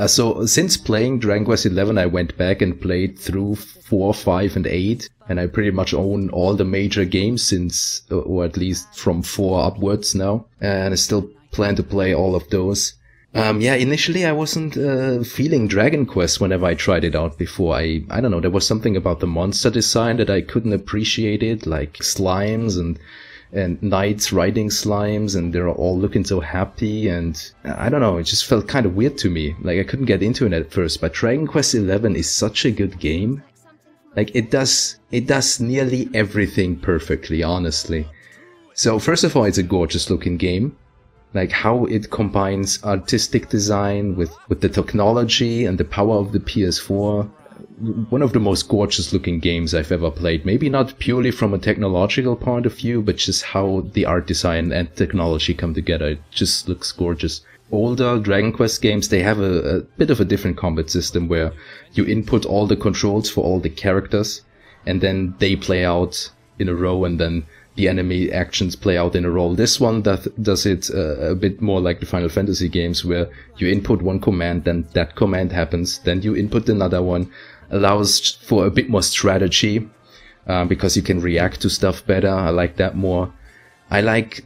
so since playing Dragon Quest XI, I went back and played through 4, 5, and 8, and I pretty much own all the major games since, or at least from 4 upwards now, and I still plan to play all of those. Initially I wasn't feeling Dragon Quest whenever I tried it out before. I don't know, there was something about the monster design that I couldn't appreciate it, like slimes and knights riding slimes, and they're all looking so happy, and I don't know, it just felt kind of weird to me. Like I couldn't get into it at first, but Dragon Quest XI is such a good game. Like it does nearly everything perfectly, honestly. So first of all, it's a gorgeous looking game. Like how it combines artistic design with the technology and the power of the PS4. One of the most gorgeous looking games I've ever played. Maybe not purely from a technological point of view, but just how the art design and technology come together. It just looks gorgeous. Older Dragon Quest games, they have a bit of a different combat system where you input all the controls for all the characters and then they play out in a row, and then the enemy actions play out in a role. This one does it a bit more like the Final Fantasy games, where you input one command, then that command happens, then you input another one. Allows for a bit more strategy, because you can react to stuff better. I like that more. I like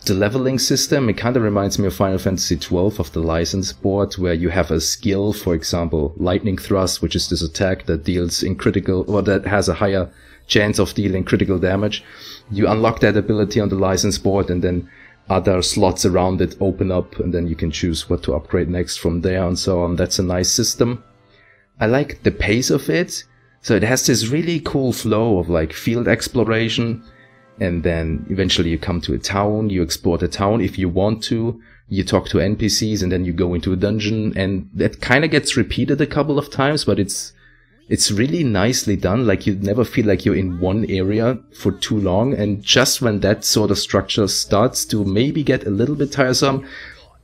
the leveling system. It kind of reminds me of Final Fantasy XII of the license board, where you have a skill, for example, Lightning Thrust, which is this attack that deals in critical, or that has a higher chance of dealing critical damage. You unlock that ability on the license board, and then other slots around it open up, and then you can choose what to upgrade next from there and so on. That's a nice system. I like the pace of it. So it has this really cool flow of like field exploration, and then eventually you come to a town, you explore the town if you want to, you talk to NPCs, and then you go into a dungeon, and that kind of gets repeated a couple of times, but it's really nicely done. Like, you never feel like you're in one area for too long, and just when that sort of structure starts to maybe get a little bit tiresome,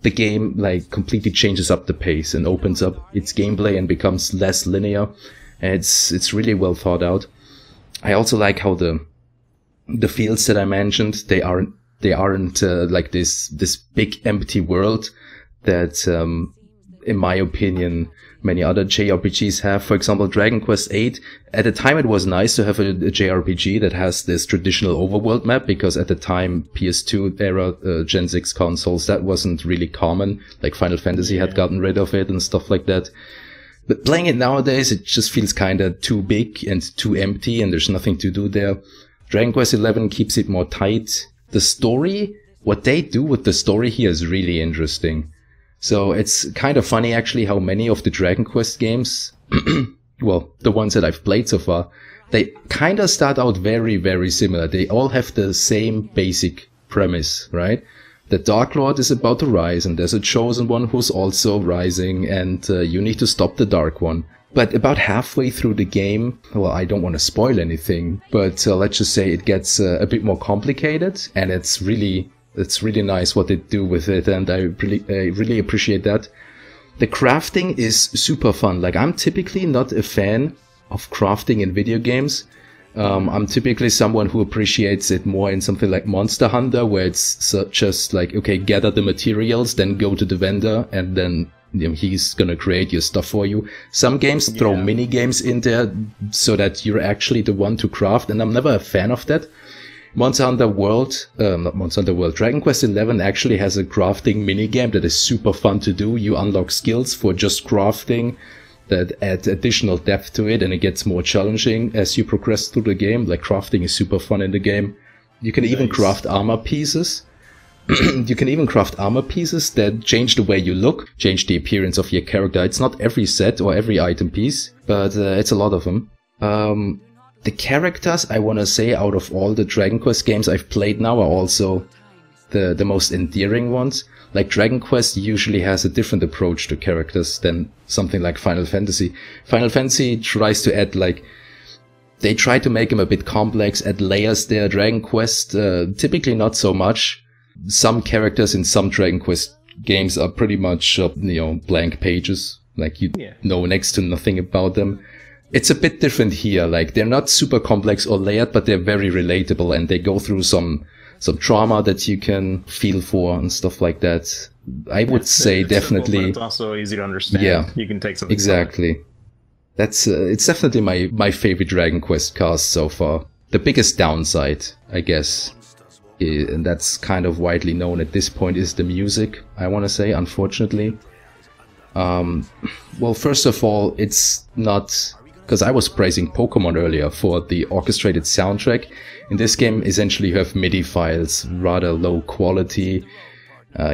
the game like completely changes up the pace and opens up its gameplay and becomes less linear. And it's really well thought out. I also like how the fields that I mentioned, they aren't like this big empty world that in my opinion many other JRPGs have. For example, Dragon Quest VIII, at the time it was nice to have a JRPG that has this traditional overworld map, because at the time, PS2 era, Gen 6 consoles, that wasn't really common. Like Final Fantasy had gotten rid of it and stuff like that. But playing it nowadays, it just feels kind of too big and too empty, and there's nothing to do there. Dragon Quest XI keeps it more tight. The story, what they do with the story here is really interesting. So it's kind of funny actually how many of the Dragon Quest games, well, the ones that I've played so far, they kind of start out very, very similar. They all have the same basic premise, right? The Dark Lord is about to rise, and there's a chosen one who's also rising, and you need to stop the Dark One. But about halfway through the game, well, I don't want to spoil anything, but let's just say it gets a bit more complicated, and it's really nice what they do with it, and I really appreciate that. The crafting is super fun. Like, I'm typically not a fan of crafting in video games. I'm typically someone who appreciates it more in something like Monster Hunter, where it's just like, okay, gather the materials, then go to the vendor, and then he's gonna create your stuff for you. Some games throw mini games in there so that you're actually the one to craft, and I'm never a fan of that. Dragon Quest XI actually has a crafting minigame that is super fun to do. You unlock skills for just crafting that add additional depth to it, and it gets more challenging as you progress through the game. Like, crafting is super fun in the game. You can even craft armor pieces. You can even craft armor pieces that change the way you look, change the appearance of your character. It's not every set or every item piece, but it's a lot of them. The characters, I want to say, out of all the Dragon Quest games I've played now, are also the most endearing ones. Like, Dragon Quest usually has a different approach to characters than something like Final Fantasy. Final Fantasy tries to add, like, they try to make them a bit complex, add layers there. Dragon Quest, typically not so much. Some characters in some Dragon Quest games are pretty much, blank pages. Like, you know next to nothing about them. It's a bit different here. Like, they're not super complex or layered, but they're very relatable, and they go through some trauma that you can feel for and stuff like that. I would say it's definitely simple, but it's also easy to understand. Yeah, you can take something exactly. That's it's definitely my favorite Dragon Quest cast so far. The biggest downside, I guess, and that's kind of widely known at this point, is the music, I want to say, unfortunately. Well, first of all, it's not, because I was praising Pokemon earlier for the orchestrated soundtrack. In this game, essentially, you have MIDI files, rather low quality.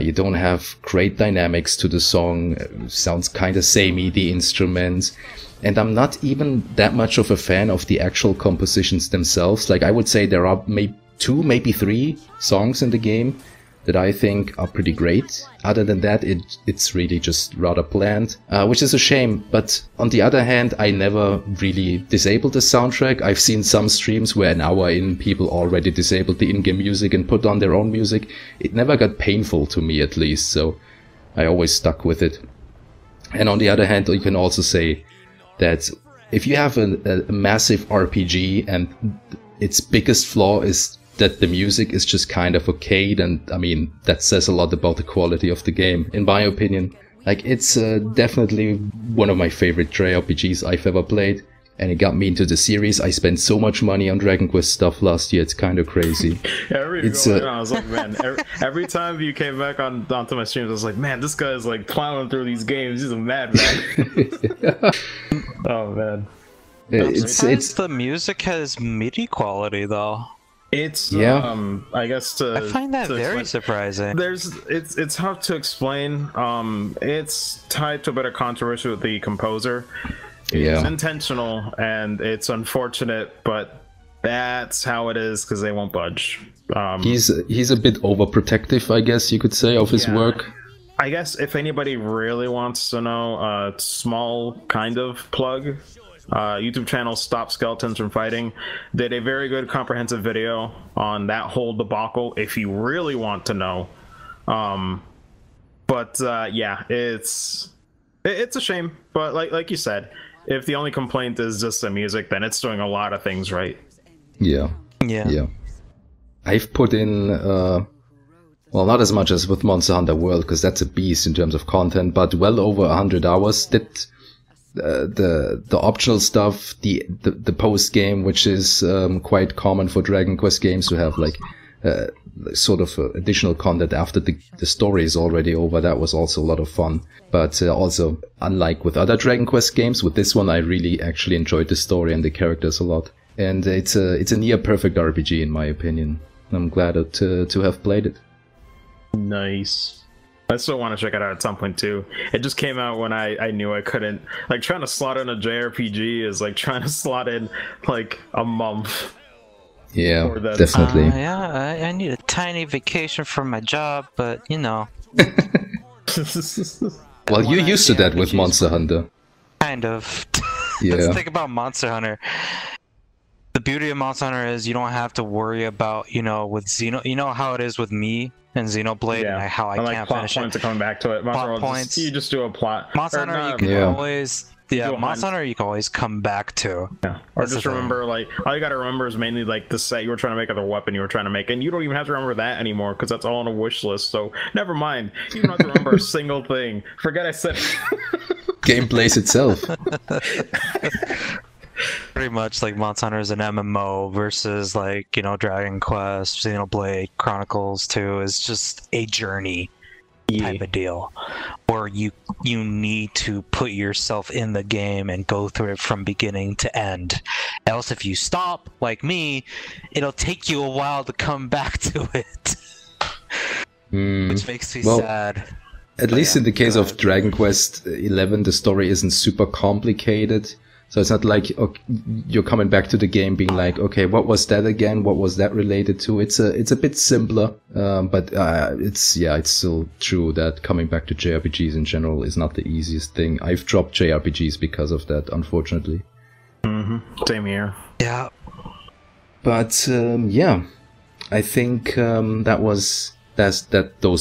You don't have great dynamics to the song. Sounds kind of samey, the instruments. And I'm not even that much of a fan of the actual compositions themselves. Like, I would say there are maybe 2, maybe 3 songs in the game that I think are pretty great. Other than that, it's really just rather bland, which is a shame. But on the other hand, I never really disabled the soundtrack. I've seen some streams where an hour in, people already disabled the in-game music and put on their own music. It never got painful to me, at least, so I always stuck with it. And on the other hand, you can also say that if you have a massive RPG and its biggest flaw is that the music is just kind of okay, and I mean, that says a lot about the quality of the game, in my opinion. Like, it's definitely one of my favorite JRPGs I've ever played, and it got me into the series. I spent so much money on Dragon Quest stuff last year, it's kind of crazy. I was like, man, every time you came back onto my streams, I was like, man, this guy's like plowing through these games. He's a madman. Oh man. It's the music has MIDI quality though. It's I guess I find that very surprising. It's hard to explain. It's tied to a bit of controversy with the composer. It's intentional and it's unfortunate, but that's how it is because they won't budge. He's a bit overprotective, I guess you could say, of his work. I guess if anybody really wants to know, a small kind of plug, YouTube channel Stop Skeletons from Fighting did a very good comprehensive video on that whole debacle if you really want to know. Yeah, it's a shame, but like you said, if the only complaint is just the music, then it's doing a lot of things right. Yeah. I've put in well, not as much as with Monster Hunter World, because that's a beast in terms of content, but well over 100 hours. Did the optional stuff, the post game, which is quite common for Dragon Quest games to have like sort of additional content after the story is already over. That was also a lot of fun. But also, unlike with other Dragon Quest games, with this one I really actually enjoyed the story and the characters a lot. And it's a near perfect RPG in my opinion. I'm glad to have played it. Nice. I still want to check it out at some point too. It just came out when I knew I couldn't. Like, trying to slot in a JRPG is like trying to slot in like a month. Yeah, definitely. I need a tiny vacation from my job, but you know. Well, you're used to that with Monster Hunter. Kind of. Yeah. Let's think about Monster Hunter. The beauty of Monster Hunter is you don't have to worry about, with you know how it is with me and Xenoblade, and how I can't finish it. Plot points are coming back to it. Plot points. You just do a plot. Monster Hunter, you can always... Yeah, Monster Hunter you can always come back to. Yeah. Or just remember, like, all you gotta remember is mainly, like, the set you were trying to make or the weapon you were trying to make. And you don't even have to remember that anymore, because that's all on a wish list, so never mind. You don't have to remember a single thing. Forget I said Game plays itself. Pretty much, like, Monster Hunter is an MMO versus, like, Dragon Quest, Xenoblade, Chronicles 2 is just a journey type of deal, where you need to put yourself in the game and go through it from beginning to end. Else, if you stop, like me, it'll take you a while to come back to it. Which makes me sad. At least in the case of Dragon Quest 11, the story isn't super complicated. So it's not like you're coming back to the game being like, okay, what was that again? What was that related to? It's a bit simpler, but it's still true that coming back to JRPGs in general is not the easiest thing. I've dropped JRPGs because of that, unfortunately. Same here. Yeah. But I think those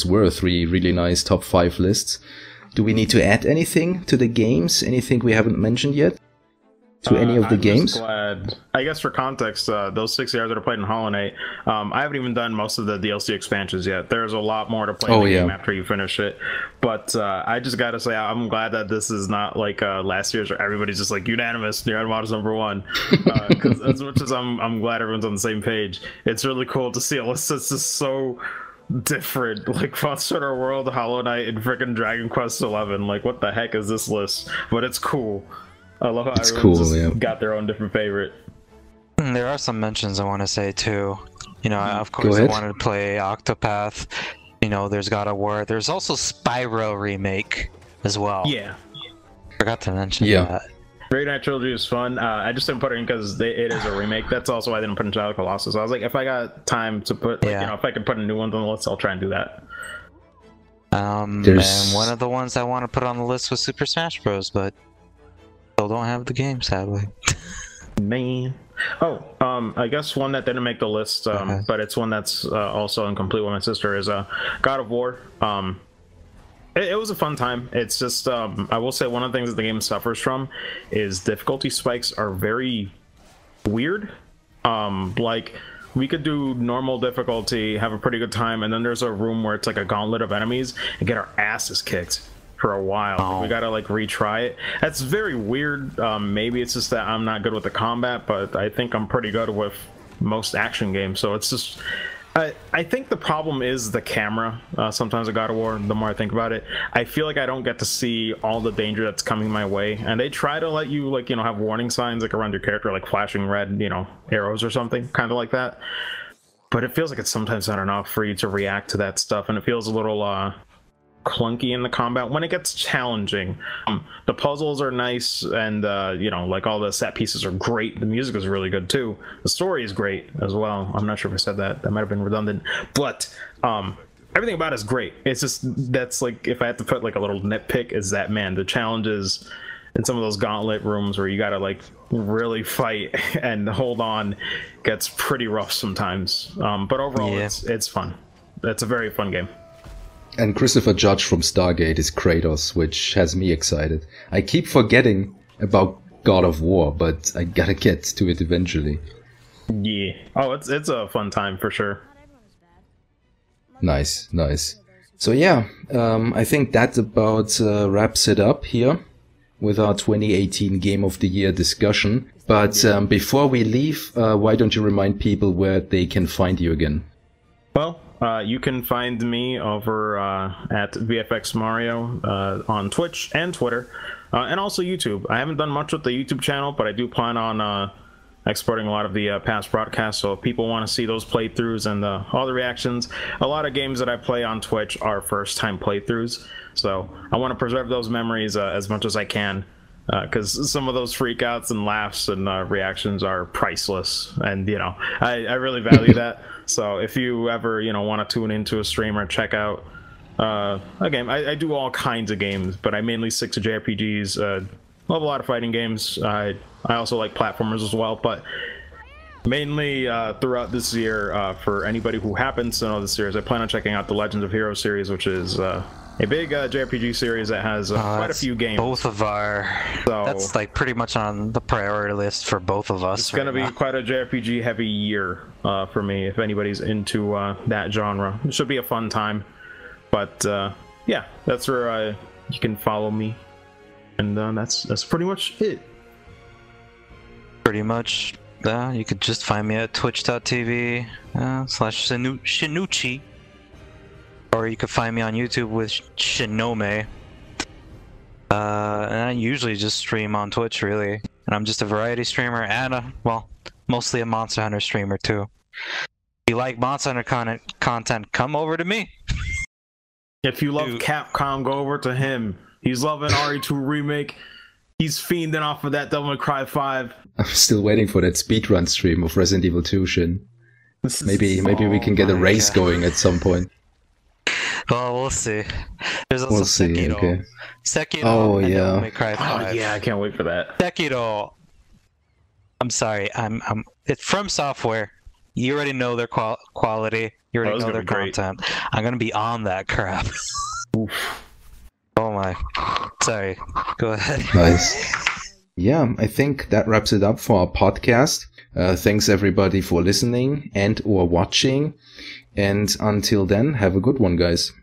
were 3 really nice top 5 lists. Do we need to add anything to the games? Anything we haven't mentioned yet? To any of the games? Glad. I guess for context, those 6 hours that are played in Hollow Knight, I haven't even done most of the DLC expansions yet. There's a lot more to play in the game after you finish it. But I just gotta say, I'm glad that this is not like last year's where everybody's just like unanimous, Nier Automata's #1. Because as much as I'm glad everyone's on the same page, it's really cool to see a list that's just so different, like Monster Hunter World, Hollow Knight, and freaking Dragon Quest 11. Like, what the heck is this list? But it's cool. I love how everyone's got their own different favorite. There are some mentions I want to say too. Of course, I wanted to play Octopath. There's God of War. There's also Spyro remake as well. Yeah. Forgot to mention that. Great Knight Trilogy is fun. I just didn't put it in because it is a remake. That's also why I didn't put in Child of Colossus. I was like, if I got time to put, if I could put a new one on the list, I'll try and do that. And one of the ones I want to put on the list was Super Smash Bros, but still don't have the game, sadly. Man. I guess one that didn't make the list, but it's one that's also incomplete with my sister, is God of War. It was a fun time. It's just, I will say one of the things that the game suffers from is difficulty spikes are very weird. Like, we could do normal difficulty, have a pretty good time, and then there's a room where it's like a gauntlet of enemies and get our asses kicked for a while. Oh. We gotta like retry it. That's very weird. Maybe it's just that I'm not good with the combat, but I think I'm pretty good with most action games. So it's just, I think the problem is the camera. Sometimes in God of War, the more I think about it, I feel like I don't get to see all the danger that's coming my way. And they try to let you, like, you know, have warning signs like around your character, like flashing red, you know, arrows or something, kind of like that. But it feels like it's sometimes not enough for you to react to that stuff, and it feels a little clunky in the combat when it gets challenging. The puzzles are nice, and you know, like all the set pieces are great. The music is really good too. The story is great as well. I'm not sure if I said that. That might have been redundant, but everything about it is great. It's just, that's like, if I had to put like a little nitpick, is that, man, the challenges in some of those gauntlet rooms where you gotta like really fight and hold on gets pretty rough sometimes. But overall, Yeah. it's fun. It's a very fun game. And Christopher Judge from Stargate is Kratos, which has me excited. I keep forgetting about God of War, but I gotta get to it eventually. Yeah. Oh, it's a fun time for sure. Nice, nice. So yeah, I think that about wraps it up here with our 2018 Game of the Year discussion. But before we leave, why don't you remind people where they can find you again? Well, you can find me over at VFXMario on Twitch and Twitter, and also YouTube. I haven't done much with the YouTube channel, but I do plan on exporting a lot of the past broadcasts, so if people want to see those playthroughs and all the reactions. A lot of games that I play on Twitch are first-time playthroughs, so I want to preserve those memories as much as I can, because some of those freakouts and laughs and reactions are priceless, and you know, I really value that. So if you ever, you know, want to tune into a stream or check out a game, I do all kinds of games, but I mainly stick to JRPGs. Love a lot of fighting games. I also like platformers as well, but mainly throughout this year, for anybody who happens to know the series, I plan on checking out the Legends of Heroes series, which is a big JRPG series that has quite a few games. Both of our... So that's like pretty much on the priority list for both of us. it's going to be quite a JRPG heavy year for me, if anybody's into that genre. It should be a fun time. But yeah, that's where you can follow me. And that's pretty much it. Pretty much. You could just find me at twitch.tv /Shinuchi. Or you could find me on YouTube with Shinome. And I usually just stream on Twitch, really. And I'm just a variety streamer and well, mostly a Monster Hunter streamer too. If you like Monster Hunter content, come over to me. If you love Capcom, go over to him. He's loving RE2 Remake. He's fiending off of that Devil May Cry 5. I'm still waiting for that speedrun stream of Resident Evil 2, Shin. Maybe we can get a race going at some point. Well, we'll see. There's also We'll see, Sekiro. okay. Sekiro and yeah. Devil May Cry 5. Oh yeah, I can't wait for that. Sekiro. I'm sorry. It's From Software. You already know their quality. You already know their content. I'm gonna be on that crap. Oof. Oh my. Sorry. Go ahead. Nice. Yeah, I think that wraps it up for our podcast. Thanks everybody for listening and or watching. And until then, have a good one, guys.